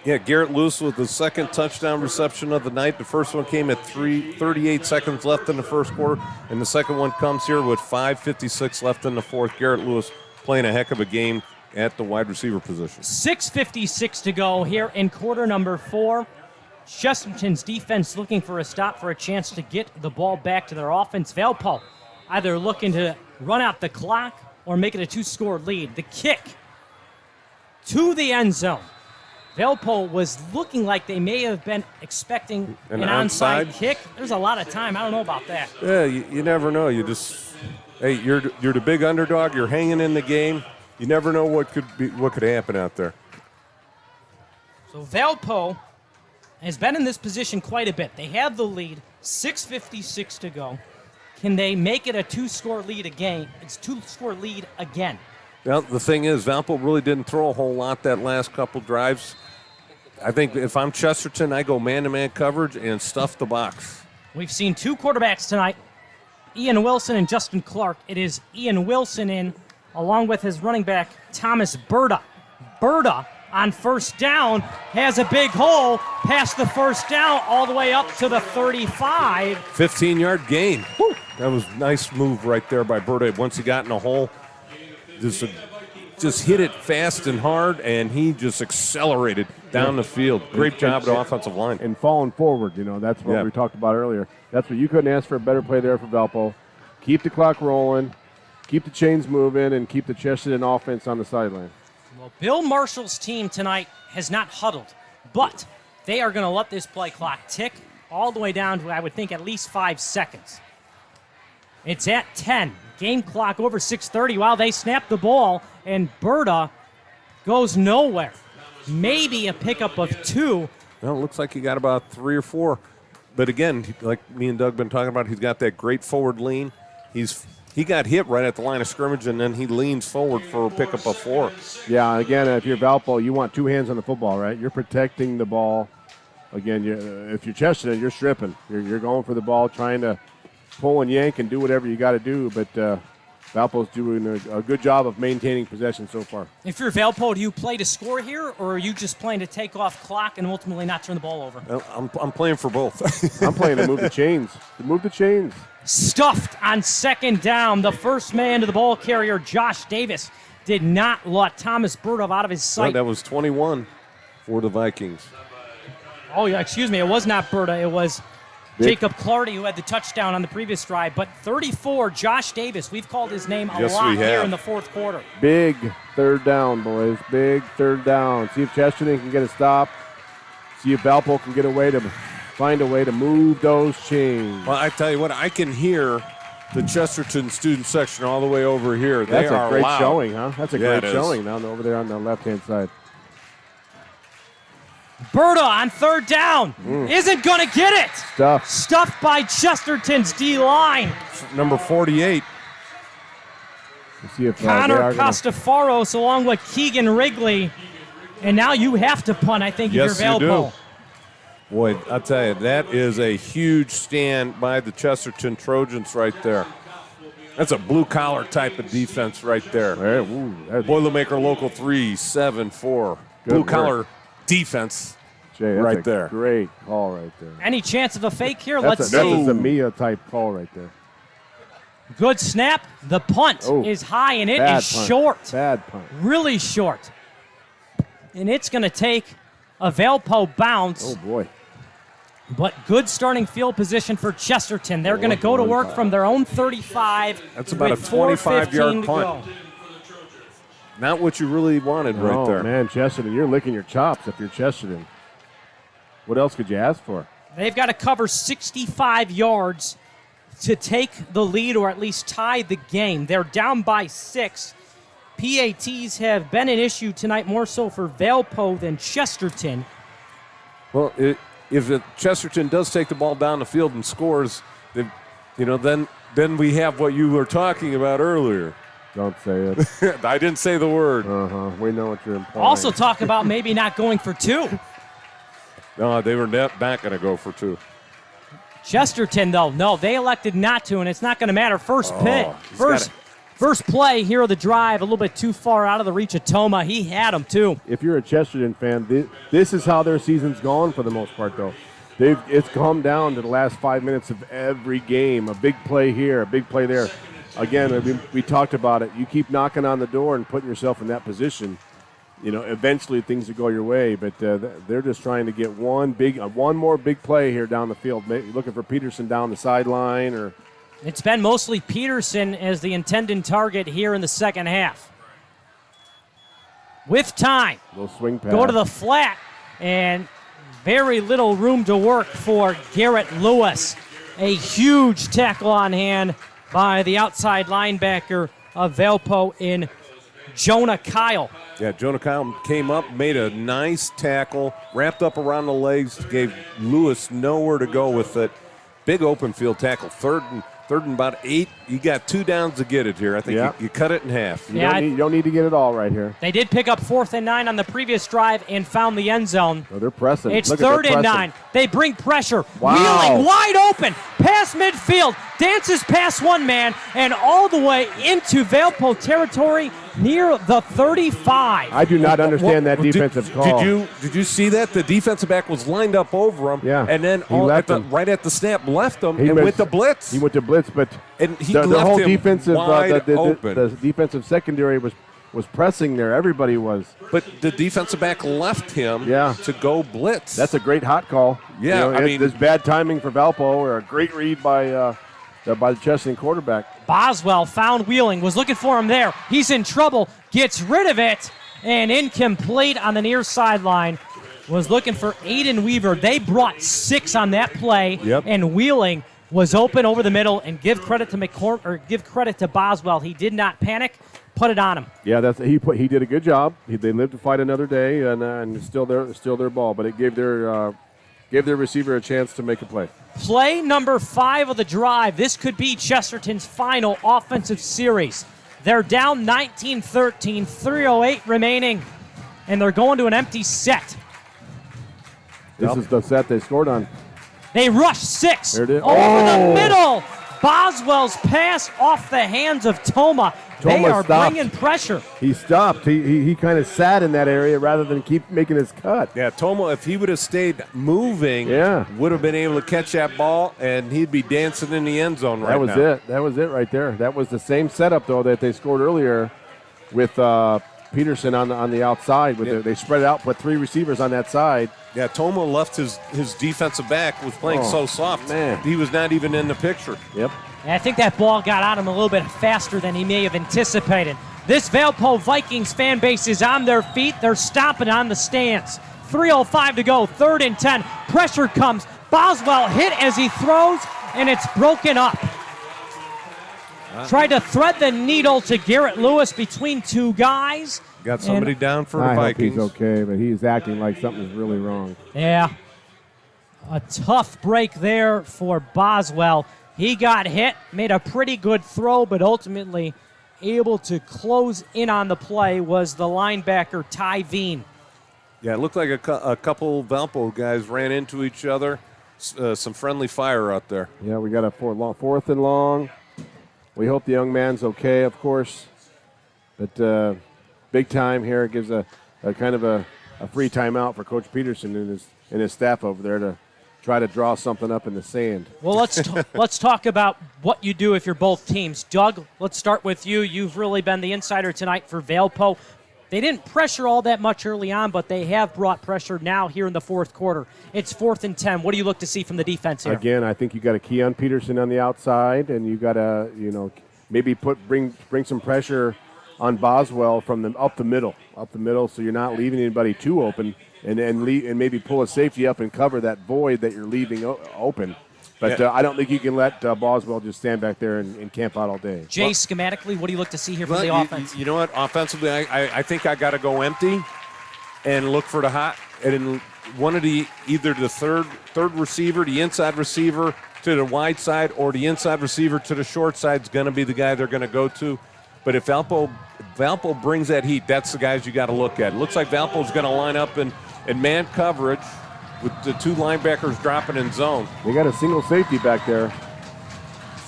Yeah, Garrett Lewis with the second touchdown reception of the night. The first one came at 38 seconds left in the first quarter, and the second one comes here with 5:56 left in the fourth. Garrett Lewis playing a heck of a game at the wide receiver position. 6:56 to go here in quarter number 4. Chesterton's defense looking for a stop for a chance to get the ball back to their offense. Valpo either looking to run out the clock or make it a 2-score lead. The kick to the end zone. Valpo was looking like they may have been expecting an onside kick. There's a lot of time. I don't know about that. Yeah, you never know. You're the big underdog. You're hanging in the game. You never know what could happen out there. So Valpo has been in this position quite a bit. They have the lead. 6:56 to go. Can they make it a 2-score lead again? It's 2-score lead again. Well, the thing is, Valpo really didn't throw a whole lot that last couple drives. I think if I'm Chesterton, I go man-to-man coverage and stuff the box. We've seen 2 quarterbacks tonight, Ian Wilson and Justin Clark. It is Ian Wilson in, along with his running back, Thomas Berta. Berta, on first down, has a big hole past the first down all the way up to the 35. 15-yard gain. Woo. That was a nice move right there by Berta. Once he got in a hole, just hit it fast and hard, and he just accelerated down the field. Great job of the offensive line. And falling forward, that's what we talked about earlier. That's what you couldn't ask for a better play there for Valpo. Keep the clock rolling, keep the chains moving, and keep the Chesterton offense on the sideline. Well, Bill Marshall's team tonight has not huddled, but they are going to let this play clock tick all the way down to, I would think, at least 5 seconds. It's at 10. game clock over 6:30 while they snap the ball, and Berta goes nowhere. Maybe a pickup of 2. Well, it looks like he got about 3 or 4. But again, like me and Doug been talking about, he's got that great forward lean. He got hit right at the line of scrimmage, and then he leans forward for a pickup of 4. Yeah, again, if you're Valpo, you want 2 hands on the football, right? You're protecting the ball. Again, if you're Chesterton, you're stripping. You're going for the ball, trying to pull and yank and do whatever you got to do. But Valpo's doing a good job of maintaining possession so far. If you're Valpo, do you play to score here, or are you just playing to take off clock and ultimately not turn the ball over? I'm playing for both. I'm playing to move the chains. Stuffed on 2nd down. The first man to the ball carrier, Josh Davis, did not let Thomas Berta out of his sight. No, that was 21 for the Vikings. Oh, yeah, excuse me. It was not Berta. It was Jacob Clardy who had the touchdown on the previous drive. But 34, Josh Davis. We've called his name a lot here in the 4th quarter. Big 3rd down, boys. Big 3rd down. See if Chesterton can get a stop. See if Valpo can find a way to move those chains. Well, I tell you what, I can hear the Chesterton student section all the way over here. That's a great loud. showing, huh? That's a great showing down over there on the left-hand side. Berta on 3rd down. Isn't going to get it. Stuffed by Chesterton's D-line. Number 48. Let's see if Connor Costafaros along with Keegan Wrigley. And now you have to punt, I think, if you're Valpo. Boy, I'll tell you, that is a huge stand by the Chesterton Trojans right there. That's a blue-collar type of defense right there. Boilermaker Local 374. Blue-collar defense right there. Great call right there. Any chance of a fake here? Let's see. That's a Zamia type call right there. Good snap. The punt is high, and it is short. Bad punt. Really short. And it's going to take a Valpo bounce. Oh, boy. But good starting field position for Chesterton. They're going to go to work from their own 35. That's about a 25-yard punt. Not what you really wanted right there. Oh, man, Chesterton, you're licking your chops if you're Chesterton. What else could you ask for? They've got to cover 65 yards to take the lead or at least tie the game. They're down by 6. PATs have been an issue tonight, more so for Valpo than Chesterton. Well, if Chesterton does take the ball down the field and scores, then we have what you were talking about earlier. Don't say it. I didn't say the word. We know what you're implying. Also talk about maybe not going for 2. No, they were not going to go for 2. Chesterton, though, no, they elected not to, and it's not going to matter. First play here of the drive, a little bit too far out of the reach of Toma. He had him, too. If you're a Chesterton fan, this is how their season's gone for the most part, though. It's come down to the last 5 minutes of every game. A big play here, a big play there. Again, we talked about it. You keep knocking on the door and putting yourself in that position. Eventually things will go your way, but they're just trying to get one more big play here down the field. Maybe looking for Peterson down the sideline or. It's been mostly Peterson as the intended target here in the second half. With time, little swing pass. Go to the flat, and very little room to work for Garrett Lewis. A huge tackle on hand by the outside linebacker of Valpo in Jonah Kyle. Yeah, Jonah Kyle came up, made a nice tackle, wrapped up around the legs, gave Lewis nowhere to go with it. Big open field tackle, third and about 8. You got 2 downs to get it here. I think you cut it in half. You don't need to get it all right here. They did pick up 4th and 9 on the previous drive and found the end zone. Oh, they're pressing. It's 3rd and 9. They bring pressure. Wow. Wheeling wide open. Past midfield. Dances past one man and all the way into Valpo territory near the 35. I do not understand that defensive call. Did you see that? The defensive back was lined up over him. Yeah. And then right at the snap left him and went to blitz. He went to blitz, but the whole defensive open. The defensive secondary was pressing there. Everybody was. But the defensive back left him to go blitz. That's a great hot call. Yeah, there's bad timing for Valpo or a great read by the Chesterton quarterback. Boswell found Wheeling, was looking for him there. He's in trouble, gets rid of it, and incomplete on the near sideline. Was looking for Aiden Weaver. They brought 6 on that play, and Wheeling was open over the middle, and give credit to Boswell. He did not panic, put it on him. Yeah, he did a good job. They lived to fight another day, and it's still their ball, but it gave their receiver a chance to make a play. Play number 5 of the drive. This could be Chesterton's final offensive series. They're down 19-13, 3:08 remaining, and they're going to an empty set. This is the set they scored on. They rushed 6 There it is. over the middle. Boswell's pass off the hands of Toma. They are bringing pressure. He stopped. He kind of sat in that area rather than keep making his cut. Yeah, Toma, if he would have stayed moving, would have been able to catch that ball, and he'd be dancing in the end zone right now. That was it right there. That was the same setup, though, that they scored earlier with Peterson on the outside. They spread it out, put 3 receivers on that side. Yeah, Toma left his defensive back, was playing so soft. Man. He was not even in the picture. Yep. And I think that ball got on him a little bit faster than he may have anticipated. This Valpo Vikings fan base is on their feet. They're stomping on the stands. 3:05 to go, 3rd and 10. Pressure comes. Boswell hit as he throws, and it's broken up. Tried to thread the needle to Garrett Lewis between 2 guys. Got somebody down for the Vikings. I hope he's okay, but he's acting like something's really wrong. Yeah. A tough break there for Boswell. He got hit, made a pretty good throw, but ultimately able to close in on the play was the linebacker, Ty Veen. Yeah, it looked like a couple Valpo guys ran into each other. Some friendly fire out there. Yeah, we got a 4th and long. We hope the young man's okay, of course. But big time here. It gives a kind of a free timeout for Coach Peterson and his staff over there to try to draw something up in the sand. Well, let's talk about what you do if you're both teams. Doug, let's start with you. You've really been the insider tonight for Valpo. They didn't pressure all that much early on, but they have brought pressure now here in the 4th quarter. It's 4th and 10. What do you look to see from the defense here? Again, I think you got to key on Peterson on the outside, and you got to maybe bring some pressure on Boswell from up the middle, so you're not leaving anybody too open. And maybe pull a safety up and cover that void that you're leaving open. But I don't think you can let Boswell just stand back there and camp out all day. Jay, schematically, what do you look to see here from the offense? You know what? Offensively, I think I got to go empty and look for the hot. And one of either the third receiver, the inside receiver to the wide side, or the inside receiver to the short side is going to be the guy they're going to go to. But if Valpo brings that heat, that's the guys you got to look at. It looks like Valpo's going to line up in man coverage with the 2 linebackers dropping in zone. They got a single safety back there.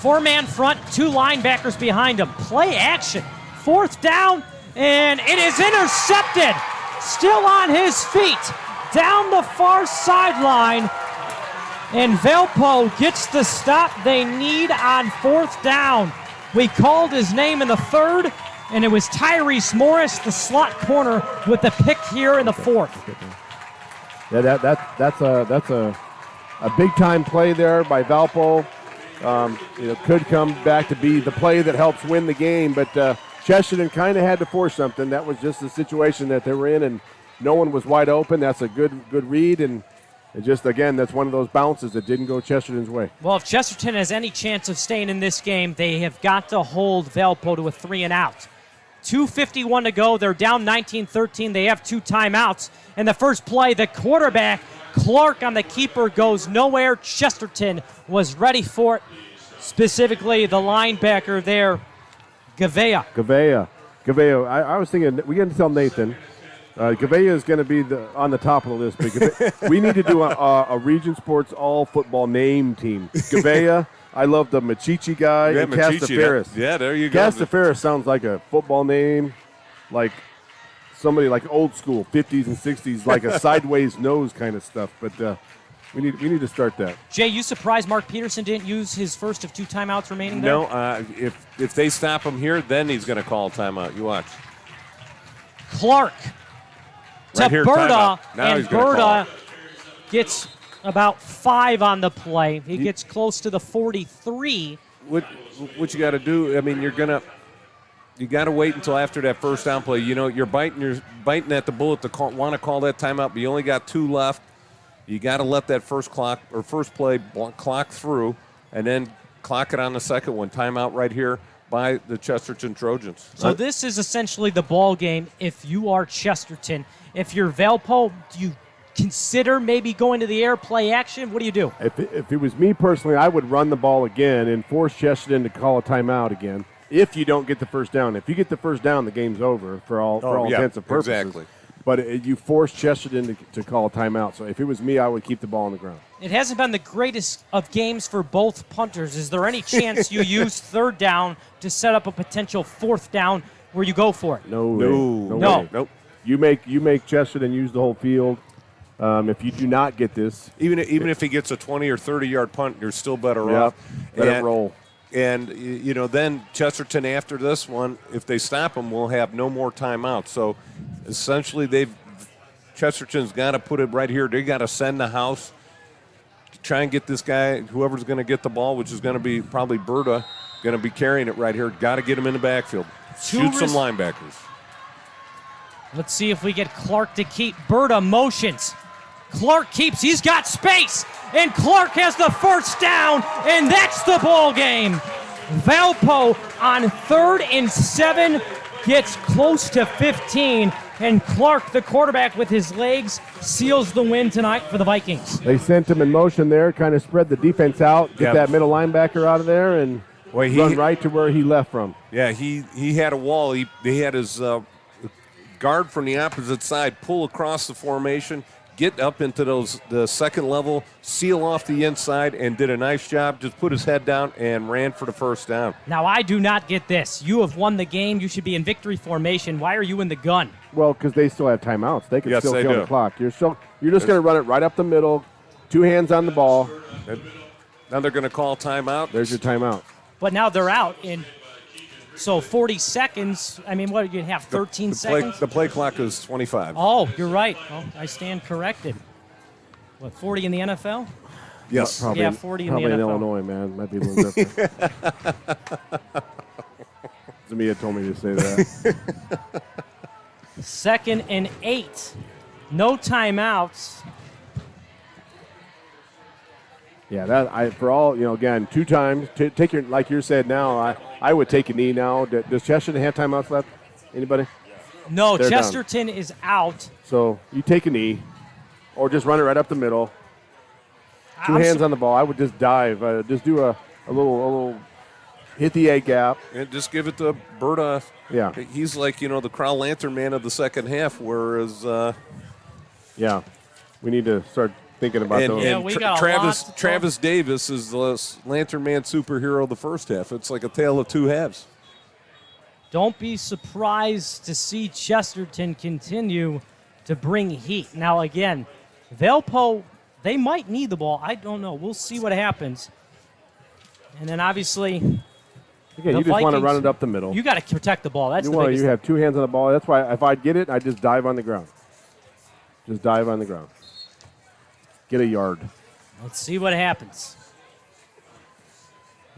4-man front, 2 linebackers behind him. Play action. 4th down, and it is intercepted. Still on his feet. Down the far sideline. And Valpo gets the stop they need on 4th down. We called his name in the 3rd, and it was Tyrese Morris, the slot corner, with the pick here in the 4th. Yeah, that's a big time play there by Valpo. Could come back to be the play that helps win the game, but Chesterton kind of had to force something. That was just the situation that they were in, and no one was wide open. That's a good read, and it just, again, that's one of those bounces that didn't go Chesterton's way. Well, if Chesterton has any chance of staying in this game, they have got to hold Valpo to a 3-and-out. 2:51 to go. They're down 19-13. They have 2 timeouts. And the first play, the quarterback, Clark on the keeper, goes nowhere. Chesterton was ready for it. Specifically, the linebacker there, Gavea. I was thinking, we got to tell Nathan, Gavea is going to be on the top of the list. But we need to do a Region Sports all-football name team. Gavea, I love the Machichi guy, and Castaferis. Yeah, there you go. Castaferis sounds like a football name, like somebody like old school, 50s and 60s, like a sideways nose kind of stuff. But we need to start that. Jay, you surprised Mark Peterson didn't use his first of 2 timeouts remaining there? No, if they stop him here, then he's going to call a timeout. You watch. Clark to Berta, and Berta gets about 5 on the play. He gets close to the 43. What you got to do? I mean, you got to wait until after that first down play. You're biting at the bullet to want to call that timeout, but you only got 2 left. You got to let that first play clock through, and then clock it on the second one. Timeout right here by the Chesterton Trojans. So this is essentially the ball game if you are Chesterton. If you're Valpo, do you consider maybe going to the air, play action? What do you do? If it was me personally, I would run the ball again and force Chesterton to call a timeout again if you don't get the first down. If you get the first down, the game's over for all intents and purposes. Exactly. But you force Chesterton to call a timeout. So if it was me, I would keep the ball on the ground. It hasn't been the greatest of games for both punters. Is there any chance you use third down to set up a potential fourth down where you go for it? No way. Nope. You make Chesterton use the whole field. If you do not get this, even if he gets a 20 or 30-yard punt, you're still better off. Let it roll. And, then Chesterton after this one, if they stop him, will have no more timeouts. So, essentially, Chesterton's got to put it right here. They got to send the house to try and get this guy, whoever's going to get the ball, which is going to be probably Berta, going to be carrying it right here. Got to get him in the backfield. Shoot some linebackers. Let's see if we get Clark to keep. Berta motions. Clark keeps. He's got space. And Clark has the first down, and that's the ball game. Valpo on 3rd and 7 gets close to 15, and Clark, the quarterback with his legs, seals the win tonight for the Vikings. They sent him in motion there, kind of spread the defense out, get that middle linebacker out of there, and run right to where he left from. Yeah, he had a wall. He had his guard from the opposite side pull across the formation, get up into the second level, seal off the inside, and did a nice job. Just put his head down and ran for the first down. Now, I do not get this. You have won the game. You should be in victory formation. Why are you in the gun? Well, because they still have timeouts. They can still kill do. the clock. You're just going to run it right up the middle, 2 hands on the ball. Now they're going to call timeout. There's your timeout. But now they're out in... So 40 seconds, I mean, what do you have, 13 seconds? The play clock is 25. Oh, you're right. Oh, I stand corrected. What, 40 in the NFL? Yes. Probably, yeah, 40 in the NFL. NFL. In Illinois, man. Might be a little different. Zamia told me to say that. 2nd and 8. No timeouts. Yeah, for all, again, 2 times. Take your, like you said now, I would take a knee now. Does Chesterton have timeouts left? Anybody? No, They're Chesterton done. is out. So you take a knee or just run it right up the middle. 2 hands on the ball. I would just dive. Just do a little hit the A gap. And just give it to Berta. Yeah. He's like, the Crown Lantern man of the second half, whereas. Yeah. We need to start thinking about those. Yeah, we got Travis Davis is the Lantern Man superhero of the first half. It's like a tale of 2 halves. Don't be surprised to see Chesterton continue to bring heat. Now, again, Valpo, they might need the ball. I don't know. We'll see what happens. And then, obviously, again, you just Vikings, want to run it up the middle. You got to protect the ball. That's the biggest You have 2 hands on the ball. That's why if I get it, I just dive on the ground. Just dive on the ground. Get a yard. Let's see what happens.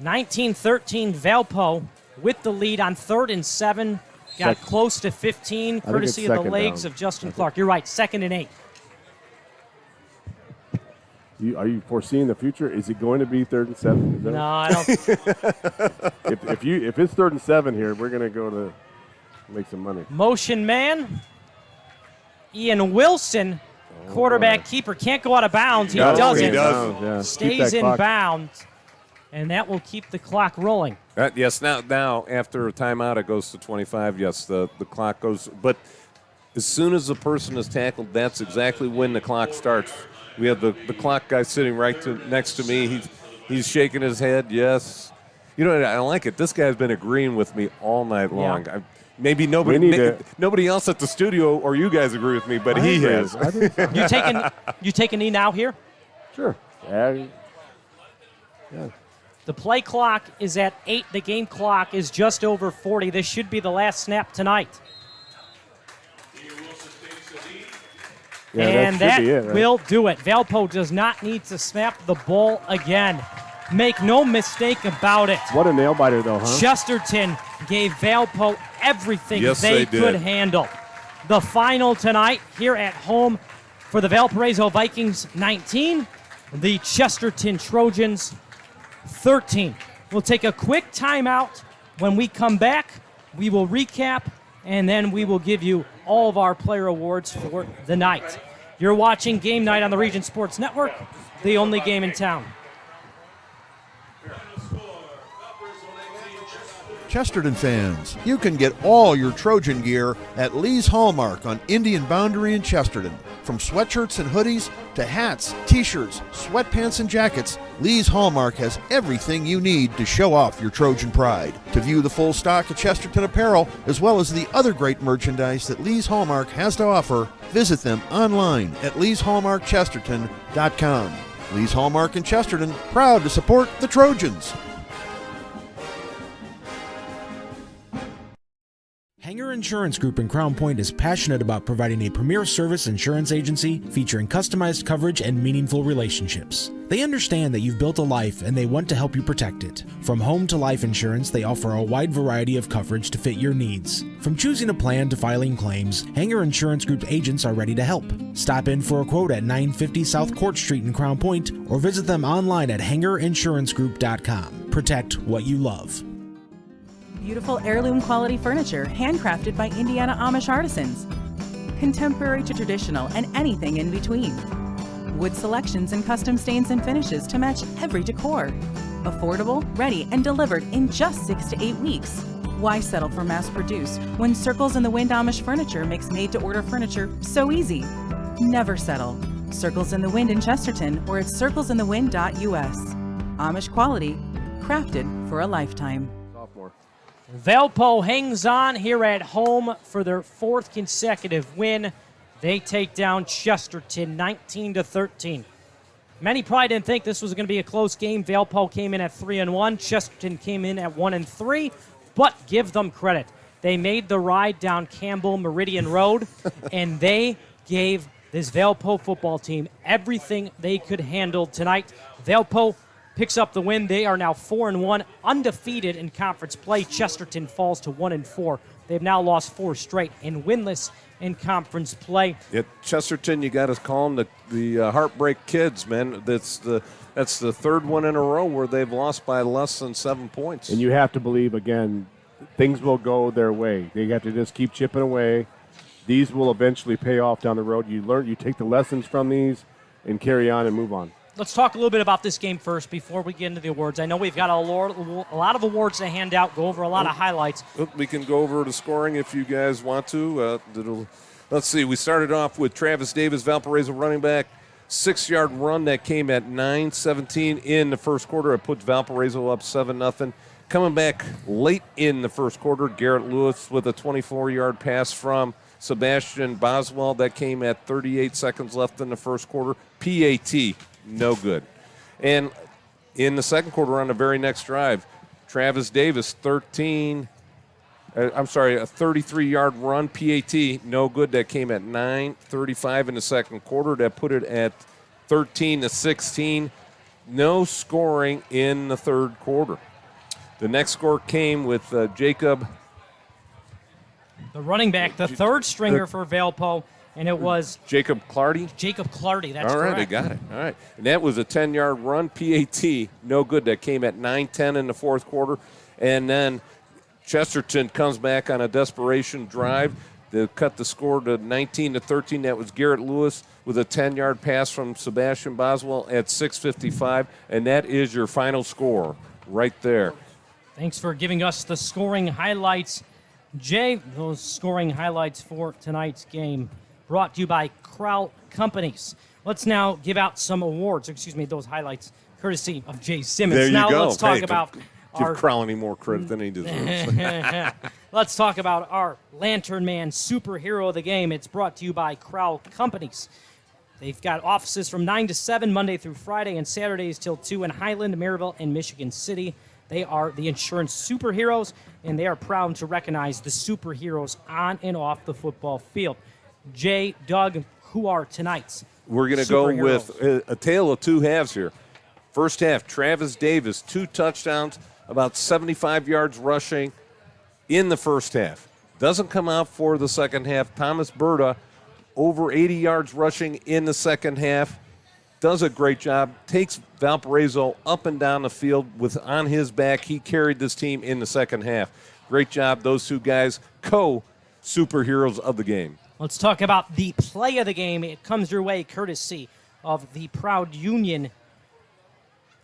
19-13 Valpo with the lead on 3rd and 7. Got close to 15, courtesy of the legs of Justin Clark. You're right, 2nd and 8. Are you foreseeing the future? Is it going to be 3rd and 7? No, I don't. if it's 3rd and 7 here, we're going to go to make some money. Motion man. Ian Wilson, quarterback keeper, can't go out of bounds. He doesn't. He does. Yeah. Stays in bounds, and that will keep the clock rolling. Yes, now after a timeout, it goes to 25. Yes, the clock goes. But as soon as the person is tackled, that's exactly when the clock starts. We have the clock guy sitting next to me. He's shaking his head. Yes. I like it. This guy's been agreeing with me all night long. Yeah. Maybe nobody else at the studio or you guys agree with me, but he has. You take a knee now here? Sure. Yeah. The play clock is at 8. The game clock is just over 40. This should be the last snap tonight. Yeah, and that be it, right? will do it. Valpo does not need to snap the ball again. Make no mistake about it. What a nail biter, though, huh? Chesterton gave Valpo everything they could did. handle. The final tonight here at home for the Valparaiso Vikings 19, the Chesterton Trojans 13. We'll take a quick timeout. When we come back, we will recap, and then we will give you all of our player awards for the night. You're watching Game Night on the Region Sports Network, the only game in town. Chesterton fans, you can get all your Trojan gear at Lee's Hallmark on Indian Boundary in Chesterton. From sweatshirts and hoodies to hats, t-shirts, sweatpants, and jackets, Lee's Hallmark has everything you need to show off your Trojan pride. To view the full stock of Chesterton apparel, as well as the other great merchandise that Lee's Hallmark has to offer, visit them online at leeshallmarkchesterton.com. Lee's Hallmark in Chesterton, proud to support the Trojans. Hanger Insurance Group in Crown Point is passionate about providing a premier service insurance agency featuring customized coverage and meaningful relationships. They understand that you've built a life and they want to help you protect it. From home to life insurance, they offer a wide variety of coverage to fit your needs. From choosing a plan to filing claims, Hanger Insurance Group's agents are ready to help. Stop in for a quote at 950 South Court Street in Crown Point or visit them online at hangerinsurancegroup.com. Protect what you love. Beautiful heirloom quality furniture handcrafted by Indiana Amish artisans. Contemporary to traditional and anything in between. Wood selections and custom stains and finishes to match every decor. Affordable, ready, and delivered in just 6 to 8 weeks. Why settle for mass produced when Circles in the Wind Amish furniture makes made to order furniture so easy? Never settle. Circles in the Wind in Chesterton or at circlesinthewind.us. Amish quality, crafted for a lifetime. Valpo hangs on here at home for their 4th consecutive win. They take down Chesterton 19-13. Many probably didn't think this was going to be a close game. Valpo came in at 3-1. Chesterton came in at 1-3. But give them credit. They made the ride down Campbell Meridian Road, and they gave this Valpo football team everything they could handle tonight. Valpo picks up the win. They are now 4-1, undefeated in conference play. Chesterton falls to 1-4. They've now lost 4 straight and winless in conference play. At Chesterton, you got to call them the Heartbreak Kids, man. That's the 3rd one in a row where they've lost by less than 7 points. And you have to believe, again, things will go their way. They have to just keep chipping away. These will eventually pay off down the road. You take the lessons from these and carry on and move on. Let's talk a little bit about this game first before we get into the awards. I know we've got a lot of awards to hand out, go over a lot of highlights. We can go over the scoring if you guys want to. Let's see. We started off with Travis Davis, Valparaiso running back, 6-yard run that came at 9:17 in the first quarter. It puts Valparaiso up 7-0. Coming back late in the first quarter, Garrett Lewis with a 24-yard pass from Sebastian Boswell that came at 38 seconds left in the first quarter. PAT. No good. And in the second quarter on the very next drive, Travis Davis, a 33-yard run, PAT, no good. That came at 9:35 in the second quarter. That put it at 13-16. No scoring in the third quarter. The next score came with Jacob. The running back, the third stringer for Valpo. And it was Jacob Clardy? Jacob Clardy, that's correct. All right, I got it. All right. And that was a 10-yard run, PAT, no good. That came at 9:10 in the fourth quarter. And then Chesterton comes back on a desperation drive to cut the score to 19-13. That was Garrett Lewis with a 10-yard pass from Sebastian Boswell at 6:55. And that is your final score right there. Thanks for giving us the scoring highlights. Jay, those scoring highlights for tonight's game. Brought to you by Crowell Companies. Let's now give out some awards. Those highlights, courtesy of Jay Simmons. There you now go. Let's talk about give Crowell any more credit than he deserves. Let's talk about our Lantern Man superhero of the game. It's brought to you by Crowell Companies. They've got offices from 9 to 7 Monday through Friday and Saturdays till 2 in Highland, Maryville, and Michigan City. They are the insurance superheroes, and they are proud to recognize the superheroes on and off the football field. Jay, Doug, who are tonight's We're going to go with a tale of two halves here. First half, Travis Davis, 2 touchdowns, about 75 yards rushing in the first half. Doesn't come out for the second half. Thomas Berta, over 80 yards rushing in the second half. does a great job, takes Valparaiso up and down the field on his back. He carried this team in the second half. Great job, those two guys, co-superheroes of the game. Let's talk about the play of the game. It comes your way courtesy of the Proud Union.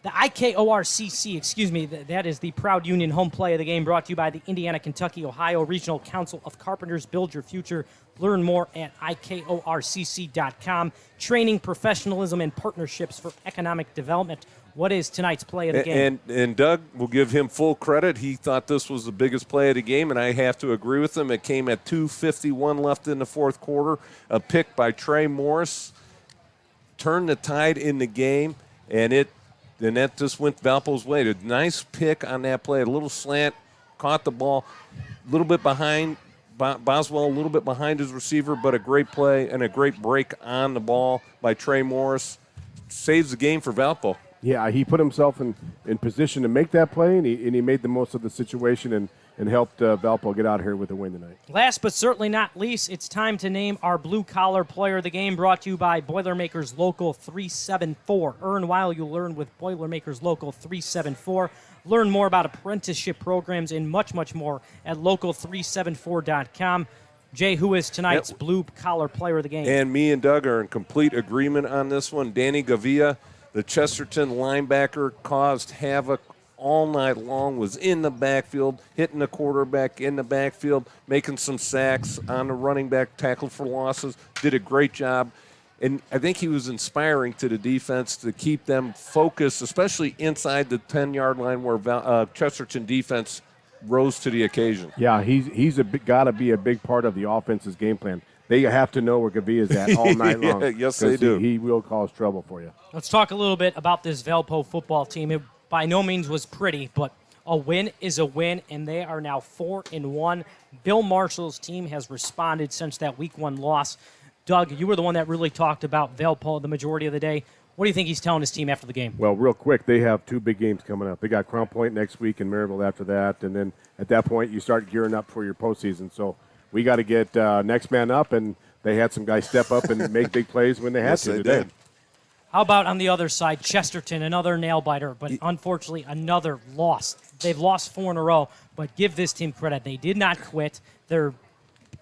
The IKORCC, excuse me, that is the Proud Union home play of the game, brought to you by the Indiana, Kentucky, Ohio Regional Council of Carpenters. Build your future. Learn more at IKORCC.com. Training, professionalism, and partnerships for economic development. What is tonight's play of the game? And Doug will give him full credit. He thought this was the biggest play of the game, and I have to agree with him. It came at 2:51 left in the fourth quarter. A pick by Trey Morris turned the tide in the game, and that just went Valpo's way. A nice pick on that play, a little slant, caught the ball a little bit behind Boswell, a little bit behind his receiver, but a great play and a great break on the ball by Trey Morris. Saves the game for Valpo. Yeah, he put himself in position to make that play, and he made the most of the situation and helped Valpo get out here with a win tonight. Last but certainly not least, it's time to name our blue-collar player of the game, brought to you by Boilermakers Local 374. Earn while you learn with Boilermakers Local 374. Learn more about apprenticeship programs and much, much more at local374.com. Jay, who is tonight's blue-collar player of the game? And me and Doug are in complete agreement on this one. Danny Gavia, the Chesterton linebacker, caused havoc all night long, was in the backfield, hitting the quarterback in the backfield, making some sacks on the running back, tackled for losses, did a great job. And I think he was inspiring to the defense to keep them focused, especially inside the 10-yard line where Chesterton defense rose to the occasion. Yeah, he's got to be a big part of the offense's game plan. They have to know where Gavia's at all night long. Yes, they do. He will cause trouble for you. Let's talk a little bit about this Valpo football team. It by no means was pretty, but a win is a win, and they are now 4-1. Bill Marshall's team has responded since that Week 1 loss. Doug, you were the one that really talked about Valpo the majority of the day. What do you think he's telling his team after the game? Well, real quick, they have 2 big games coming up. They got Crown Point next week and Maryville after that, and then at that point you start gearing up for your postseason. So we got to get next man up, and they had some guys step up and make big plays when they had to today. Did. How about on the other side, Chesterton, another nail-biter, but unfortunately another loss. They've lost 4 in a row, but give this team credit. They did not quit. They're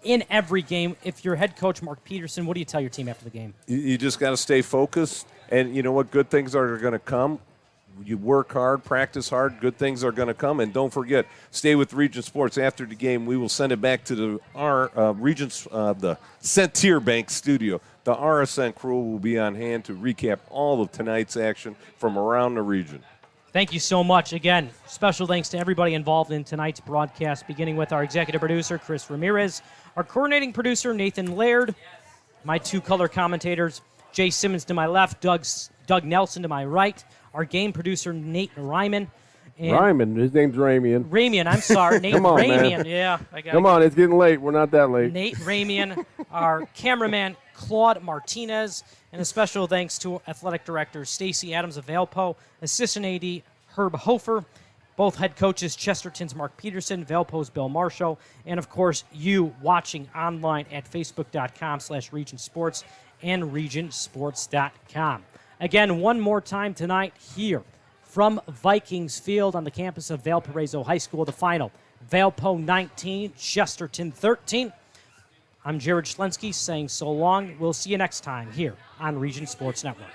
in every game. If you're head coach Mark Peterson, what do you tell your team after the game? You just got to stay focused, and you know what? Good things are going to come. You work hard, practice hard, good things are going to come. And don't forget, stay with Region Sports. After the game, we will send it back to the Centier Bank studio. The RSN crew will be on hand to recap all of tonight's action from around the region. Thank you so much. Again, special thanks to everybody involved in tonight's broadcast, beginning with our executive producer, Chris Ramirez, our coordinating producer, Nathan Laird, my 2 color commentators, Jay Simmons to my left, Doug Nelson to my right, our game producer, Nate Ryman. Ryman, his name's Ramian. Ramian, I'm sorry. Nate Come on, Ramian. man. Yeah. Come on, it's getting late. We're not that late. Nate Ramian, our cameraman, Claude Martinez, and a special thanks to Athletic Director Stacy Adams of Valpo, Assistant AD Herb Hofer, both head coaches Chesterton's Mark Peterson, Valpo's Bill Marshall, and of course you watching online at facebook.com/regionsports and regionsports.com. Again, one more time tonight here from Vikings Field on the campus of Valparaiso High School, the final, Valpo 19, Chesterton 13. I'm Jared Schlensky saying so long. We'll see you next time here on Region Sports Network.